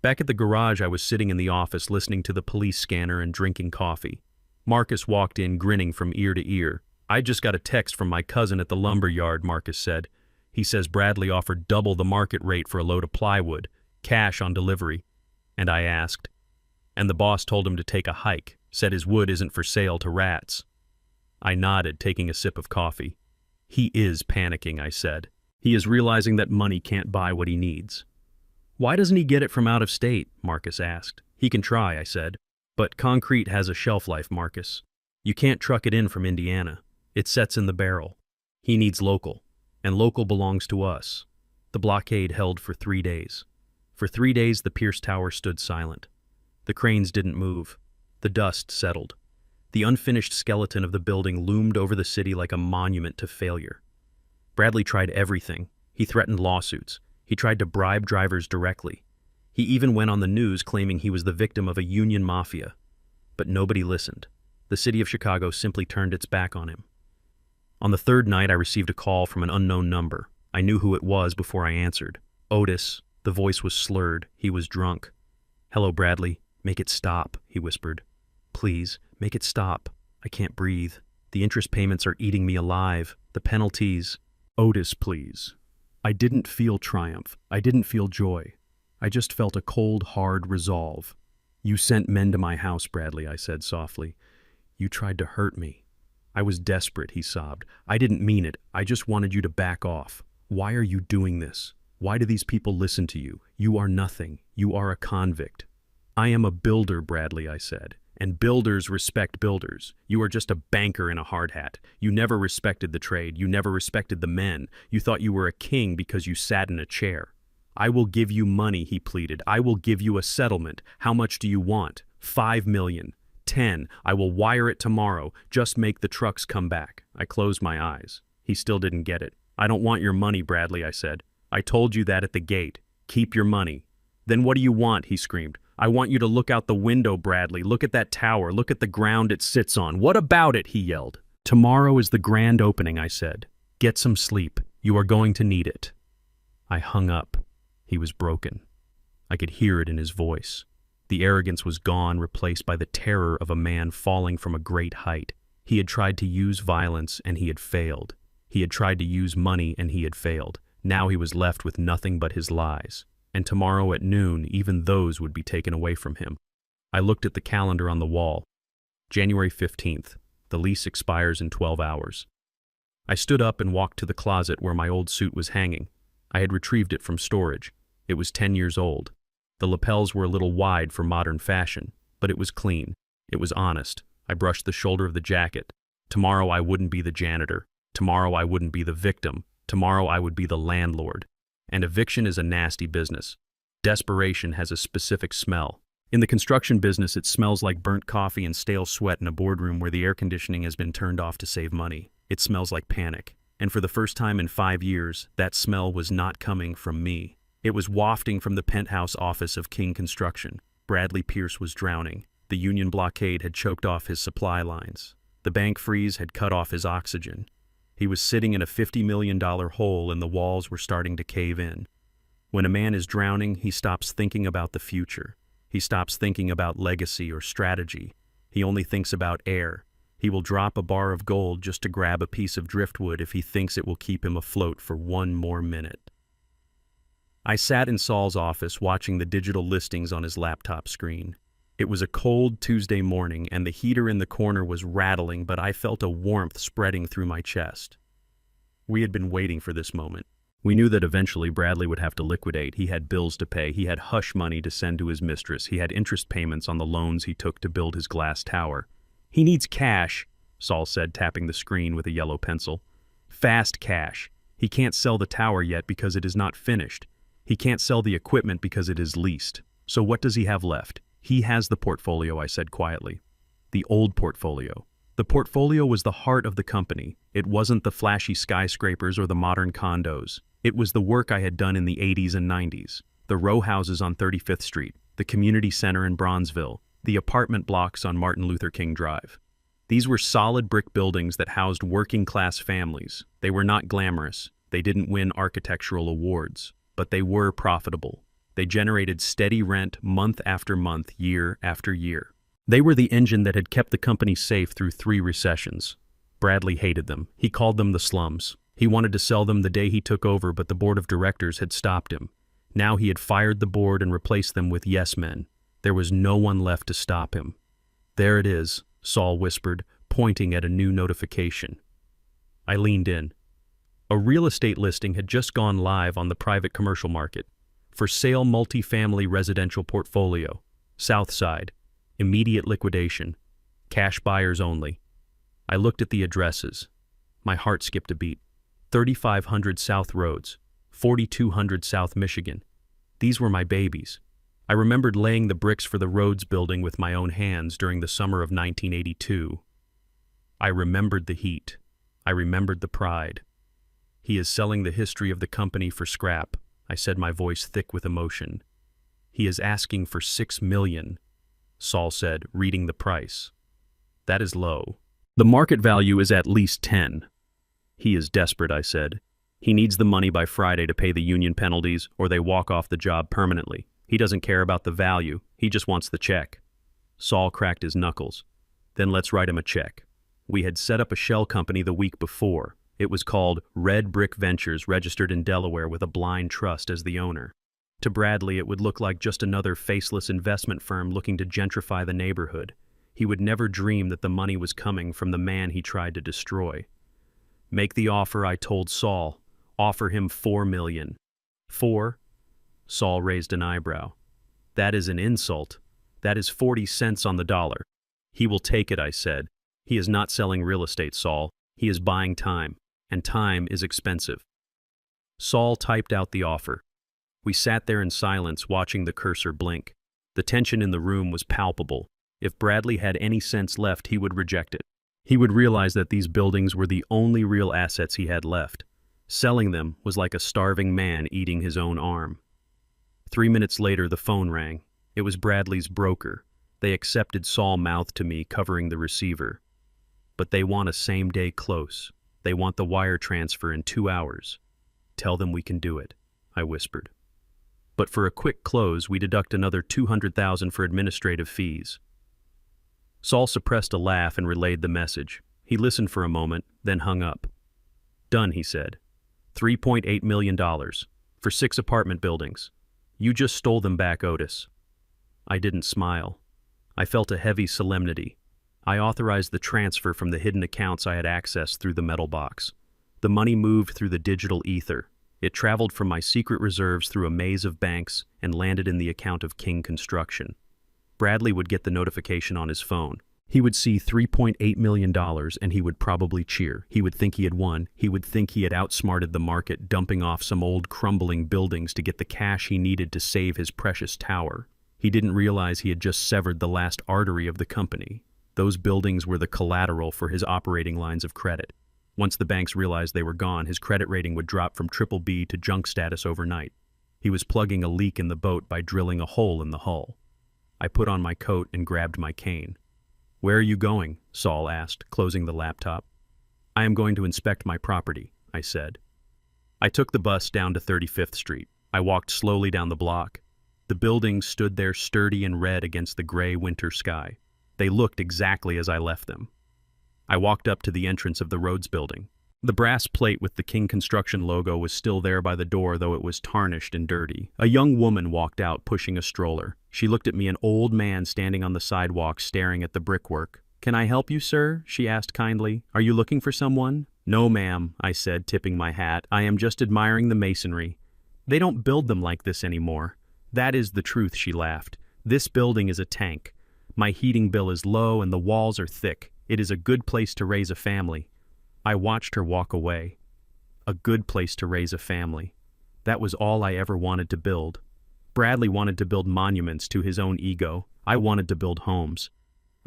Back at the garage, I was sitting in the office listening to the police scanner and drinking coffee. Marcus walked in, grinning from ear to ear. I just got a text from my cousin at the lumber yard, Marcus said. He says Bradley offered double the market rate for a load of plywood, cash on delivery. And I asked. And the boss told him to take a hike, said his wood isn't for sale to rats. I nodded, taking a sip of coffee. He is panicking, I said. He is realizing that money can't buy what he needs. Why doesn't he get it from out of state? Marcus asked. He can try, I said. But concrete has a shelf life, Marcus. You can't truck it in from Indiana. It sets in the barrel. He needs local, and local belongs to us. The blockade held for 3 days. For 3 days, the Pierce Tower stood silent. The cranes didn't move. The dust settled. The unfinished skeleton of the building loomed over the city like a monument to failure. Bradley tried everything. He threatened lawsuits. He tried to bribe drivers directly. He even went on the news claiming he was the victim of a union mafia. But nobody listened. The city of Chicago simply turned its back on him. On the third night, I received a call from an unknown number. I knew who it was before I answered. Otis. The voice was slurred. He was drunk. Hello, Bradley. Make it stop, he whispered. Please, make it stop. I can't breathe. The interest payments are eating me alive. The penalties. Otis, please. I didn't feel triumph. I didn't feel joy. I just felt a cold, hard resolve. You sent men to my house, Bradley, I said softly. You tried to hurt me. I was desperate, he sobbed. I didn't mean it. I just wanted you to back off. Why are you doing this? Why do these people listen to you? You are nothing. You are a convict. I am a builder, Bradley, I said. And builders respect builders. You are just a banker in a hard hat. You never respected the trade. You never respected the men. You thought you were a king because you sat in a chair. I will give you money, he pleaded. I will give you a settlement. How much do you want? 5 million. 10. I will wire it tomorrow. Just make the trucks come back. I closed my eyes. He still didn't get it. I don't want your money, Bradley, I said. I told you that at the gate. Keep your money. Then what do you want? He screamed. I want you to look out the window, Bradley. Look at that tower. Look at the ground it sits on. What about it? He yelled. Tomorrow is the grand opening, I said. Get some sleep. You are going to need it. I hung up. He was broken. I could hear it in his voice. The arrogance was gone, replaced by the terror of a man falling from a great height. He had tried to use violence, and he had failed. He had tried to use money, and he had failed. Now he was left with nothing but his lies. And tomorrow at noon, even those would be taken away from him. I looked at the calendar on the wall. January 15th. The lease expires in 12 hours. I stood up and walked to the closet where my old suit was hanging. I had retrieved it from storage. It was 10 years old. The lapels were a little wide for modern fashion, but it was clean. It was honest. I brushed the shoulder of the jacket. Tomorrow I wouldn't be the janitor. Tomorrow I wouldn't be the victim. Tomorrow I would be the landlord. And eviction is a nasty business. Desperation has a specific smell. In the construction business, it smells like burnt coffee and stale sweat in a boardroom where the air conditioning has been turned off to save money. It smells like panic. And for the first time in 5 years, that smell was not coming from me. It was wafting from the penthouse office of King Construction. Bradley Pierce was drowning. The Union blockade had choked off his supply lines. The bank freeze had cut off his oxygen. He was sitting in a $50 million hole and the walls were starting to cave in. When a man is drowning, he stops thinking about the future. He stops thinking about legacy or strategy. He only thinks about air. He will drop a bar of gold just to grab a piece of driftwood if he thinks it will keep him afloat for one more minute. I sat in Saul's office watching the digital listings on his laptop screen. It was a cold Tuesday morning and the heater in the corner was rattling, but I felt a warmth spreading through my chest. We had been waiting for this moment. We knew that eventually Bradley would have to liquidate. He had bills to pay. He had hush money to send to his mistress. He had interest payments on the loans he took to build his glass tower. He needs cash, Saul said, tapping the screen with a yellow pencil. Fast cash. He can't sell the tower yet because it is not finished. He can't sell the equipment because it is leased. So what does he have left? He has the portfolio, I said quietly. The old portfolio. The portfolio was the heart of the company. It wasn't the flashy skyscrapers or the modern condos. It was the work I had done in the 80s and 90s. The row houses on 35th Street, the community center in Bronzeville, the apartment blocks on Martin Luther King Drive. These were solid brick buildings that housed working-class families. They were not glamorous. They didn't win architectural awards, but they were profitable. They generated steady rent month after month, year after year. They were the engine that had kept the company safe through 3 recessions. Bradley hated them. He called them the slums. He wanted to sell them the day he took over, but the board of directors had stopped him. Now he had fired the board and replaced them with yes men. There was no one left to stop him. There it is, Saul whispered, pointing at a new notification. I leaned in. A real estate listing had just gone live on the private commercial market. For sale multifamily residential portfolio. South Side. Immediate liquidation. Cash buyers only. I looked at the addresses. My heart skipped a beat. 3500 South Rhodes. 4200 South Michigan. These were my babies. I remembered laying the bricks for the Rhodes building with my own hands during the summer of 1982. I remembered the heat. I remembered the pride. He is selling the history of the company for scrap, I said, my voice thick with emotion. He is asking for $6 million, Saul said, reading the price. That is low. The market value is at least 10. He is desperate, I said. He needs the money by Friday to pay the union penalties or they walk off the job permanently. He doesn't care about the value. He just wants the check. Saul cracked his knuckles. Then let's write him a check. We had set up a shell company the week before. It was called Red Brick Ventures, registered in Delaware with a blind trust as the owner. To Bradley, it would look like just another faceless investment firm looking to gentrify the neighborhood. He would never dream that the money was coming from the man he tried to destroy. Make the offer, I told Saul. Offer him $4 million. 4? Saul raised an eyebrow. That is an insult. That is 40 cents on the dollar. He will take it, I said. He is not selling real estate, Saul. He is buying time, and time is expensive. Saul typed out the offer. We sat there in silence, watching the cursor blink. The tension in the room was palpable. If Bradley had any sense left, he would reject it. He would realize that these buildings were the only real assets he had left. Selling them was like a starving man eating his own arm. 3 minutes later, the phone rang. It was Bradley's broker. They accepted Saul mouthed to me, covering the receiver. But they want a same-day close. They want the wire transfer in 2 hours. Tell them we can do it, I whispered. But for a quick close, we deduct another $200,000 for administrative fees. Saul suppressed a laugh and relayed the message. He listened for a moment, then hung up. Done, he said. $3.8 million for 6 apartment buildings. You just stole them back, Otis. I didn't smile. I felt a heavy solemnity. I authorized the transfer from the hidden accounts I had accessed through the metal box. The money moved through the digital ether. It traveled from my secret reserves through a maze of banks and landed in the account of King Construction. Bradley would get the notification on his phone. He would see $3.8 million and he would probably cheer. He would think he had won. He would think he had outsmarted the market, dumping off some old crumbling buildings to get the cash he needed to save his precious tower. He didn't realize he had just severed the last artery of the company. Those buildings were the collateral for his operating lines of credit. Once the banks realized they were gone, his credit rating would drop from BBB to junk status overnight. He was plugging a leak in the boat by drilling a hole in the hull. I put on my coat and grabbed my cane. Where are you going? Saul asked, closing the laptop. I am going to inspect my property, I said. I took the bus down to 35th Street. I walked slowly down the block. The buildings stood there sturdy and red against the gray winter sky. They looked exactly as I left them. I walked up to the entrance of the Rhodes building. The brass plate with the King Construction logo was still there by the door, though it was tarnished and dirty. A young woman walked out, pushing a stroller. She looked at me, an old man standing on the sidewalk staring at the brickwork. "Can I help you, sir?" she asked kindly. "Are you looking for someone?" "No, ma'am," I said, tipping my hat. "I am just admiring the masonry. They don't build them like this anymore." "That is the truth," she laughed. "This building is a tank. My heating bill is low and the walls are thick. It is a good place to raise a family." I watched her walk away. A good place to raise a family. That was all I ever wanted to build. Bradley wanted to build monuments to his own ego. I wanted to build homes.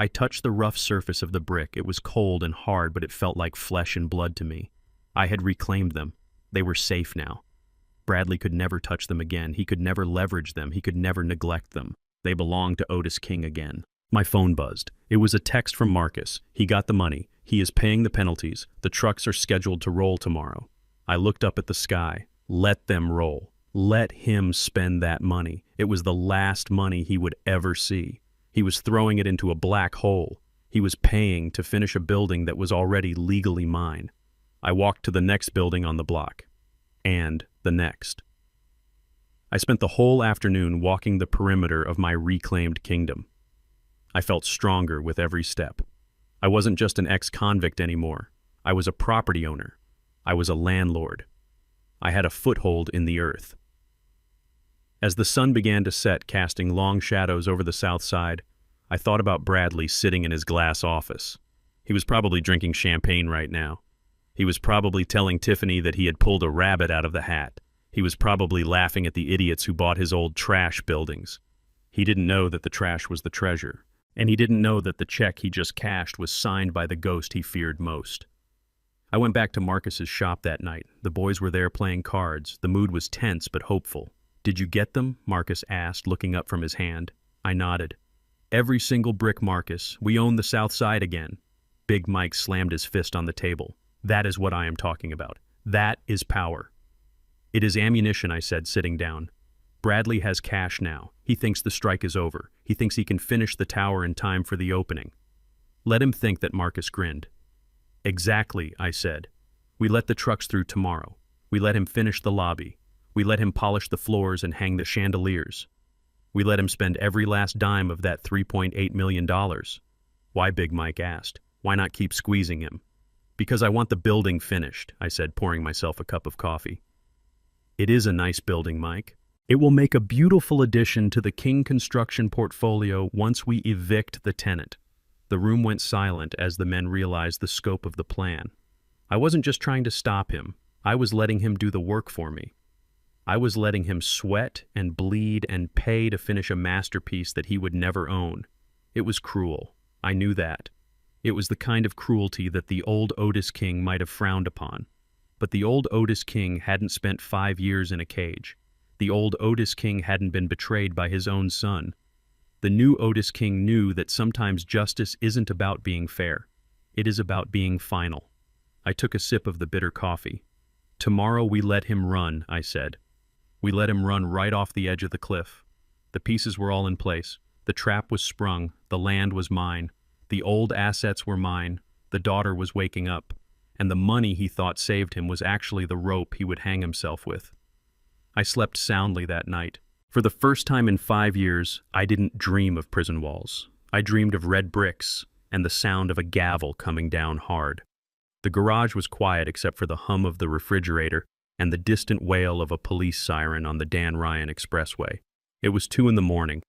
I touched the rough surface of the brick. It was cold and hard, but it felt like flesh and blood to me. I had reclaimed them. They were safe now. Bradley could never touch them again. He could never leverage them. He could never neglect them. They belonged to Otis King again. My phone buzzed. It was a text from Marcus. He got the money. He is paying the penalties. The trucks are scheduled to roll tomorrow. I looked up at the sky. Let them roll. Let him spend that money. It was the last money he would ever see. He was throwing it into a black hole. He was paying to finish a building that was already legally mine. I walked to the next building on the block. And the next. I spent the whole afternoon walking the perimeter of my reclaimed kingdom. I felt stronger with every step. I wasn't just an ex-convict anymore. I was a property owner. I was a landlord. I had a foothold in the earth. As the sun began to set, casting long shadows over the south side, I thought about Bradley sitting in his glass office. He was probably drinking champagne right now. He was probably telling Tiffany that he had pulled a rabbit out of the hat. He was probably laughing at the idiots who bought his old trash buildings. He didn't know that the trash was the treasure. And he didn't know that the check he just cashed was signed by the ghost he feared most. I went back to Marcus's shop that night. The boys were there playing cards. The mood was tense but hopeful. "Did you get them?" Marcus asked, looking up from his hand. I nodded. "Every single brick, Marcus. We own the South Side again." Big Mike slammed his fist on the table. "That is what I am talking about. That is power." "It is ammunition," I said, sitting down. "Bradley has cash now. He thinks the strike is over. He thinks he can finish the tower in time for the opening." "Let him think that," Marcus grinned. "Exactly," I said. "We let the trucks through tomorrow. We let him finish the lobby. We let him polish the floors and hang the chandeliers. We let him spend every last dime of that $3.8 million. Why?" Big Mike asked. "Why not keep squeezing him?" "Because I want the building finished," I said, pouring myself a cup of coffee. "It is a nice building, Mike. It will make a beautiful addition to the King Construction portfolio once we evict the tenant." The room went silent as the men realized the scope of the plan. I wasn't just trying to stop him. I was letting him do the work for me. I was letting him sweat and bleed and pay to finish a masterpiece that he would never own. It was cruel. I knew that. It was the kind of cruelty that the old Otis King might have frowned upon. But the old Otis King hadn't spent 5 years in a cage. The old Otis King hadn't been betrayed by his own son. The new Otis King knew that sometimes justice isn't about being fair. It is about being final. I took a sip of the bitter coffee. Tomorrow we let him run, I said. We let him run right off the edge of the cliff. The pieces were all in place. The trap was sprung. The land was mine. The old assets were mine. The daughter was waking up. And the money he thought saved him was actually the rope he would hang himself with. I slept soundly that night. For the first time in 5 years, I didn't dream of prison walls. I dreamed of red bricks and the sound of a gavel coming down hard. The garage was quiet except for the hum of the refrigerator and the distant wail of a police siren on the Dan Ryan Expressway. It was 2 a.m.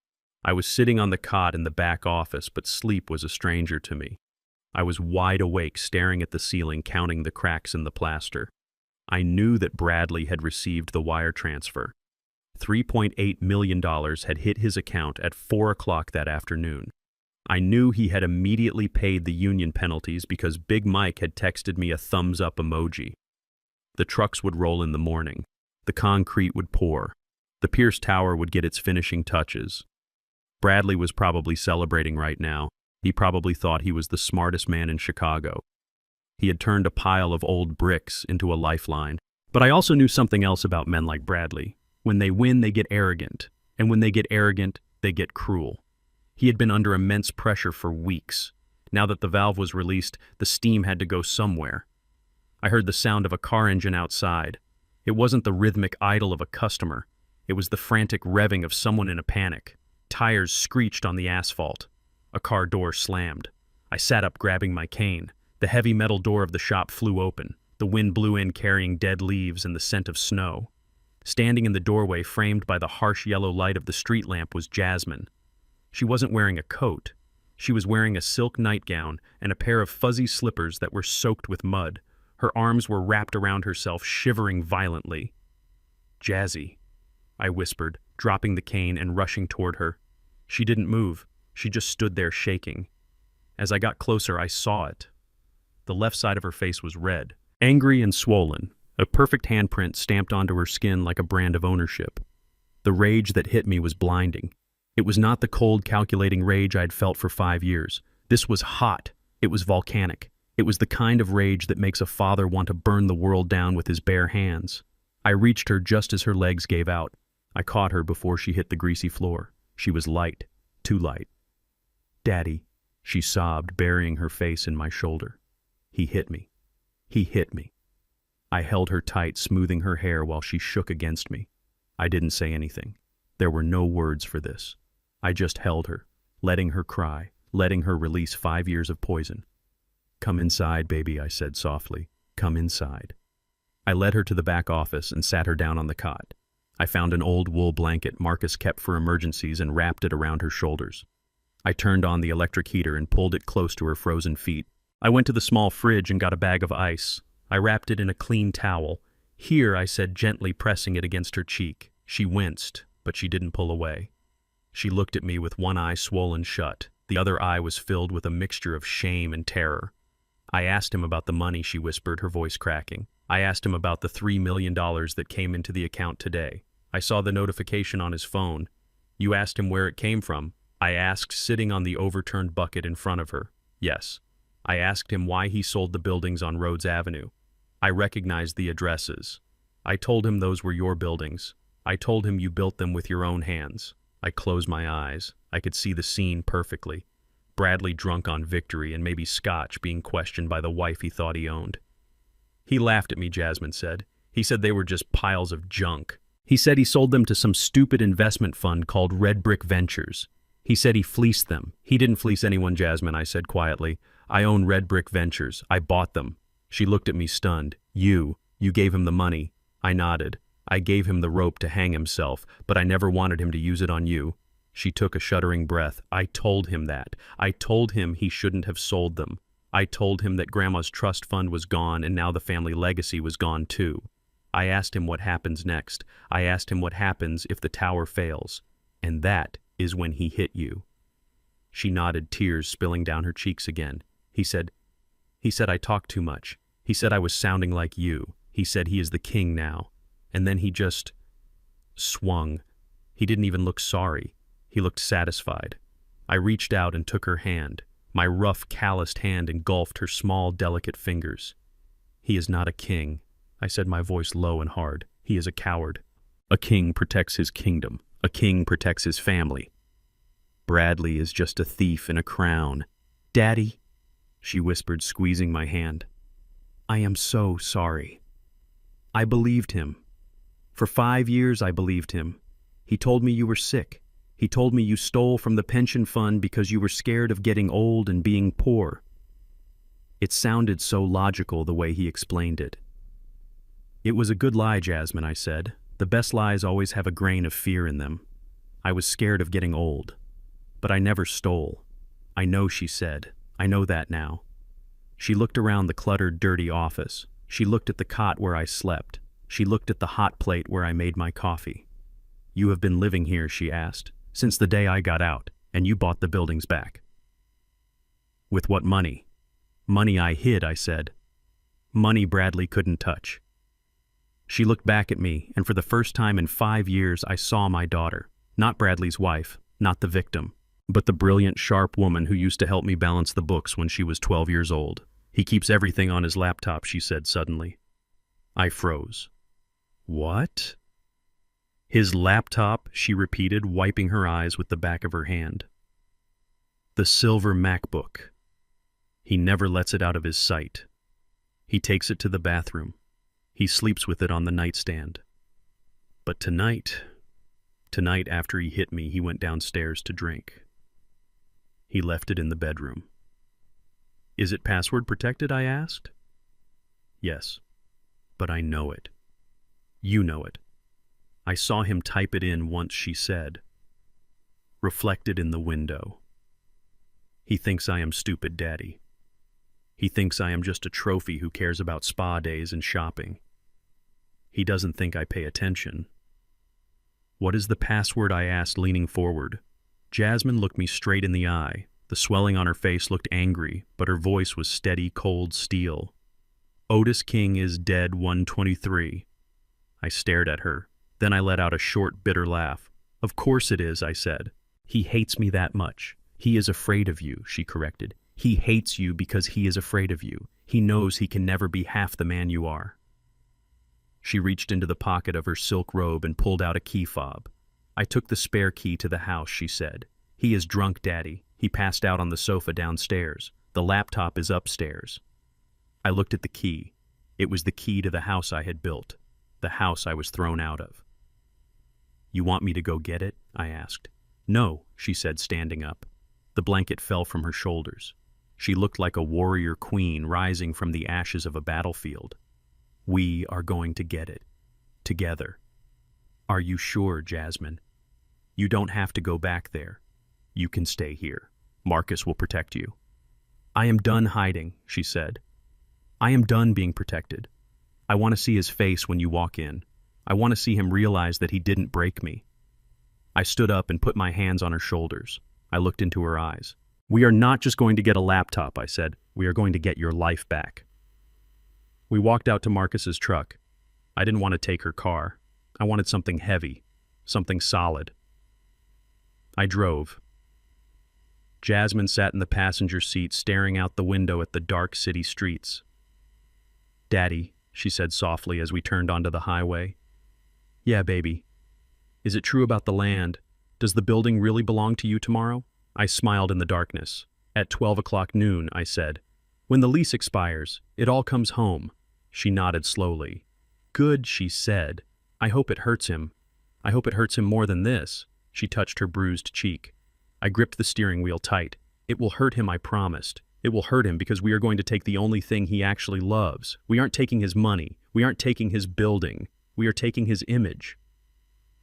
I was sitting on the cot in the back office, but sleep was a stranger to me. I was wide awake, staring at the ceiling, counting the cracks in the plaster. I knew that Bradley had received the wire transfer. $3.8 million had hit his account at 4 o'clock that afternoon. I knew he had immediately paid the union penalties because Big Mike had texted me a thumbs-up emoji. The trucks would roll in the morning. The concrete would pour. The Pierce Tower would get its finishing touches. Bradley was probably celebrating right now. He probably thought he was the smartest man in Chicago. He had turned a pile of old bricks into a lifeline. But I also knew something else about men like Bradley. When they win, they get arrogant. And when they get arrogant, they get cruel. He had been under immense pressure for weeks. Now that the valve was released, the steam had to go somewhere. I heard the sound of a car engine outside. It wasn't the rhythmic idle of a customer. It was the frantic revving of someone in a panic. Tires screeched on the asphalt. A car door slammed. I sat up, grabbing my cane. The heavy metal door of the shop flew open. The wind blew in, carrying dead leaves and the scent of snow. Standing in the doorway, framed by the harsh yellow light of the street lamp, was Jasmine. She wasn't wearing a coat. She was wearing a silk nightgown and a pair of fuzzy slippers that were soaked with mud. Her arms were wrapped around herself, shivering violently. "Jazzy," I whispered, dropping the cane and rushing toward her. She didn't move. She just stood there shaking. As I got closer, I saw it. The left side of her face was red, angry and swollen, a perfect handprint stamped onto her skin like a brand of ownership. The rage that hit me was blinding. It was not the cold, calculating rage I'd felt for 5 years. This was hot. It was volcanic. It was the kind of rage that makes a father want to burn the world down with his bare hands. I reached her just as her legs gave out. I caught her before she hit the greasy floor. She was light, too light. "Daddy," she sobbed, burying her face in my shoulder. "He hit me. He hit me." I held her tight, smoothing her hair while she shook against me. I didn't say anything. There were no words for this. I just held her, letting her cry, letting her release 5 years of poison. "Come inside, baby," I said softly. "Come inside." I led her to the back office and sat her down on the cot. I found an old wool blanket Marcus kept for emergencies and wrapped it around her shoulders. I turned on the electric heater and pulled it close to her frozen feet. I went to the small fridge and got a bag of ice. I wrapped it in a clean towel. "Here," I said, gently pressing it against her cheek. She winced, but she didn't pull away. She looked at me with one eye swollen shut. The other eye was filled with a mixture of shame and terror. "I asked him about the money," she whispered, her voice cracking. "I asked him about the $3 million that came into the account today. I saw the notification on his phone." "You asked him where it came from?" I asked, sitting on the overturned bucket in front of her. "Yes." I asked him why he sold the buildings on Rhodes Avenue. I recognized the addresses. I told him those were your buildings. I told him you built them with your own hands. I closed my eyes. I could see the scene perfectly. Bradley drunk on victory and maybe scotch, being questioned by the wife he thought he owned. "He laughed at me," Jasmine said. "He said they were just piles of junk. He said he sold them to some stupid investment fund called Red Brick Ventures. He said he fleeced them." "He didn't fleece anyone, Jasmine," I said quietly. "I own Red Brick Ventures. I bought them." She looked at me stunned. You gave him the money." I nodded. "I gave him the rope to hang himself, but I never wanted him to use it on you." She took a shuddering breath. "I told him that. I told him he shouldn't have sold them. I told him that Grandma's trust fund was gone and now the family legacy was gone too. I asked him what happens next. I asked him what happens if the tower fails. And that is when he hit you." She nodded, tears spilling down her cheeks again. He said I talked too much. He said I was sounding like you. He said he is the king now. And then he just swung. He didn't even look sorry. He looked satisfied. I reached out and took her hand. My rough, calloused hand engulfed her small, delicate fingers. "He is not a king," I said, my voice low and hard. "He is a coward. A king protects his kingdom. A king protects his family. Bradley is just a thief in a crown." "Daddy," she whispered, squeezing my hand. "I am so sorry. I believed him. For 5 years I believed him. He told me you were sick. He told me you stole from the pension fund because you were scared of getting old and being poor." It sounded so logical the way he explained it. "It was a good lie, Jasmine," I said. "The best lies always have a grain of fear in them. I was scared of getting old. But I never stole." "I know," she said. "I know that now." She looked around the cluttered, dirty office. She looked at the cot where I slept. She looked at the hot plate where I made my coffee. "You have been living here," she asked, "since the day I got out, and you bought the buildings back." "With what money?" "Money I hid," I said. "Money Bradley couldn't touch." She looked back at me, and for the first time in 5 years I saw my daughter. Not Bradley's wife, not the victim, but the brilliant, sharp woman who used to help me balance the books when she was 12 years old. "He keeps everything on his laptop," she said suddenly. I froze. "What?" "His laptop," she repeated, wiping her eyes with the back of her hand. "The silver MacBook. He never lets it out of his sight. He takes it to the bathroom. He sleeps with it on the nightstand. But tonight after he hit me, he went downstairs to drink. He left it in the bedroom." "Is it password protected?" I asked. "Yes, but I know it. You know it. I saw him type it in once," she said. "Reflected in the window. He thinks I am stupid, Daddy. He thinks I am just a trophy who cares about spa days and shopping. He doesn't think I pay attention." "What is the password?" I asked, leaning forward. Jasmine looked me straight in the eye. The swelling on her face looked angry, but her voice was steady, cold steel. "Otis King is dead 123. I stared at her. Then I let out a short, bitter laugh. "Of course it is," I said. "He hates me that much." "He is afraid of you," she corrected. "He hates you because he is afraid of you. He knows he can never be half the man you are." She reached into the pocket of her silk robe and pulled out a key fob. "I took the spare key to the house," she said. "He is drunk, Daddy. He passed out on the sofa downstairs. The laptop is upstairs." I looked at the key. It was the key to the house I had built, the house I was thrown out of. "You want me to go get it?" I asked. "No," she said, standing up. The blanket fell from her shoulders. She looked like a warrior queen rising from the ashes of a battlefield. "We are going to get it. Together." "Are you sure, Jasmine? You don't have to go back there. You can stay here. Marcus will protect you." "I am done hiding," she said. "I am done being protected. I want to see his face when you walk in. I want to see him realize that he didn't break me." I stood up and put my hands on her shoulders. I looked into her eyes. "We are not just going to get a laptop," I said. "We are going to get your life back." We walked out to Marcus's truck. I didn't want to take her car. I wanted something heavy, something solid. I drove. Jasmine sat in the passenger seat, staring out the window at the dark city streets. "Daddy," she said softly as we turned onto the highway. "Yeah, baby. Is it true about the land? Does the building really belong to you tomorrow?" I smiled in the darkness. "At 12 o'clock noon," I said. "When the lease expires, it all comes home." She nodded slowly. "Good," she said. "I hope it hurts him. I hope it hurts him more than this." She touched her bruised cheek. I gripped the steering wheel tight. "It will hurt him, I promised. It will hurt him because we are going to take the only thing he actually loves. We aren't taking his money. We aren't taking his building. We are taking his image."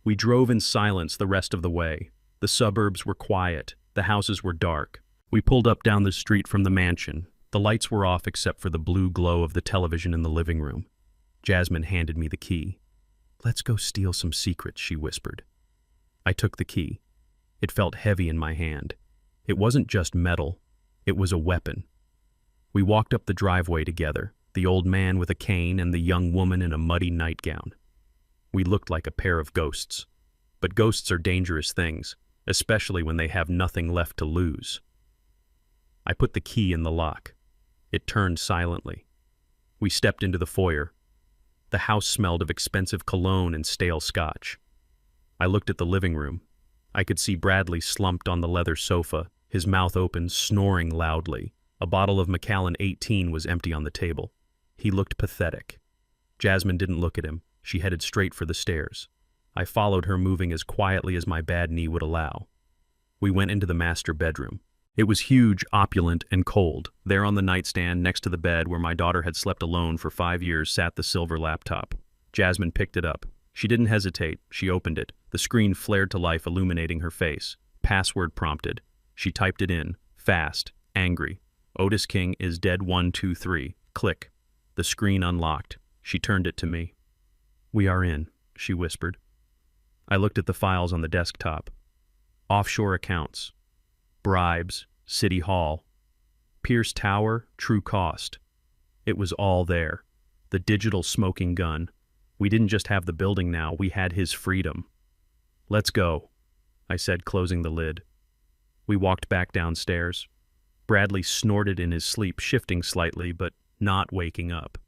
We drove in silence the rest of the way. The suburbs were quiet. The houses were dark. We pulled up down the street from the mansion. The lights were off except for the blue glow of the television in the living room. Jasmine handed me the key. "Let's go steal some secrets," she whispered. I took the key. It felt heavy in my hand. It wasn't just metal. It was a weapon. We walked up the driveway together, the old man with a cane and the young woman in a muddy nightgown. We looked like a pair of ghosts. But ghosts are dangerous things, especially when they have nothing left to lose. I put the key in the lock. It turned silently. We stepped into the foyer. The house smelled of expensive cologne and stale scotch. I looked at the living room. I could see Bradley slumped on the leather sofa, his mouth open, snoring loudly. A bottle of Macallan 18 was empty on the table. He looked pathetic. Jasmine didn't look at him. She headed straight for the stairs. I followed her, moving as quietly as my bad knee would allow. We went into the master bedroom. It was huge, opulent, and cold. There on the nightstand, next to the bed where my daughter had slept alone for 5 years, sat the silver laptop. Jasmine picked it up. She didn't hesitate. She opened it. The screen flared to life, illuminating her face. Password prompted. She typed it in. Fast. Angry. Otis King is dead 123. Click. The screen unlocked. She turned it to me. "We are in," she whispered. I looked at the files on the desktop. Offshore accounts. Bribes. City Hall. Pierce Tower. True cost. It was all there. The digital smoking gun. We didn't just have the building now, we had his freedom. "Let's go," I said, closing the lid. We walked back downstairs. Bradley snorted in his sleep, shifting slightly, but not waking up.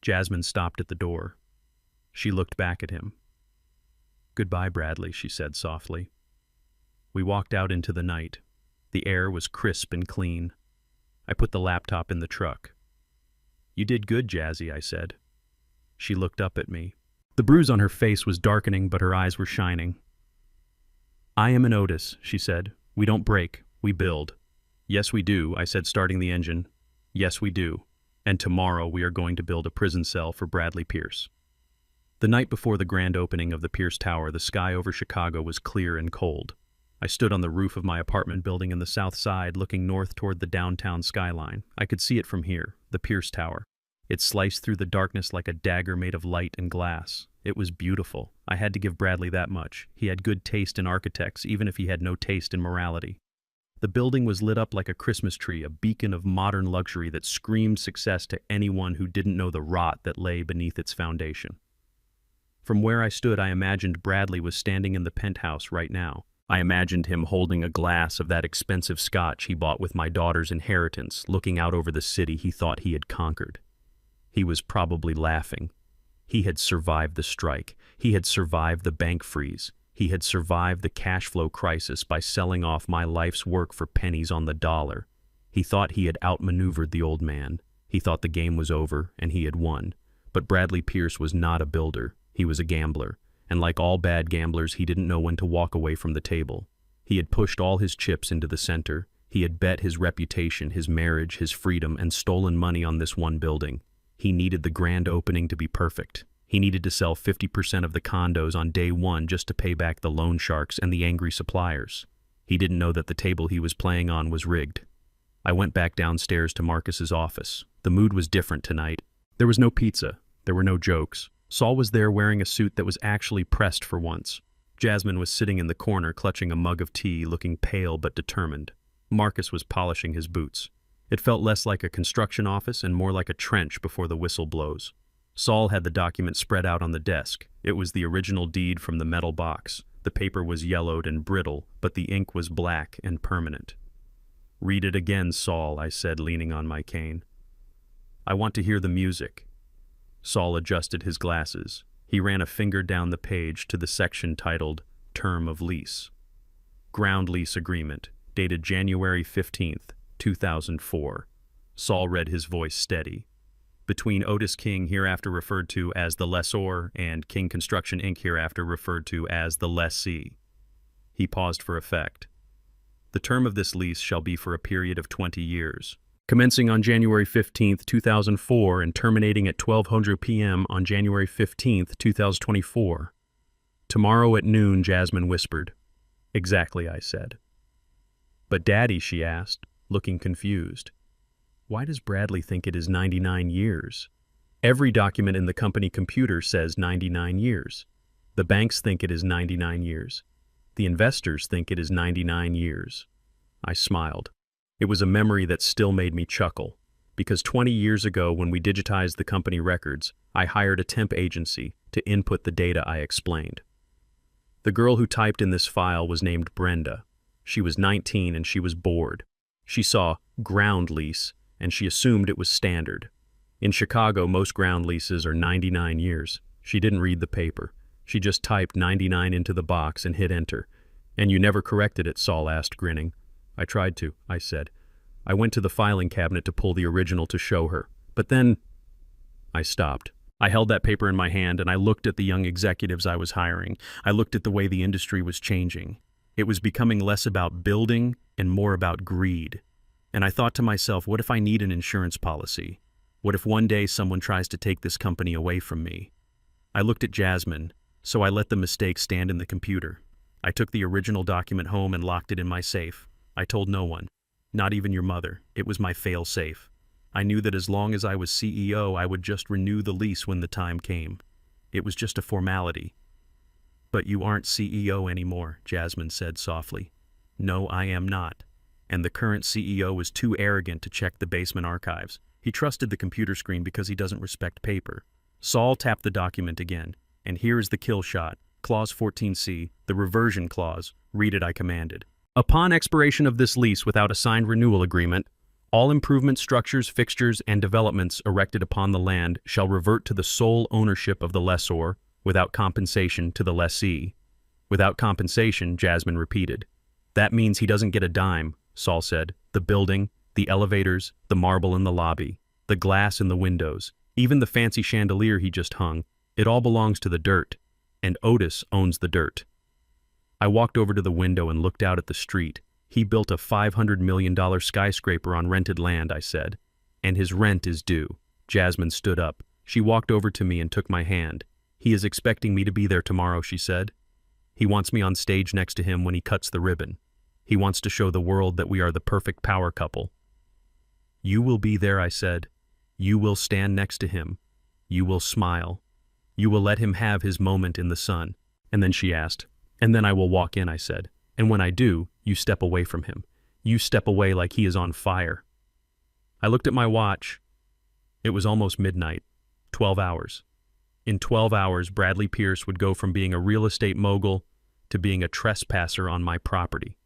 Jasmine stopped at the door. She looked back at him. "Goodbye, Bradley," she said softly. We walked out into the night. The air was crisp and clean. I put the laptop in the truck. "You did good, Jazzy," I said. She looked up at me. The bruise on her face was darkening, but her eyes were shining. "I am an Otis," she said. "We don't break, we build." "Yes, we do," I said, starting the engine. "Yes, we do. And tomorrow we are going to build a prison cell for Bradley Pierce." The night before the grand opening of the Pierce Tower, the sky over Chicago was clear and cold. I stood on the roof of my apartment building in the South Side, looking north toward the downtown skyline. I could see it from here, the Pierce Tower. It sliced through the darkness like a dagger made of light and glass. It was beautiful. I had to give Bradley that much. He had good taste in architects, even if he had no taste in morality. The building was lit up like a Christmas tree, a beacon of modern luxury that screamed success to anyone who didn't know the rot that lay beneath its foundation. From where I stood, I imagined Bradley was standing in the penthouse right now. I imagined him holding a glass of that expensive scotch he bought with my daughter's inheritance, looking out over the city he thought he had conquered. He was probably laughing. He had survived the strike. He had survived the bank freeze. He had survived the cash flow crisis by selling off my life's work for pennies on the dollar. He thought he had outmaneuvered the old man. He thought the game was over and he had won. But Bradley Pierce was not a builder. He was a gambler. And like all bad gamblers, he didn't know when to walk away from the table. He had pushed all his chips into the center. He had bet his reputation, his marriage, his freedom, and stolen money on this one building. He needed the grand opening to be perfect. He needed to sell 50% of the condos on day one just to pay back the loan sharks and the angry suppliers. He didn't know that the table he was playing on was rigged. I went back downstairs to Marcus's office. The mood was different tonight. There was no pizza. There were no jokes. Saul was there wearing a suit that was actually pressed for once. Jasmine was sitting in the corner clutching a mug of tea, looking pale but determined. Marcus was polishing his boots. It felt less like a construction office and more like a trench before the whistle blows. Saul had the document spread out on the desk. It was the original deed from the metal box. The paper was yellowed and brittle, but the ink was black and permanent. "Read it again, Saul," I said, leaning on my cane. "I want to hear the music." Saul adjusted his glasses. He ran a finger down the page to the section titled Term of Lease. Ground lease agreement, dated January 15th, 2004. Saul read, his voice steady. Between Otis King, hereafter referred to as the lessor, and King Construction Inc., hereafter referred to as the lessee. He paused for effect. The term of this lease shall be for a period of 20 years. Commencing on January 15th, 2004 and terminating at 12:00 p.m. on January 15th, 2024. "Tomorrow at noon," Jasmine whispered. "Exactly," I said. "But Daddy," she asked, looking confused. "Why does Bradley think it is 99 years? Every document in the company computer says 99 years. The banks think it is 99 years. The investors think it is 99 years. I smiled. It was a memory that still made me chuckle, because 20 years ago when we digitized the company records, I hired a temp agency to input the data I explained. The girl who typed in this file was named Brenda. She was 19 and she was bored. She saw ground lease and she assumed it was standard. In Chicago, most ground leases are 99 years. She didn't read the paper. She just typed 99 into the box and hit enter. "And you never corrected it?" Saul asked, grinning. "I tried to," I said. I went to the filing cabinet to pull the original to show her. But then I stopped. I held that paper in my hand and I looked at the young executives I was hiring. I looked at the way the industry was changing. It was becoming less about building and more about greed. And I thought to myself, what if I need an insurance policy? What if one day someone tries to take this company away from me? I looked at Jasmine, so I let the mistake stand in the computer. I took the original document home and locked it in my safe. I told no one, not even your mother. It was my fail-safe. I knew that as long as I was CEO, I would just renew the lease when the time came. It was just a formality. "But you aren't CEO anymore," Jasmine said softly. "No, I am not." And the current CEO was too arrogant to check the basement archives. He trusted the computer screen because he doesn't respect paper. Saul tapped the document again. "And here is the kill shot. Clause 14C, the reversion clause. Read it," I commanded. "Upon expiration of this lease without a signed renewal agreement, all improvement structures, fixtures, and developments erected upon the land shall revert to the sole ownership of the lessor, without compensation to the lessee." "Without compensation," Jasmine repeated. "That means he doesn't get a dime," Saul said. "The building, the elevators, the marble in the lobby, the glass in the windows, even the fancy chandelier he just hung, it all belongs to the dirt, and Otis owns the dirt." I walked over to the window and looked out at the street. "He built a $500 million skyscraper on rented land," I said. "And his rent is due." Jasmine stood up. She walked over to me and took my hand. "He is expecting me to be there tomorrow," she said. "He wants me on stage next to him when he cuts the ribbon. He wants to show the world that we are the perfect power couple." "You will be there," I said. "You will stand next to him. You will smile. You will let him have his moment in the sun." And then she asked, "And then I will walk in," I said. "And when I do, you step away from him. You step away like he is on fire." I looked at my watch. It was almost midnight. 12 hours. In 12 hours, Bradley Pierce would go from being a real estate mogul to being a trespasser on my property.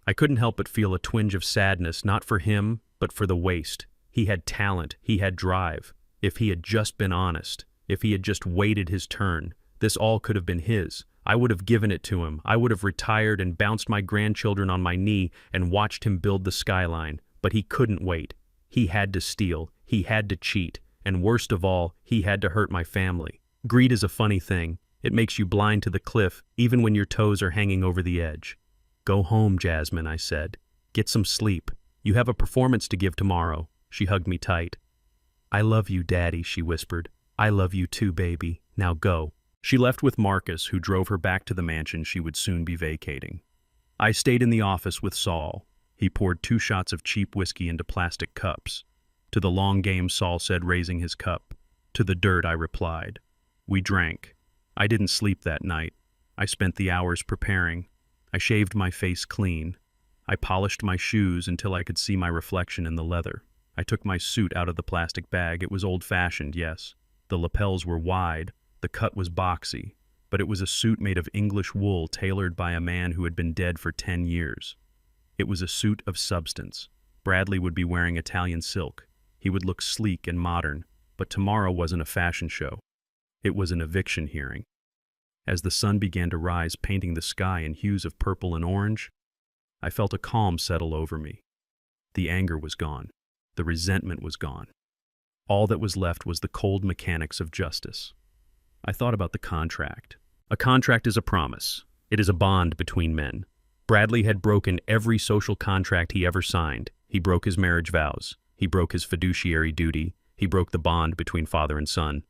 I couldn't help but feel a twinge of sadness, not for him, but for the waste. He had talent, he had drive. If he had just been honest, if he had just waited his turn, this all could have been his. I would have given it to him. I would have retired and bounced my grandchildren on my knee and watched him build the skyline. But he couldn't wait. He had to steal. He had to cheat. And worst of all, he had to hurt my family. Greed is a funny thing. It makes you blind to the cliff, even when your toes are hanging over the edge. "Go home, Jasmine," I said. "Get some sleep. You have a performance to give tomorrow." She hugged me tight. "I love you, Daddy," she whispered. "I love you too, baby. Now go." She left with Marcus, who drove her back to the mansion she would soon be vacating. I stayed in the office with Saul. He poured 2 shots of cheap whiskey into plastic cups. "To the long game," Saul said, raising his cup. "To the dirt," I replied. We drank. I didn't sleep that night. I spent the hours preparing. I shaved my face clean. I polished my shoes until I could see my reflection in the leather. I took my suit out of the plastic bag. It was old-fashioned, yes. The lapels were wide. The cut was boxy. But it was a suit made of English wool tailored by a man who had been dead for 10 years. It was a suit of substance. Bradley would be wearing Italian silk. He would look sleek and modern. But tomorrow wasn't a fashion show. It was an eviction hearing. As the sun began to rise, painting the sky in hues of purple and orange, I felt a calm settle over me. The anger was gone. The resentment was gone. All that was left was the cold mechanics of justice. I thought about the contract. A contract is a promise. It is a bond between men. Bradley had broken every social contract he ever signed. He broke his marriage vows. He broke his fiduciary duty. He broke the bond between father and son.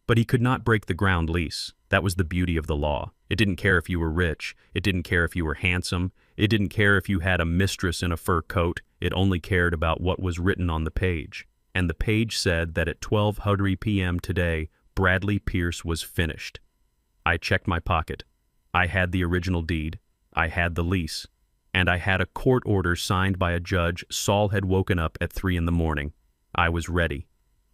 But he could not break the ground lease. That was the beauty of the law. It didn't care if you were rich. It didn't care if you were handsome. It didn't care if you had a mistress in a fur coat. It only cared about what was written on the page. And the page said that at 12:00 p.m. today, Bradley Pierce was finished. I checked my pocket. I had the original deed. I had the lease. And I had a court order signed by a judge. Saul had woken up at 3 in the morning. I was ready.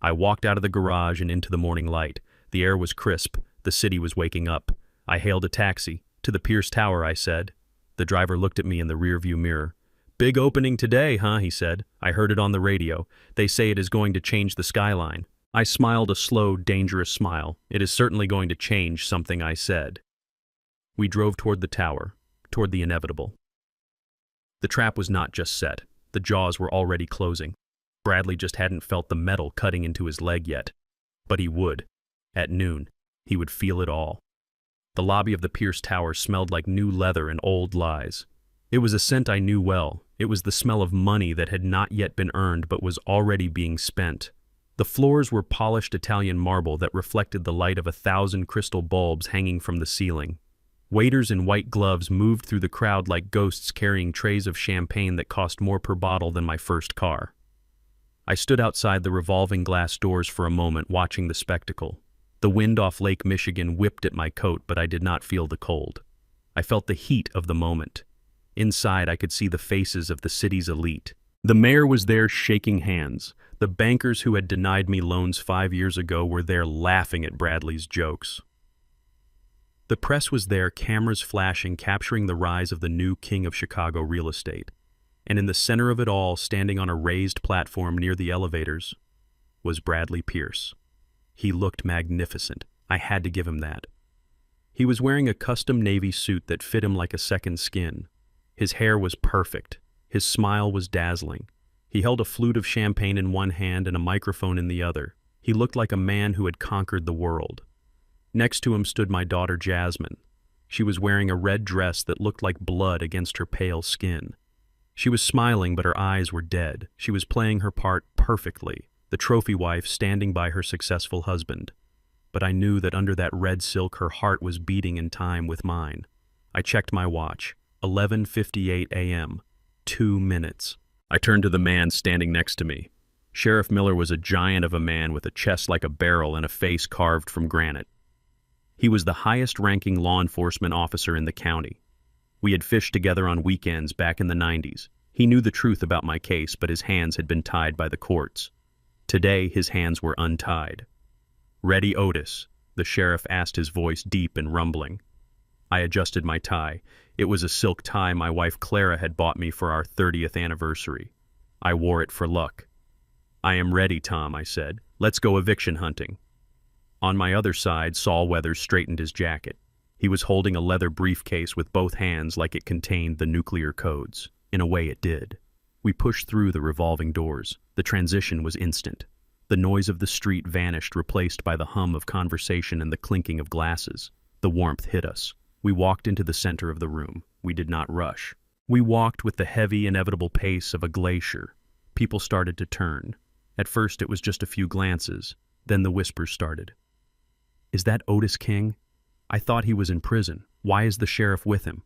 I walked out of the garage and into the morning light. The air was crisp. The city was waking up. I hailed a taxi. "To the Pierce Tower," I said. The driver looked at me in the rearview mirror. "Big opening today, huh?" he said. "I heard it on the radio. They say it is going to change the skyline." I smiled a slow, dangerous smile. "It is certainly going to change something," I said. We drove toward the tower, toward the inevitable. The trap was not just set. The jaws were already closing. Bradley just hadn't felt the metal cutting into his leg yet. But he would. At noon, he would feel it all. The lobby of the Pierce Tower smelled like new leather and old lies. It was a scent I knew well. It was the smell of money that had not yet been earned but was already being spent. The floors were polished Italian marble that reflected the light of 1,000 crystal bulbs hanging from the ceiling. Waiters in white gloves moved through the crowd like ghosts carrying trays of champagne that cost more per bottle than my first car. I stood outside the revolving glass doors for a moment, watching the spectacle. The wind off Lake Michigan whipped at my coat, but I did not feel the cold. I felt the heat of the moment. Inside, I could see the faces of the city's elite. The mayor was there shaking hands. The bankers who had denied me loans 5 years ago were there laughing at Bradley's jokes. The press was there, cameras flashing, capturing the rise of the new king of Chicago real estate. And in the center of it all, standing on a raised platform near the elevators, was Bradley Pierce. He looked magnificent. I had to give him that. He was wearing a custom navy suit that fit him like a second skin. His hair was perfect. His smile was dazzling. He held a flute of champagne in one hand and a microphone in the other. He looked like a man who had conquered the world. Next to him stood my daughter Jasmine. She was wearing a red dress that looked like blood against her pale skin. She was smiling, but her eyes were dead. She was playing her part perfectly, the trophy wife standing by her successful husband. But I knew that under that red silk her heart was beating in time with mine. I checked my watch. 11:58 a.m. 2 minutes. I turned to the man standing next to me. Sheriff Miller was a giant of a man with a chest like a barrel and a face carved from granite. He was the highest-ranking law enforcement officer in the county. We had fished together on weekends back in the 90s. He knew the truth about my case, but his hands had been tied by the courts. Today, his hands were untied. "Ready, Otis?" the sheriff asked, his voice deep and rumbling. I adjusted my tie. It was a silk tie my wife Clara had bought me for our 30th anniversary. I wore it for luck. "I am ready, Tom," I said. "Let's go eviction hunting." On my other side, Saul Weathers straightened his jacket. He was holding a leather briefcase with both hands like it contained the nuclear codes. In a way, it did. We pushed through the revolving doors. The transition was instant. The noise of the street vanished, replaced by the hum of conversation and the clinking of glasses. The warmth hit us. We walked into the center of the room. We did not rush. We walked with the heavy, inevitable pace of a glacier. People started to turn. At first, it was just a few glances. Then the whispers started. "Is that Otis King? I thought he was in prison. Why is the sheriff with him?"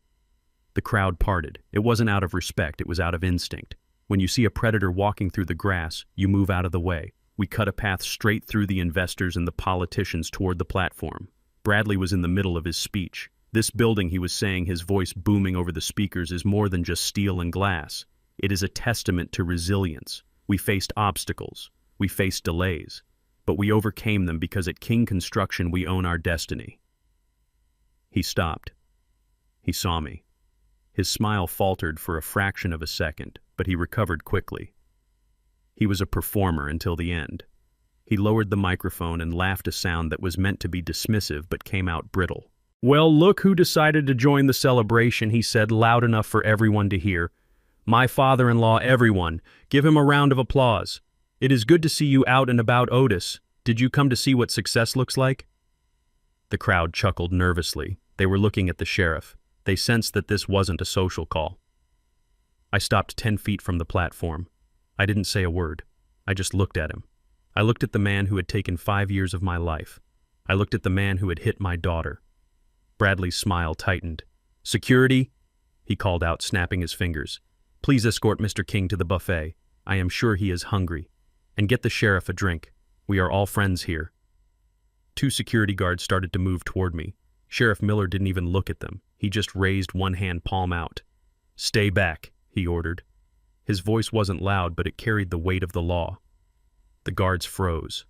The crowd parted. It wasn't out of respect, it was out of instinct. When you see a predator walking through the grass, you move out of the way. We cut a path straight through the investors and the politicians toward the platform. Bradley was in the middle of his speech. "This building," he was saying, his voice booming over the speakers, "is more than just steel and glass. It is a testament to resilience. We faced obstacles. We faced delays. But we overcame them because at King Construction we own our destiny." He stopped. He saw me. His smile faltered for a fraction of a second, but he recovered quickly. He was a performer until the end. He lowered the microphone and laughed a sound that was meant to be dismissive but came out brittle. "Well, look who decided to join the celebration," he said, loud enough for everyone to hear. "My father-in-law, everyone. Give him a round of applause. It is good to see you out and about, Otis. Did you come to see what success looks like?" The crowd chuckled nervously. They were looking at the sheriff. They sensed that this wasn't a social call. I stopped 10 feet from the platform. I didn't say a word. I just looked at him. I looked at the man who had taken 5 years of my life. I looked at the man who had hit my daughter. Bradley's smile tightened. "Security," he called out, snapping his fingers. "Please escort Mr. King to the buffet. I am sure he is hungry. And get the sheriff a drink. We are all friends here." 2 security guards started to move toward me. Sheriff Miller didn't even look at them. He just raised one hand, palm out. "Stay back," he ordered. His voice wasn't loud, but it carried the weight of the law. The guards froze.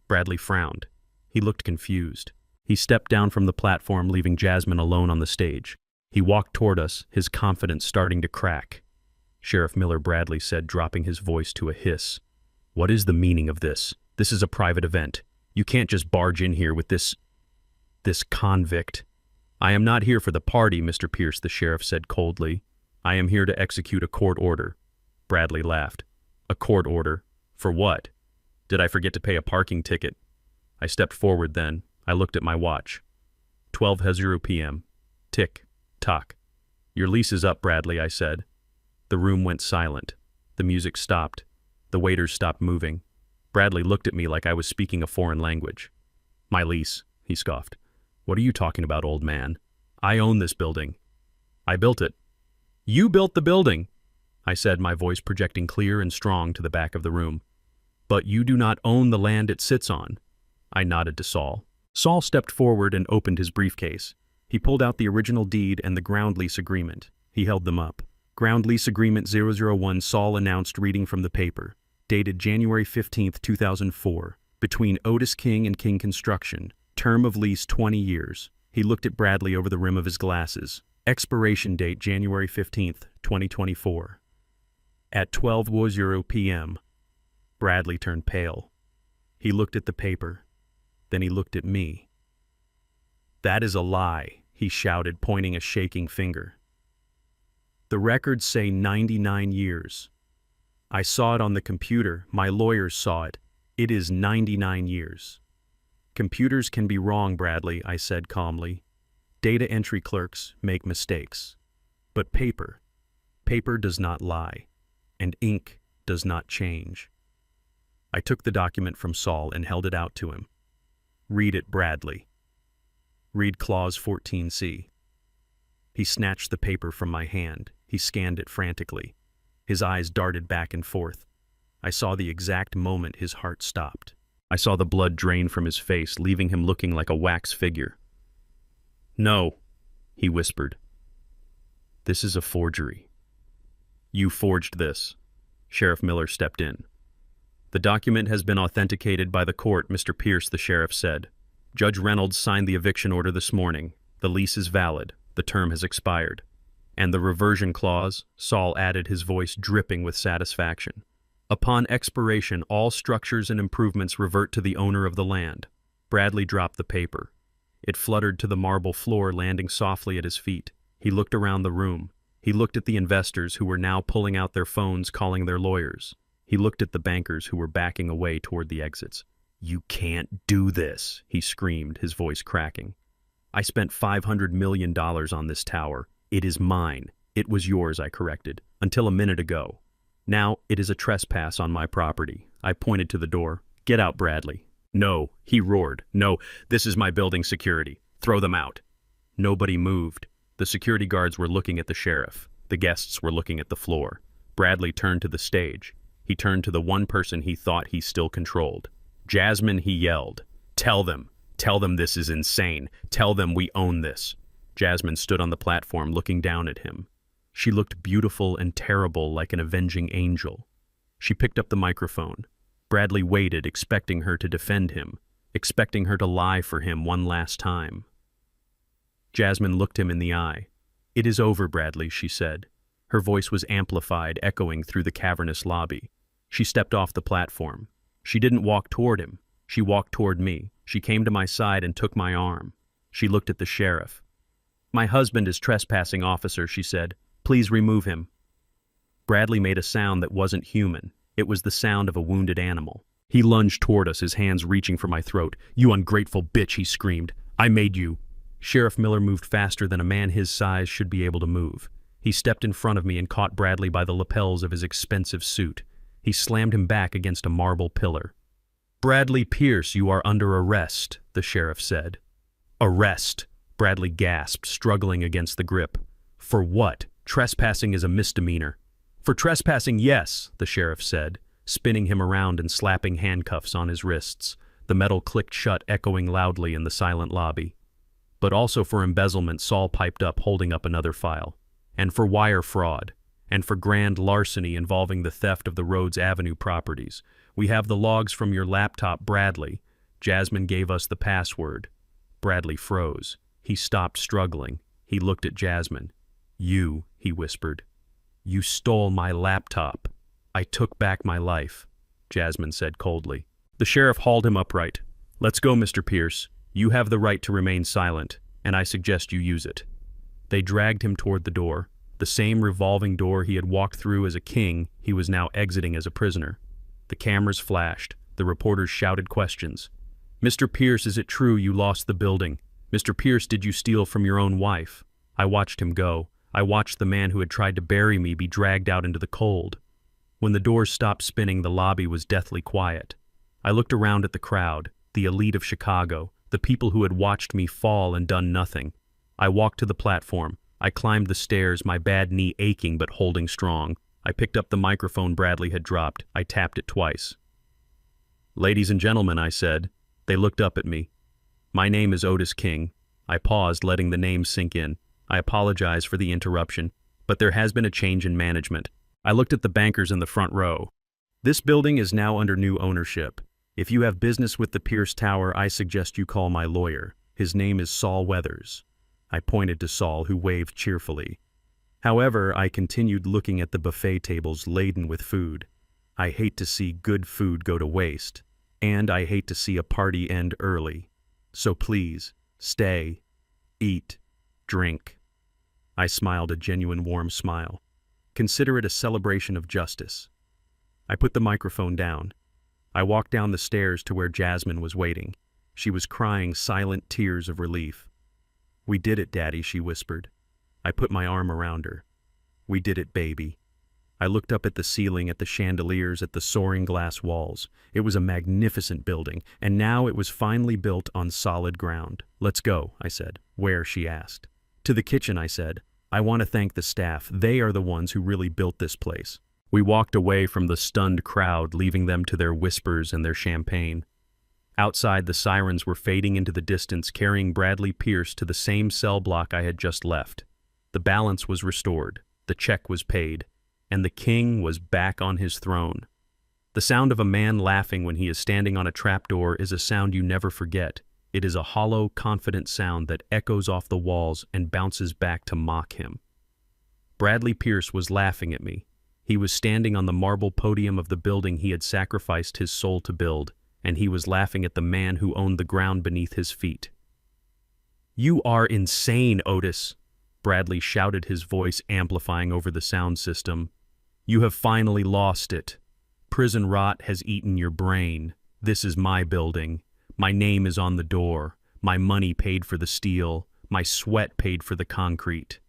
Bradley frowned. He looked confused. He stepped down from the platform, leaving Jasmine alone on the stage. He walked toward us, his confidence starting to crack. Sheriff Miller, Bradley said, dropping his voice to a hiss. What is the meaning of this? This is a private event. You can't just barge in here with this convict. I am not here for the party, Mr. Pierce, the sheriff said coldly. I am here to execute a court order. Bradley laughed. A court order? For what? Did I forget to pay a parking ticket? I stepped forward then. I looked at my watch. 12:00 p.m. Tick, tock. Your lease is up, Bradley, I said. The room went silent. The music stopped. The waiters stopped moving. Bradley looked at me like I was speaking a foreign language. My lease, he scoffed. What are you talking about, old man? I own this building. I built it. You built the building, I said, my voice projecting clear and strong to the back of the room. But you do not own the land it sits on. I nodded to Saul. Saul stepped forward and opened his briefcase. He pulled out the original deed and the ground lease agreement. He held them up. Ground lease agreement 001, Saul announced, reading from the paper. Dated January 15, 2004. Between Otis King and King Construction. Term of lease 20 years. He looked at Bradley over the rim of his glasses. Expiration date January 15, 2024. At 12:00 p.m. Bradley turned pale. He looked at the paper. Then he looked at me. That is a lie, he shouted, pointing a shaking finger. The records say 99 years. I saw it on the computer. My lawyers saw it. It is 99 years. Computers can be wrong, Bradley, I said calmly. Data entry clerks make mistakes. But paper does not lie, and ink does not change. I took the document from Saul and held it out to him. Read it, Bradley. Read Clause 14C. He snatched the paper from my hand. He scanned it frantically. His eyes darted back and forth. I saw the exact moment his heart stopped. I saw the blood drain from his face, leaving him looking like a wax figure. No, he whispered. This is a forgery. You forged this. Sheriff Miller stepped in. The document has been authenticated by the court, Mr. Pierce, the sheriff said. Judge Reynolds signed the eviction order this morning. The lease is valid. The term has expired. And the reversion clause, Saul added, his voice dripping with satisfaction. Upon expiration, all structures and improvements revert to the owner of the land. Bradley dropped the paper. It fluttered to the marble floor, landing softly at his feet. He looked around the room. He looked at the investors who were now pulling out their phones, calling their lawyers. He looked at the bankers who were backing away toward the exits. You can't do this, he screamed, his voice cracking. I spent $500 million on this tower. It is mine. It was yours, I corrected, until a minute ago. Now it is a trespass on my property. I pointed to the door. Get out, Bradley. No, he roared. No, this is my building security. Throw them out. Nobody moved. The security guards were looking at the sheriff. The guests were looking at the floor. Bradley turned to the stage. He turned to the one person he thought he still controlled. Jasmine, he yelled. Tell them this is insane. Tell them we own this. Jasmine stood on the platform looking down at him. She looked beautiful and terrible, like an avenging angel. She picked up the microphone. Bradley waited, expecting her to defend him, expecting her to lie for him one last time. Jasmine looked him in the eye. It is over, Bradley, she said. Her voice was amplified, echoing through the cavernous lobby. She stepped off the platform. She didn't walk toward him. She walked toward me. She came to my side and took my arm. She looked at the sheriff. My husband is trespassing, officer, she said. Please remove him. Bradley made a sound that wasn't human. It was the sound of a wounded animal. He lunged toward us, his hands reaching for my throat. You ungrateful bitch, he screamed. I made you. Sheriff Miller moved faster than a man his size should be able to move. He stepped in front of me and caught Bradley by the lapels of his expensive suit. He slammed him back against a marble pillar. Bradley Pierce, you are under arrest, the sheriff said. Arrest, Bradley gasped, struggling against the grip. For what? Trespassing is a misdemeanor. For trespassing, yes, the sheriff said, spinning him around and slapping handcuffs on his wrists. The metal clicked shut, echoing loudly in the silent lobby. But also for embezzlement, Saul piped up, holding up another file. And for wire fraud. And for grand larceny involving the theft of the Rhodes Avenue properties. We have the logs from your laptop, Bradley. Jasmine gave us the password. Bradley froze. He stopped struggling. He looked at Jasmine. You, he whispered. You stole my laptop. I took back my life, Jasmine said coldly. The sheriff hauled him upright. Let's go, Mr. Pierce. You have the right to remain silent, and I suggest you use it. They dragged him toward the door. The same revolving door he had walked through as a king, he was now exiting as a prisoner. The cameras flashed. The reporters shouted questions. Mr. Pierce, is it true you lost the building? Mr. Pierce, did you steal from your own wife? I watched him go. I watched the man who had tried to bury me be dragged out into the cold. When the doors stopped spinning, the lobby was deathly quiet. I looked around at the crowd, the elite of Chicago, the people who had watched me fall and done nothing. I walked to the platform. I climbed the stairs, my bad knee aching but holding strong. I picked up the microphone Bradley had dropped. I tapped it twice. Ladies and gentlemen, I said. They looked up at me. My name is Otis King. I paused, letting the name sink in. I apologize for the interruption, but there has been a change in management. I looked at the bankers in the front row. This building is now under new ownership. If you have business with the Pierce Tower, I suggest you call my lawyer. His name is Saul Weathers. I pointed to Saul, who waved cheerfully. However, I continued looking at the buffet tables laden with food. I hate to see good food go to waste, and I hate to see a party end early. So please, stay, eat, drink. I smiled a genuine warm smile. Consider it a celebration of justice. I put the microphone down. I walked down the stairs to where Jasmine was waiting. She was crying silent tears of relief. We did it, Daddy, she whispered. I put my arm around her. We did it, baby. I looked up at the ceiling, at the chandeliers, at the soaring glass walls. It was a magnificent building, and now it was finally built on solid ground. Let's go, I said. Where, she asked. To the kitchen, I said. I want to thank the staff. They are the ones who really built this place. We walked away from the stunned crowd, leaving them to their whispers and their champagne. Outside, the sirens were fading into the distance, carrying Bradley Pierce to the same cell block I had just left. The balance was restored, the check was paid, and the king was back on his throne. The sound of a man laughing when he is standing on a trapdoor is a sound you never forget. It is a hollow, confident sound that echoes off the walls and bounces back to mock him. Bradley Pierce was laughing at me. He was standing on the marble podium of the building he had sacrificed his soul to build, and he was laughing at the man who owned the ground beneath his feet. You are insane, Otis, Bradley shouted, his voice amplifying over the sound system. You have finally lost it. Prison rot has eaten your brain. This is my building. My name is on the door. My money paid for the steel. My sweat paid for the concrete.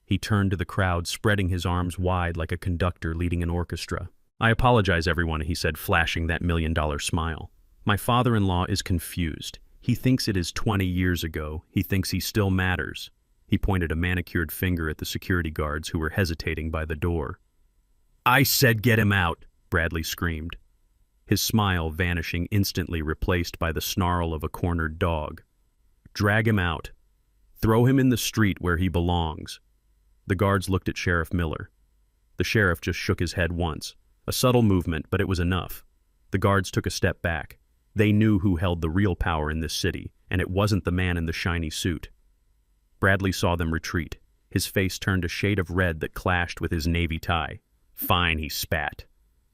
He turned to the crowd, spreading his arms wide like a conductor leading an orchestra. I apologize, everyone, he said, flashing that $1,000,000 smile. My father-in-law is confused. He thinks it is 20 years ago. He thinks he still matters. He pointed a manicured finger at the security guards who were hesitating by the door. I said get him out, Bradley screamed, his smile vanishing, instantly replaced by the snarl of a cornered dog. Drag him out. Throw him in the street where he belongs. The guards looked at Sheriff Miller. The sheriff just shook his head once. A subtle movement, but it was enough. The guards took a step back. They knew who held the real power in this city, and it wasn't the man in the shiny suit. Bradley saw them retreat. His face turned a shade of red that clashed with his navy tie. Fine, he spat.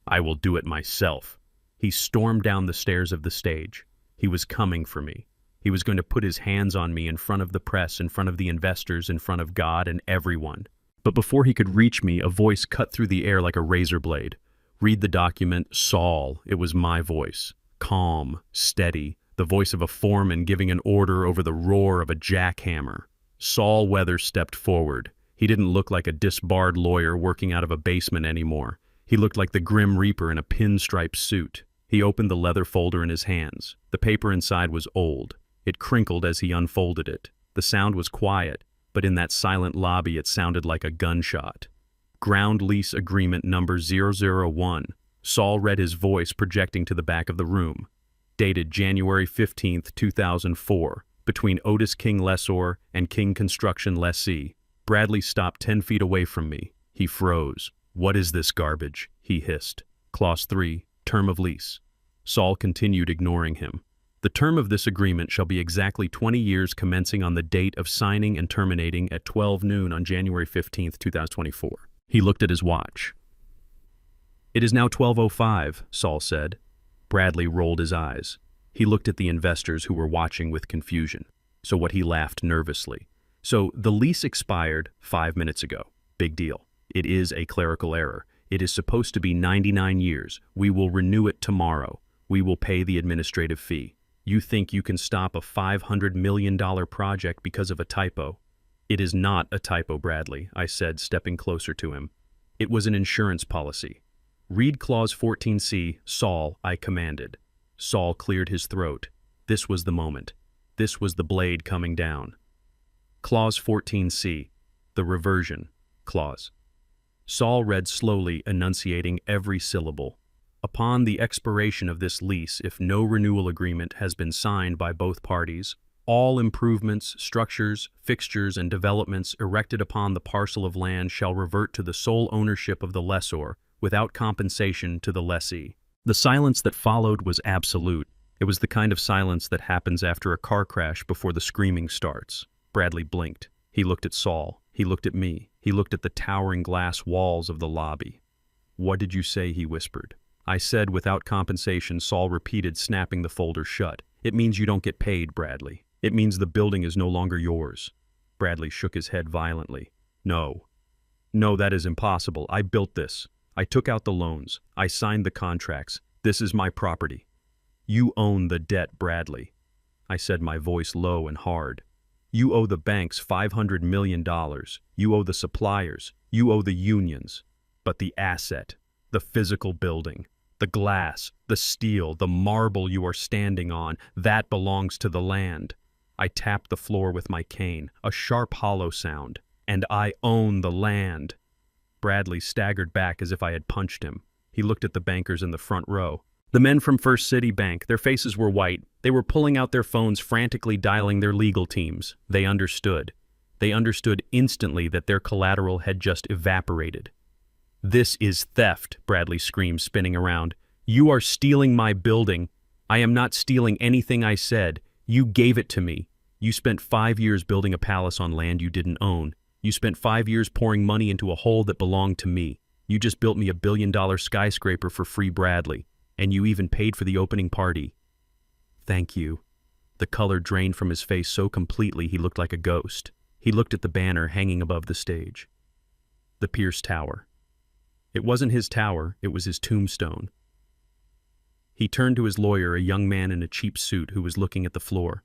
I will do it myself. He stormed down the stairs of the stage. He was coming for me. He was going to put his hands on me in front of the press, in front of the investors, in front of God and everyone. But before he could reach me, a voice cut through the air like a razor blade. Read the document, Saul. It was my voice. Calm, steady, the voice of a foreman giving an order over the roar of a jackhammer. Saul Weathers stepped forward. He didn't look like a disbarred lawyer working out of a basement anymore. He looked like the Grim Reaper in a pinstripe suit. He opened the leather folder in his hands. The paper inside was old. It crinkled as he unfolded it. The sound was quiet, but in that silent lobby it sounded like a gunshot. Ground lease agreement number 001. Saul read his voice projecting to the back of the room. Dated January 15th, 2004, between Otis King Lessor and King Construction Lessee. Bradley stopped 10 feet away from me. He froze. What is this garbage? He hissed. Clause 3. Term of lease. Saul continued, ignoring him. The term of this agreement shall be exactly 20 years commencing on the date of signing and terminating at 12 noon on January 15th, 2024. He looked at his watch. It is now 12:05, Saul said. Bradley rolled his eyes. He looked at the investors who were watching with confusion. He laughed nervously. So the lease expired 5 minutes ago. Big deal. It is a clerical error. It is supposed to be 99 years. We will renew it tomorrow. We will pay the administrative fee. You think you can stop a $500 million project because of a typo? It is not a typo, Bradley, I said, stepping closer to him. It was an insurance policy. Read Clause 14C, Saul, I commanded. Saul cleared his throat. This was the moment. This was the blade coming down. Clause 14C, the reversion clause. Saul read slowly, enunciating every syllable. Upon the expiration of this lease, if no renewal agreement has been signed by both parties, all improvements, structures, fixtures, and developments erected upon the parcel of land shall revert to the sole ownership of the lessor, without compensation to the lessee. The silence that followed was absolute. It was the kind of silence that happens after a car crash before the screaming starts. Bradley blinked. He looked at Saul. He looked at me. He looked at the towering glass walls of the lobby. What did you say? He whispered. I said without compensation, Saul repeated, snapping the folder shut. It means you don't get paid, Bradley. It means the building is no longer yours. Bradley shook his head violently. No, that is impossible. I built this. I took out the loans. I signed the contracts. This is my property. You own the debt, Bradley. I said, my voice low and hard. You owe the banks $500 million. You owe the suppliers. You owe the unions. But the asset, the physical building, the glass, the steel, the marble you are standing on, that belongs to the land. I tapped the floor with my cane, a sharp hollow sound. And I own the land. Bradley staggered back as if I had punched him. He looked at the bankers in the front row. The men from First City Bank, their faces were white. They were pulling out their phones, frantically dialing their legal teams. They understood. They understood instantly that their collateral had just evaporated. This is theft, Bradley screamed, spinning around. You are stealing my building. I am not stealing anything I said. You gave it to me. You spent 5 years building a palace on land you didn't own. You spent 5 years pouring money into a hole that belonged to me. You just built me a $1 billion skyscraper for free, Bradley. And you even paid for the opening party. Thank you. The color drained from his face so completely he looked like a ghost. He looked at the banner hanging above the stage. The Pierce Tower. It wasn't his tower, it was his tombstone. He turned to his lawyer, a young man in a cheap suit who was looking at the floor.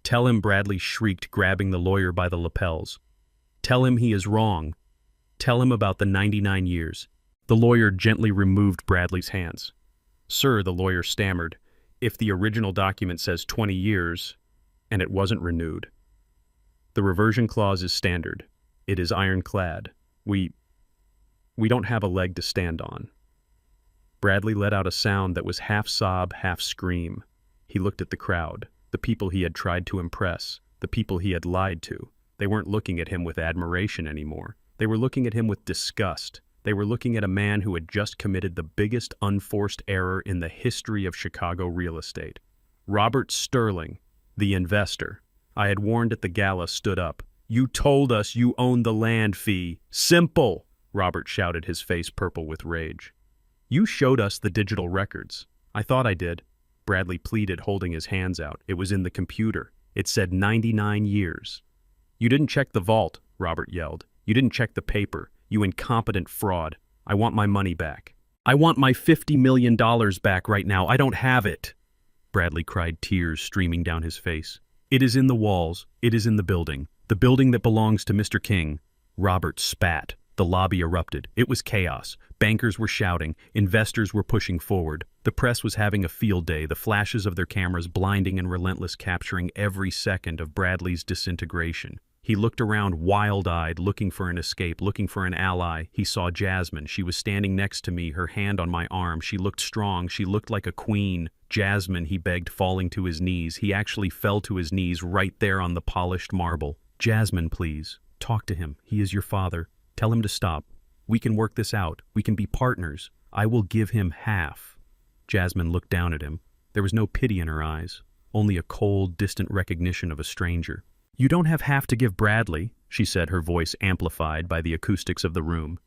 Tell him, Bradley shrieked, grabbing the lawyer by the lapels. Tell him he is wrong. Tell him about the 99 years. The lawyer gently removed Bradley's hands. Sir, the lawyer stammered, if the original document says 20 years, and it wasn't renewed. The reversion clause is standard. It is ironclad. We don't have a leg to stand on. Bradley let out a sound that was half sob, half scream. He looked at the crowd, the people he had tried to impress, the people he had lied to. They weren't looking at him with admiration anymore. They were looking at him with disgust. They were looking at a man who had just committed the biggest unforced error in the history of Chicago real estate. Robert Sterling, the investor, I had warned at the gala, stood up. You told us you owned the land fee. Simple! Robert shouted, his face purple with rage. You showed us the digital records. I thought I did. Bradley pleaded, holding his hands out. It was in the computer. It said 99 years. You didn't check the vault, Robert yelled. You didn't check the paper. You incompetent fraud. I want my money back. I want my $50 million back right now. I don't have it. Bradley cried, tears streaming down his face. It is in the walls. It is in the building that belongs to Mr. King. Robert spat. The lobby erupted. It was chaos. Bankers were shouting. Investors were pushing forward. The press was having a field day, the flashes of their cameras blinding and relentless, capturing every second of Bradley's disintegration. He looked around wild-eyed, looking for an escape, looking for an ally. He saw Jasmine. She was standing next to me, her hand on my arm. She looked strong. She looked like a queen. Jasmine, he begged, falling to his knees. He actually fell to his knees right there on the polished marble. Jasmine, please. Talk to him. He is your father. Tell him to stop. We can work this out. We can be partners. I will give him half. Jasmine looked down at him. There was no pity in her eyes, only a cold, distant recognition of a stranger. You don't have half to give Bradley, she said, her voice amplified by the acoustics of the room.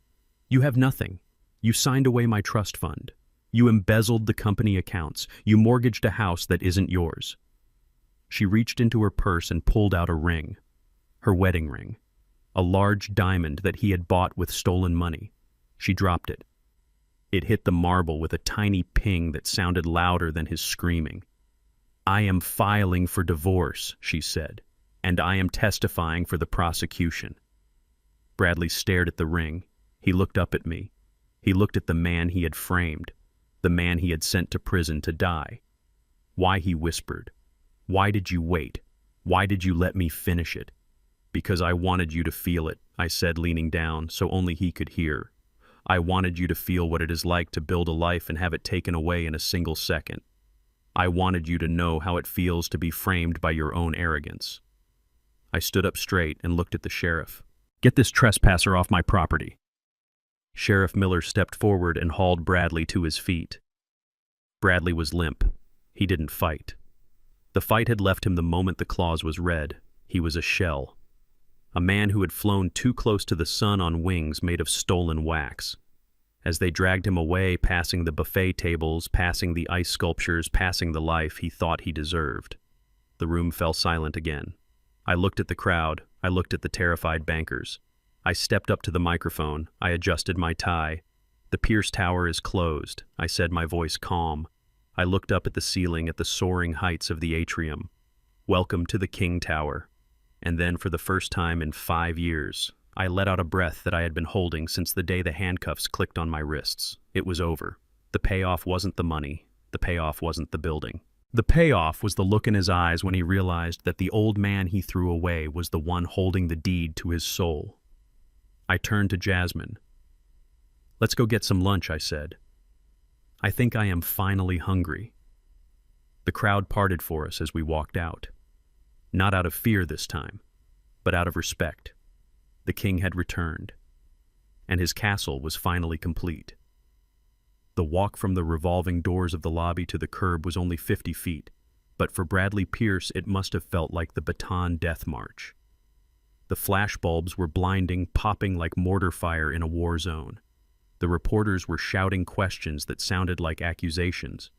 You have nothing. You signed away my trust fund. You embezzled the company accounts. You mortgaged a house that isn't yours. She reached into her purse and pulled out a ring. Her wedding ring. A large diamond that he had bought with stolen money. She dropped it. It hit the marble with a tiny ping that sounded louder than his screaming. I am filing for divorce, she said, and I am testifying for the prosecution. Bradley stared at the ring. He looked up at me. He looked at the man he had framed, the man he had sent to prison to die. Why, he whispered. Why did you wait? Why did you let me finish it? Because I wanted you to feel it, I said, leaning down so only he could hear. I wanted you to feel what it is like to build a life and have it taken away in a single second. I wanted you to know how it feels to be framed by your own arrogance. I stood up straight and looked at the sheriff. Get this trespasser off my property. Sheriff Miller stepped forward and hauled Bradley to his feet. Bradley was limp. He didn't fight. The fight had left him the moment the clause was read. He was a shell. A man who had flown too close to the sun on wings made of stolen wax. As they dragged him away, passing the buffet tables, passing the ice sculptures, passing the life he thought he deserved. The room fell silent again. I looked at the crowd. I looked at the terrified bankers. I stepped up to the microphone. I adjusted my tie. The Pierce Tower is closed, I said, my voice calm. I looked up at the ceiling, at the soaring heights of the atrium. Welcome to the King Tower. And then, for the first time in 5 years, I let out a breath that I had been holding since the day the handcuffs clicked on my wrists. It was over. The payoff wasn't the money. The payoff wasn't the building. The payoff was the look in his eyes when he realized that the old man he threw away was the one holding the deed to his soul. I turned to Jasmine. Let's go get some lunch, I said. I think I am finally hungry. The crowd parted for us as we walked out. Not out of fear this time, but out of respect. The king had returned, and his castle was finally complete. The walk from the revolving doors of the lobby to the curb was only 50 feet, but for Bradley Pierce it must have felt like the Bataan Death March. The flashbulbs were blinding, popping like mortar fire in a war zone. The reporters were shouting questions that sounded like accusations.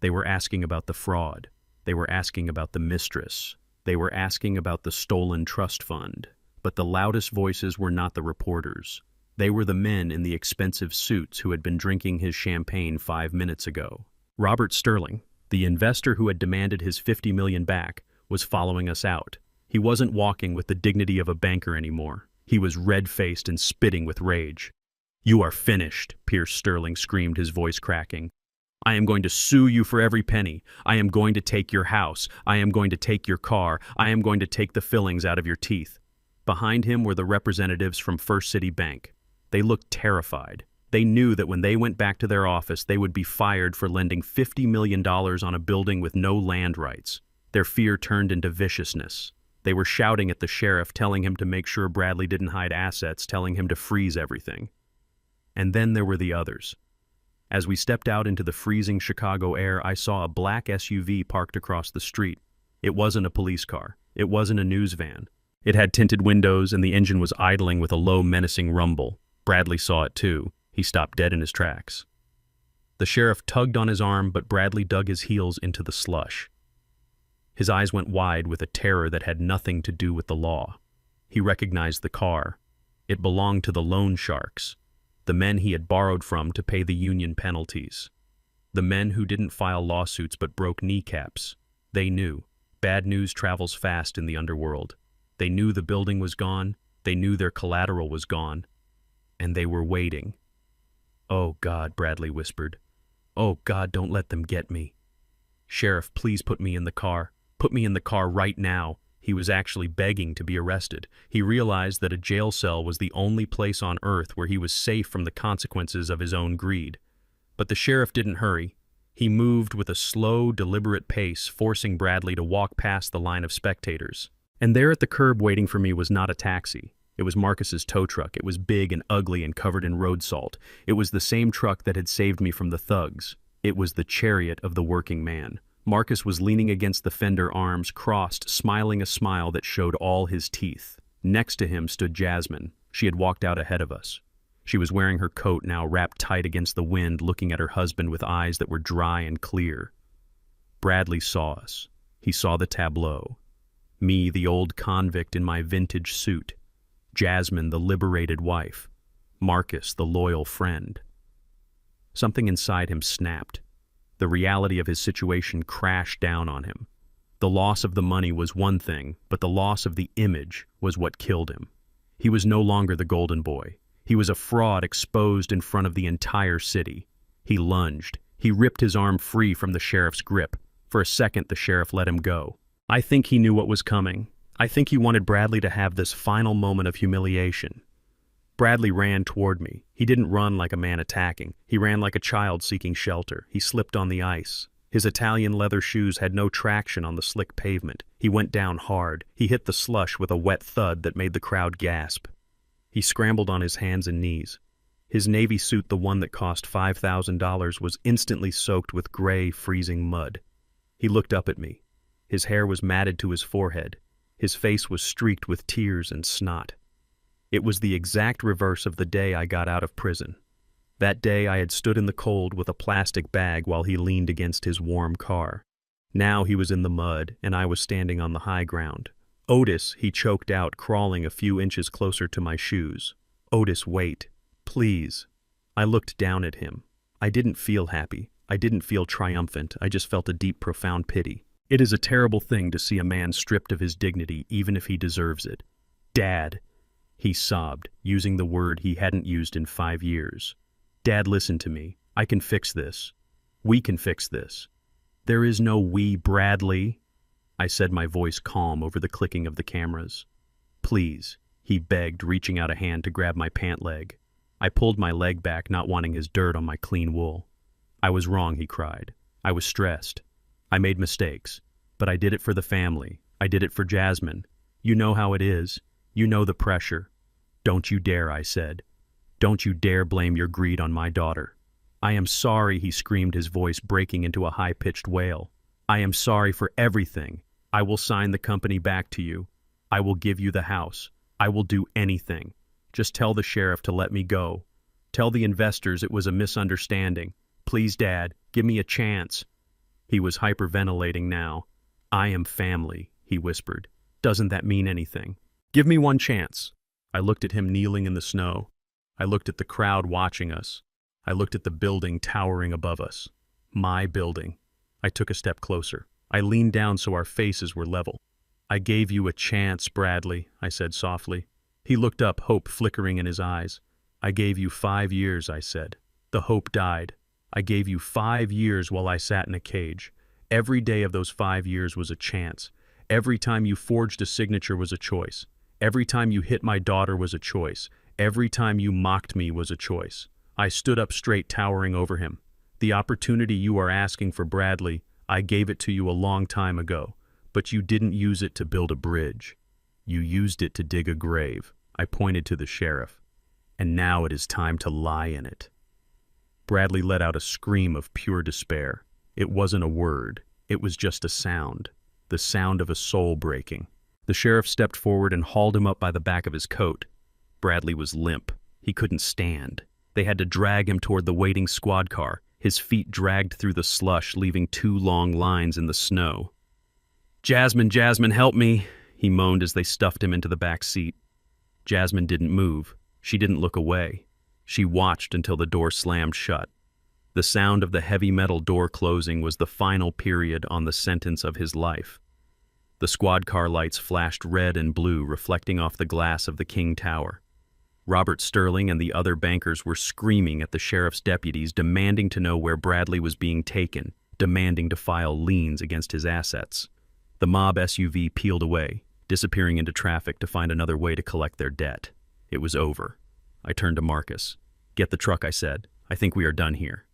They were asking about the fraud. They were asking about the mistress. They were asking about the stolen trust fund. But the loudest voices were not the reporters. They were the men in the expensive suits who had been drinking his champagne 5 minutes ago. Robert Sterling, the investor who had demanded his $50 million back, was following us out. He wasn't walking with the dignity of a banker anymore. He was red-faced and spitting with rage. You are finished, Pierce Sterling screamed, his voice cracking. I am going to sue you for every penny. I am going to take your house. I am going to take your car. I am going to take the fillings out of your teeth. Behind him were the representatives from First City Bank. They looked terrified. They knew that when they went back to their office, they would be fired for lending $50 million on a building with no land rights. Their fear turned into viciousness. They were shouting at the sheriff, telling him to make sure Bradley didn't hide assets, telling him to freeze everything. And then there were the others. As we stepped out into the freezing Chicago air, I saw a black SUV parked across the street. It wasn't a police car. It wasn't a news van. It had tinted windows, and the engine was idling with a low, menacing rumble. Bradley saw it too. He stopped dead in his tracks. The sheriff tugged on his arm, but Bradley dug his heels into the slush. His eyes went wide with a terror that had nothing to do with the law. He recognized the car. It belonged to the loan sharks, the men he had borrowed from to pay the union penalties. The men who didn't file lawsuits but broke kneecaps. They knew. Bad news travels fast in the underworld. They knew the building was gone. They knew their collateral was gone. And they were waiting. Oh, God, Bradley whispered. Oh, God, don't let them get me. Sheriff, please put me in the car. Put me in the car right now. He was actually begging to be arrested. He realized that a jail cell was the only place on earth where he was safe from the consequences of his own greed. But the sheriff didn't hurry. He moved with a slow, deliberate pace, forcing Bradley to walk past the line of spectators. And there at the curb waiting for me was not a taxi. It was Marcus's tow truck. It was big and ugly and covered in road salt. It was the same truck that had saved me from the thugs. It was the chariot of the working man. Marcus was leaning against the fender, arms crossed, smiling a smile that showed all his teeth. Next to him stood Jasmine. She had walked out ahead of us. She was wearing her coat now wrapped tight against the wind, looking at her husband with eyes that were dry and clear. Bradley saw us. He saw the tableau. Me, the old convict in my vintage suit. Jasmine, the liberated wife. Marcus, the loyal friend. Something inside him snapped. The reality of his situation crashed down on him. The loss of the money was one thing, but the loss of the image was what killed him. He was no longer the golden boy. He was a fraud exposed in front of the entire city. He lunged. He ripped his arm free from the sheriff's grip. For a second, the sheriff let him go. I think he knew what was coming. I think he wanted Bradley to have this final moment of humiliation. Bradley ran toward me. He didn't run like a man attacking. He ran like a child seeking shelter. He slipped on the ice. His Italian leather shoes had no traction on the slick pavement. He went down hard. He hit the slush with a wet thud that made the crowd gasp. He scrambled on his hands and knees. His navy suit, the one that cost $5,000, was instantly soaked with gray, freezing mud. He looked up at me. His hair was matted to his forehead. His face was streaked with tears and snot. It was the exact reverse of the day I got out of prison. That day I had stood in the cold with a plastic bag while he leaned against his warm car. Now he was in the mud, and I was standing on the high ground. Otis, he choked out, crawling a few inches closer to my shoes. Otis, wait. Please. I looked down at him. I didn't feel happy. I didn't feel triumphant. I just felt a deep, profound pity. It is a terrible thing to see a man stripped of his dignity, even if he deserves it. Dad, he sobbed, using the word he hadn't used in 5 years. Dad, listen to me. I can fix this. We can fix this. There is no we, Bradley. I said, my voice calm over the clicking of the cameras. Please, he begged, reaching out a hand to grab my pant leg. I pulled my leg back, not wanting his dirt on my clean wool. I was wrong, he cried. I was stressed. I made mistakes, but I did it for the family. I did it for Jasmine. You know how it is. You know the pressure. Don't you dare, I said. Don't you dare blame your greed on my daughter. I am sorry, he screamed, his voice breaking into a high-pitched wail. I am sorry for everything. I will sign the company back to you. I will give you the house. I will do anything. Just tell the sheriff to let me go. Tell the investors it was a misunderstanding. Please, Dad, give me a chance. He was hyperventilating now. I am family, he whispered. Doesn't that mean anything? Give me one chance. I looked at him kneeling in the snow. I looked at the crowd watching us. I looked at the building towering above us. My building. I took a step closer. I leaned down so our faces were level. I gave you a chance, Bradley, I said softly. He looked up, hope flickering in his eyes. I gave you 5 years, I said. The hope died. I gave you 5 years while I sat in a cage. Every day of those 5 years was a chance. Every time you forged a signature was a choice. Every time you hit my daughter was a choice. Every time you mocked me was a choice. I stood up straight, towering over him. The opportunity you are asking for, Bradley, I gave it to you a long time ago, but you didn't use it to build a bridge. You used it to dig a grave. I pointed to the sheriff. And now it is time to lie in it. Bradley let out a scream of pure despair. It wasn't a word. It was just a sound. The sound of a soul breaking. The sheriff stepped forward and hauled him up by the back of his coat. Bradley was limp. He couldn't stand. They had to drag him toward the waiting squad car. His feet dragged through the slush, leaving 2 long lines in the snow. Jasmine, Jasmine, help me, he moaned as they stuffed him into the back seat. Jasmine didn't move. She didn't look away. She watched until the door slammed shut. The sound of the heavy metal door closing was the final period on the sentence of his life. The squad car lights flashed red and blue, reflecting off the glass of the King Tower. Robert Sterling and the other bankers were screaming at the sheriff's deputies, demanding to know where Bradley was being taken, demanding to file liens against his assets. The mob SUV peeled away, disappearing into traffic to find another way to collect their debt. It was over. I turned to Marcus. Get the truck, I said. I think we are done here.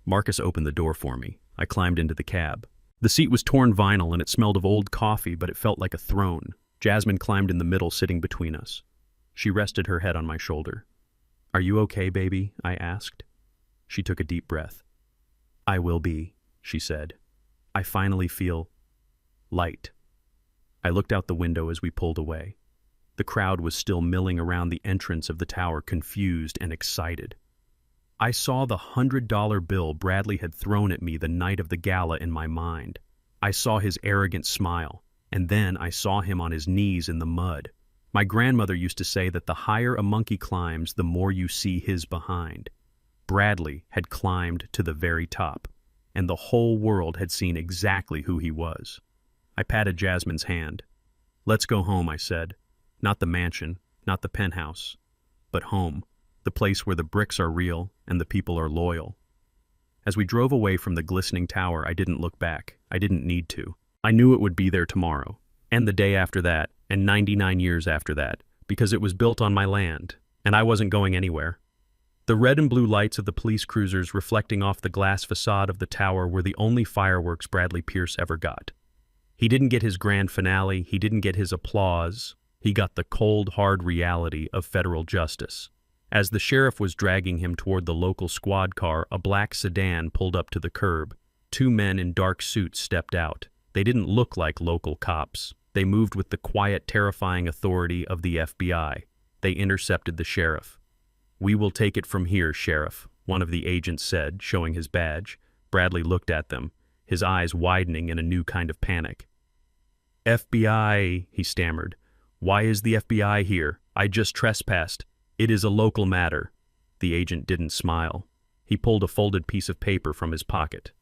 Marcus opened the door for me. I climbed into the cab. The seat was torn vinyl and it smelled of old coffee, but it felt like a throne. Jasmine climbed in the middle, sitting between us. She rested her head on my shoulder. "Are you okay, baby?" I asked. She took a deep breath. "I will be," she said. "I finally feel light." I looked out the window as we pulled away. The crowd was still milling around the entrance of the tower, confused and excited. I saw the $100 bill Bradley had thrown at me the night of the gala in my mind. I saw his arrogant smile, and then I saw him on his knees in the mud. My grandmother used to say that the higher a monkey climbs, the more you see his behind. Bradley had climbed to the very top, and the whole world had seen exactly who he was. I patted Jasmine's hand. "Let's go home," I said. "Not the mansion, not the penthouse, but home, the place where the bricks are real and the people are loyal." As we drove away from the glistening tower, I didn't look back. I didn't need to. I knew it would be there tomorrow, and the day after that, and 99 years after that, because it was built on my land, and I wasn't going anywhere. The red and blue lights of the police cruisers reflecting off the glass facade of the tower were the only fireworks Bradley Pierce ever got. He didn't get his grand finale, he didn't get his applause, he got the cold, hard reality of federal justice. As the sheriff was dragging him toward the local squad car, a black sedan pulled up to the curb. Two men in dark suits stepped out. They didn't look like local cops. They moved with the quiet, terrifying authority of the FBI. They intercepted the sheriff. "We will take it from here, Sheriff," one of the agents said, showing his badge. Bradley looked at them, his eyes widening in a new kind of panic. "FBI," he stammered. "Why is the FBI here? I just trespassed. It is a local matter." The agent didn't smile. He pulled a folded piece of paper from his pocket.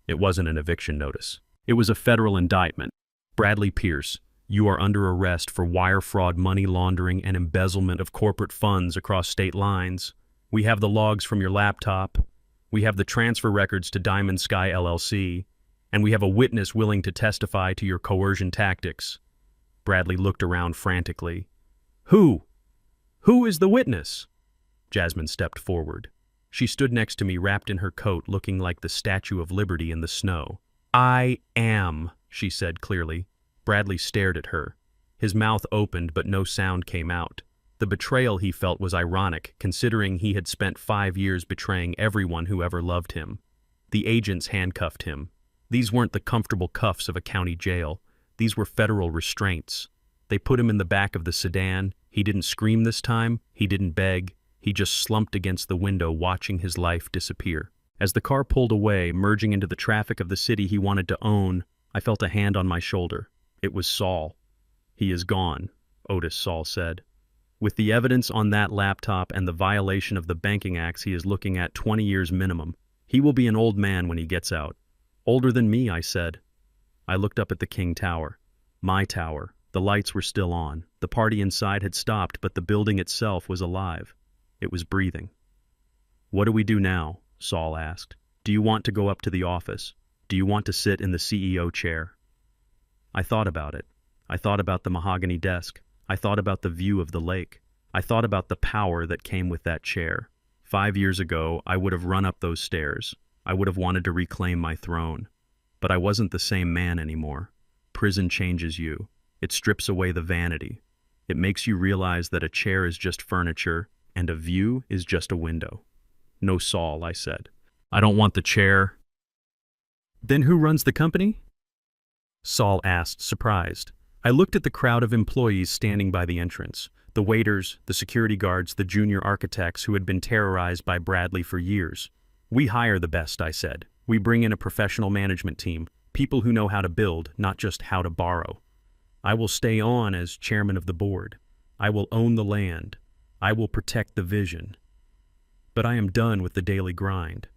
It wasn't an eviction notice. It was a federal indictment. "Bradley Pierce, you are under arrest for wire fraud, money laundering, and embezzlement of corporate funds across state lines. We have the logs from your laptop. We have the transfer records to Diamond Sky LLC. And we have a witness willing to testify to your coercion tactics." Bradley looked around frantically. "Who? Who is the witness?" Jasmine stepped forward. She stood next to me, wrapped in her coat, looking like the Statue of Liberty in the snow. "I am," she said clearly. Bradley stared at her. His mouth opened, but no sound came out. The betrayal he felt was ironic, considering he had spent 5 years betraying everyone who ever loved him. The agents handcuffed him. These weren't the comfortable cuffs of a county jail. These were federal restraints. They put him in the back of the sedan. He didn't scream this time. He didn't beg. He just slumped against the window, watching his life disappear. As the car pulled away, merging into the traffic of the city he wanted to own, I felt a hand on my shoulder. It was Saul. "He is gone," Otis Saul said. "With the evidence on that laptop and the violation of the Banking Acts, he is looking at 20 years minimum. He will be an old man when he gets out." "Older than me," I said. I looked up at the King Tower. My tower. The lights were still on. The party inside had stopped, but the building itself was alive. It was breathing. "What do we do now?" Saul asked. "Do you want to go up to the office? Do you want to sit in the CEO chair?" I thought about it. I thought about the mahogany desk. I thought about the view of the lake. I thought about the power that came with that chair. 5 years ago, I would have run up those stairs. I would have wanted to reclaim my throne. But I wasn't the same man anymore. Prison changes you. It strips away the vanity. It makes you realize that a chair is just furniture, and a view is just a window. "No, Saul," I said. "I don't want the chair." "Then who runs the company?" Saul asked, surprised. I looked at the crowd of employees standing by the entrance. The waiters, the security guards, the junior architects who had been terrorized by Bradley for years. "We hire the best," I said. "We bring in a professional management team, people who know how to build, not just how to borrow. I will stay on as chairman of the board. I will own the land. I will protect the vision. But I am done with the daily grind.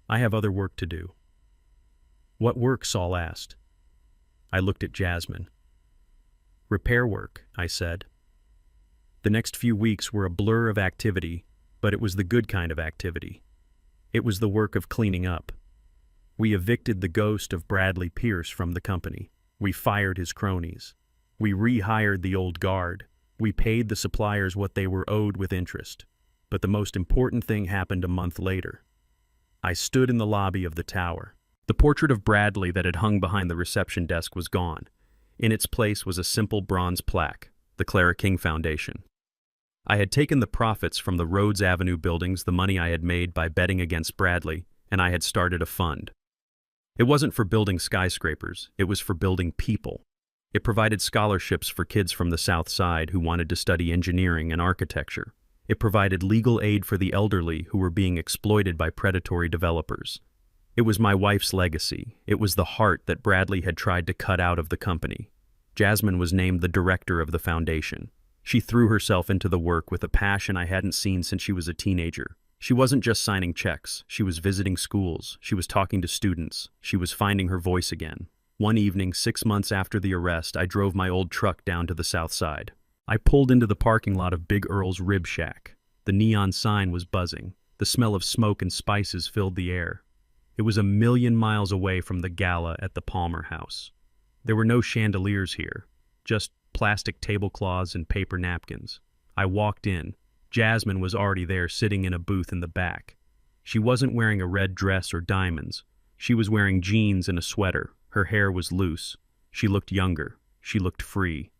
I have other work to do." "What work?" Saul asked. I looked at Jasmine. "Repair work," I said. The next few weeks were a blur of activity, but it was the good kind of activity. It was the work of cleaning up. We evicted the ghost of Bradley Pierce from the company. We fired his cronies. We rehired the old guard. We paid the suppliers what they were owed with interest. But the most important thing happened a month later. I stood in the lobby of the tower. The portrait of Bradley that had hung behind the reception desk was gone. In its place was a simple bronze plaque, the Clara King Foundation. I had taken the profits from the Rhodes Avenue buildings, the money I had made by betting against Bradley, and I had started a fund. It wasn't for building skyscrapers, it was for building people. It provided scholarships for kids from the South Side who wanted to study engineering and architecture. It provided legal aid for the elderly who were being exploited by predatory developers. It was my wife's legacy. It was the heart that Bradley had tried to cut out of the company. Jasmine was named the director of the foundation. She threw herself into the work with a passion I hadn't seen since she was a teenager. She wasn't just signing checks. She was visiting schools. She was talking to students. She was finding her voice again. One evening, 6 months after the arrest, I drove my old truck down to the South Side. I pulled into the parking lot of Big Earl's Rib Shack. The neon sign was buzzing. The smell of smoke and spices filled the air. It was a million miles away from the gala at the Palmer House. There were no chandeliers here, just plastic tablecloths and paper napkins. I walked in. Jasmine was already there, sitting in a booth in the back. She wasn't wearing a red dress or diamonds. She was wearing jeans and a sweater. Her hair was loose. She looked younger. She looked free.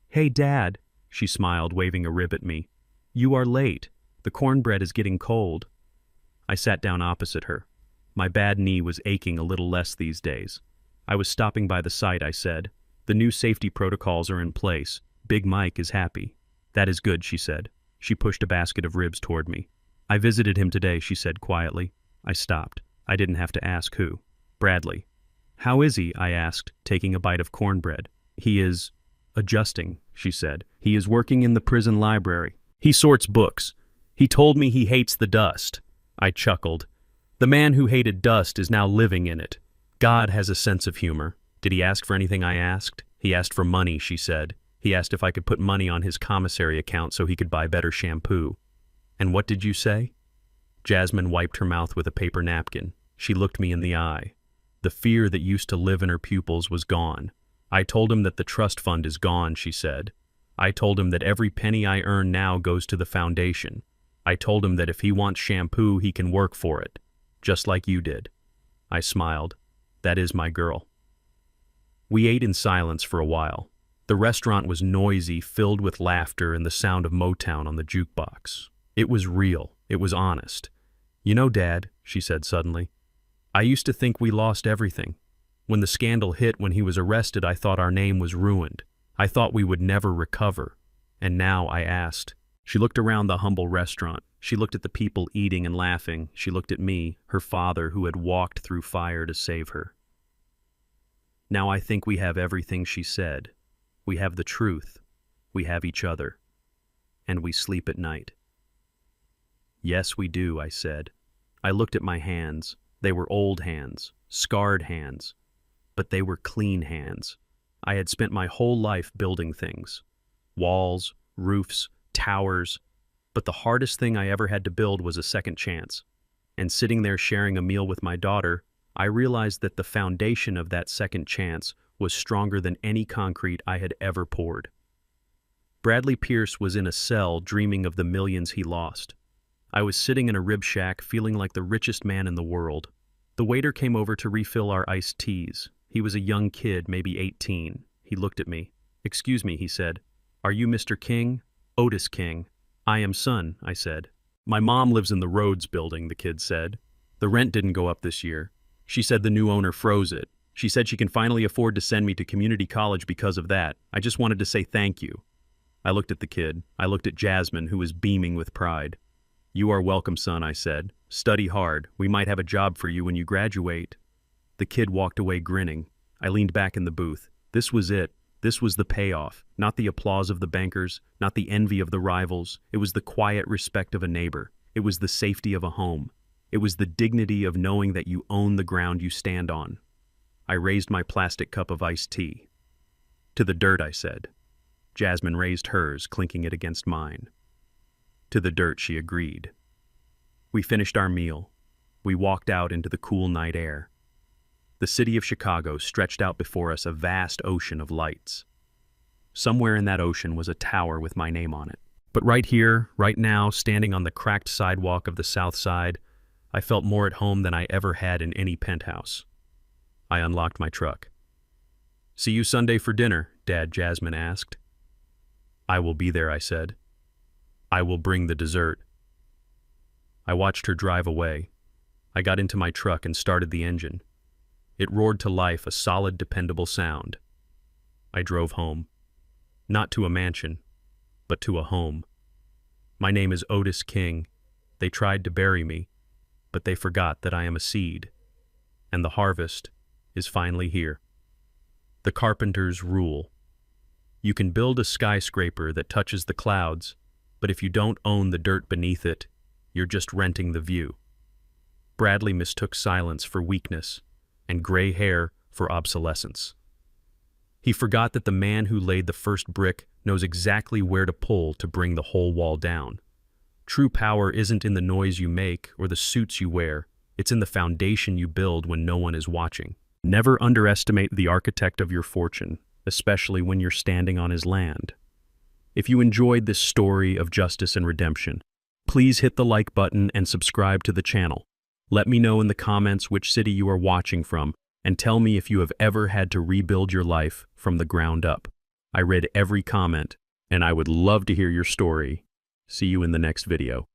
"Hey, Dad," she smiled, waving a rib at me. "You are late. The cornbread is getting cold." I sat down opposite her. My bad knee was aching a little less these days. I was stopping by the site, I said. "The new safety protocols are in place. Big Mike is happy." "That is good," she said. She pushed a basket of ribs toward me. "I visited him today," she said quietly. I stopped. I didn't have to ask who. "Bradley." "How is he?" I asked, taking a bite of cornbread. "He is adjusting," she said. "He is working in the prison library. He sorts books. He told me he hates the dust." I chuckled. The man who hated dust is now living in it. God has a sense of humor. "Did he ask for anything?" I asked. "He asked for money," she said. "He asked if I could put money on his commissary account so he could buy better shampoo." "And what did you say?" Jasmine wiped her mouth with a paper napkin. She looked me in the eye. The fear that used to live in her pupils was gone. "I told him that the trust fund is gone," she said. "I told him that every penny I earn now goes to the foundation. I told him that if he wants shampoo, he can work for it, just like you did." I smiled. "That is my girl." We ate in silence for a while. The restaurant was noisy, filled with laughter and the sound of Motown on the jukebox. It was real. It was honest. "You know, Dad," she said suddenly, "I used to think we lost everything. When the scandal hit, when he was arrested, I thought our name was ruined. I thought we would never recover. And now," I asked. She looked around the humble restaurant. She looked at the people eating and laughing. She looked at me, her father who had walked through fire to save her. "Now I think we have everything," she said. "We have the truth. We have each other. And we sleep at night." "Yes, we do," I said. I looked at my hands. They were old hands, scarred hands, but they were clean hands. I had spent my whole life building things. Walls, roofs, towers. But the hardest thing I ever had to build was a second chance. And sitting there sharing a meal with my daughter, I realized that the foundation of that second chance was stronger than any concrete I had ever poured. Bradley Pierce was in a cell dreaming of the millions he lost. I was sitting in a rib shack feeling like the richest man in the world. The waiter came over to refill our iced teas. He was a young kid, maybe 18. He looked at me. "Excuse me," he said. "Are you Mr. King?" "Otis King." "I am son," I said. "My mom lives in the Rhodes building," the kid said. "The rent didn't go up this year. She said the new owner froze it. She said she can finally afford to send me to community college because of that. I just wanted to say thank you." I looked at the kid. I looked at Jasmine, who was beaming with pride. "You are welcome, son," I said. "Study hard. We might have a job for you when you graduate." The kid walked away grinning. I leaned back in the booth. This was it. This was the payoff. Not the applause of the bankers, not the envy of the rivals. It was the quiet respect of a neighbor. It was the safety of a home. It was the dignity of knowing that you own the ground you stand on. I raised my plastic cup of iced tea. "To the dirt," I said. Jasmine raised hers, clinking it against mine. "To the dirt," she agreed. We finished our meal. We walked out into the cool night air. The city of Chicago stretched out before us, a vast ocean of lights. Somewhere in that ocean was a tower with my name on it. But right here, right now, standing on the cracked sidewalk of the South Side, I felt more at home than I ever had in any penthouse. I unlocked my truck. "See you Sunday for dinner?" Dad, Jasmine asked. "I will be there," I said. I will bring the dessert. I watched her drive away. I got into my truck and started the engine. It roared to life, a solid, dependable sound. I drove home. Not to a mansion, but to a home. My name is Otis King. They tried to bury me, but they forgot that I am a seed, and the harvest is finally here. The carpenter's rule. You can build a skyscraper that touches the clouds, but if you don't own the dirt beneath it, you're just renting the view. Bradley mistook silence for weakness and gray hair for obsolescence. He forgot that the man who laid the first brick knows exactly where to pull to bring the whole wall down. True power isn't in the noise you make or the suits you wear. It's in the foundation you build when no one is watching. Never underestimate the architect of your fortune, especially when you're standing on his land. If you enjoyed this story of justice and redemption, please hit the like button and subscribe to the channel. Let me know in the comments which city you are watching from, and tell me if you have ever had to rebuild your life from the ground up. I read every comment, and I would love to hear your story. See you in the next video.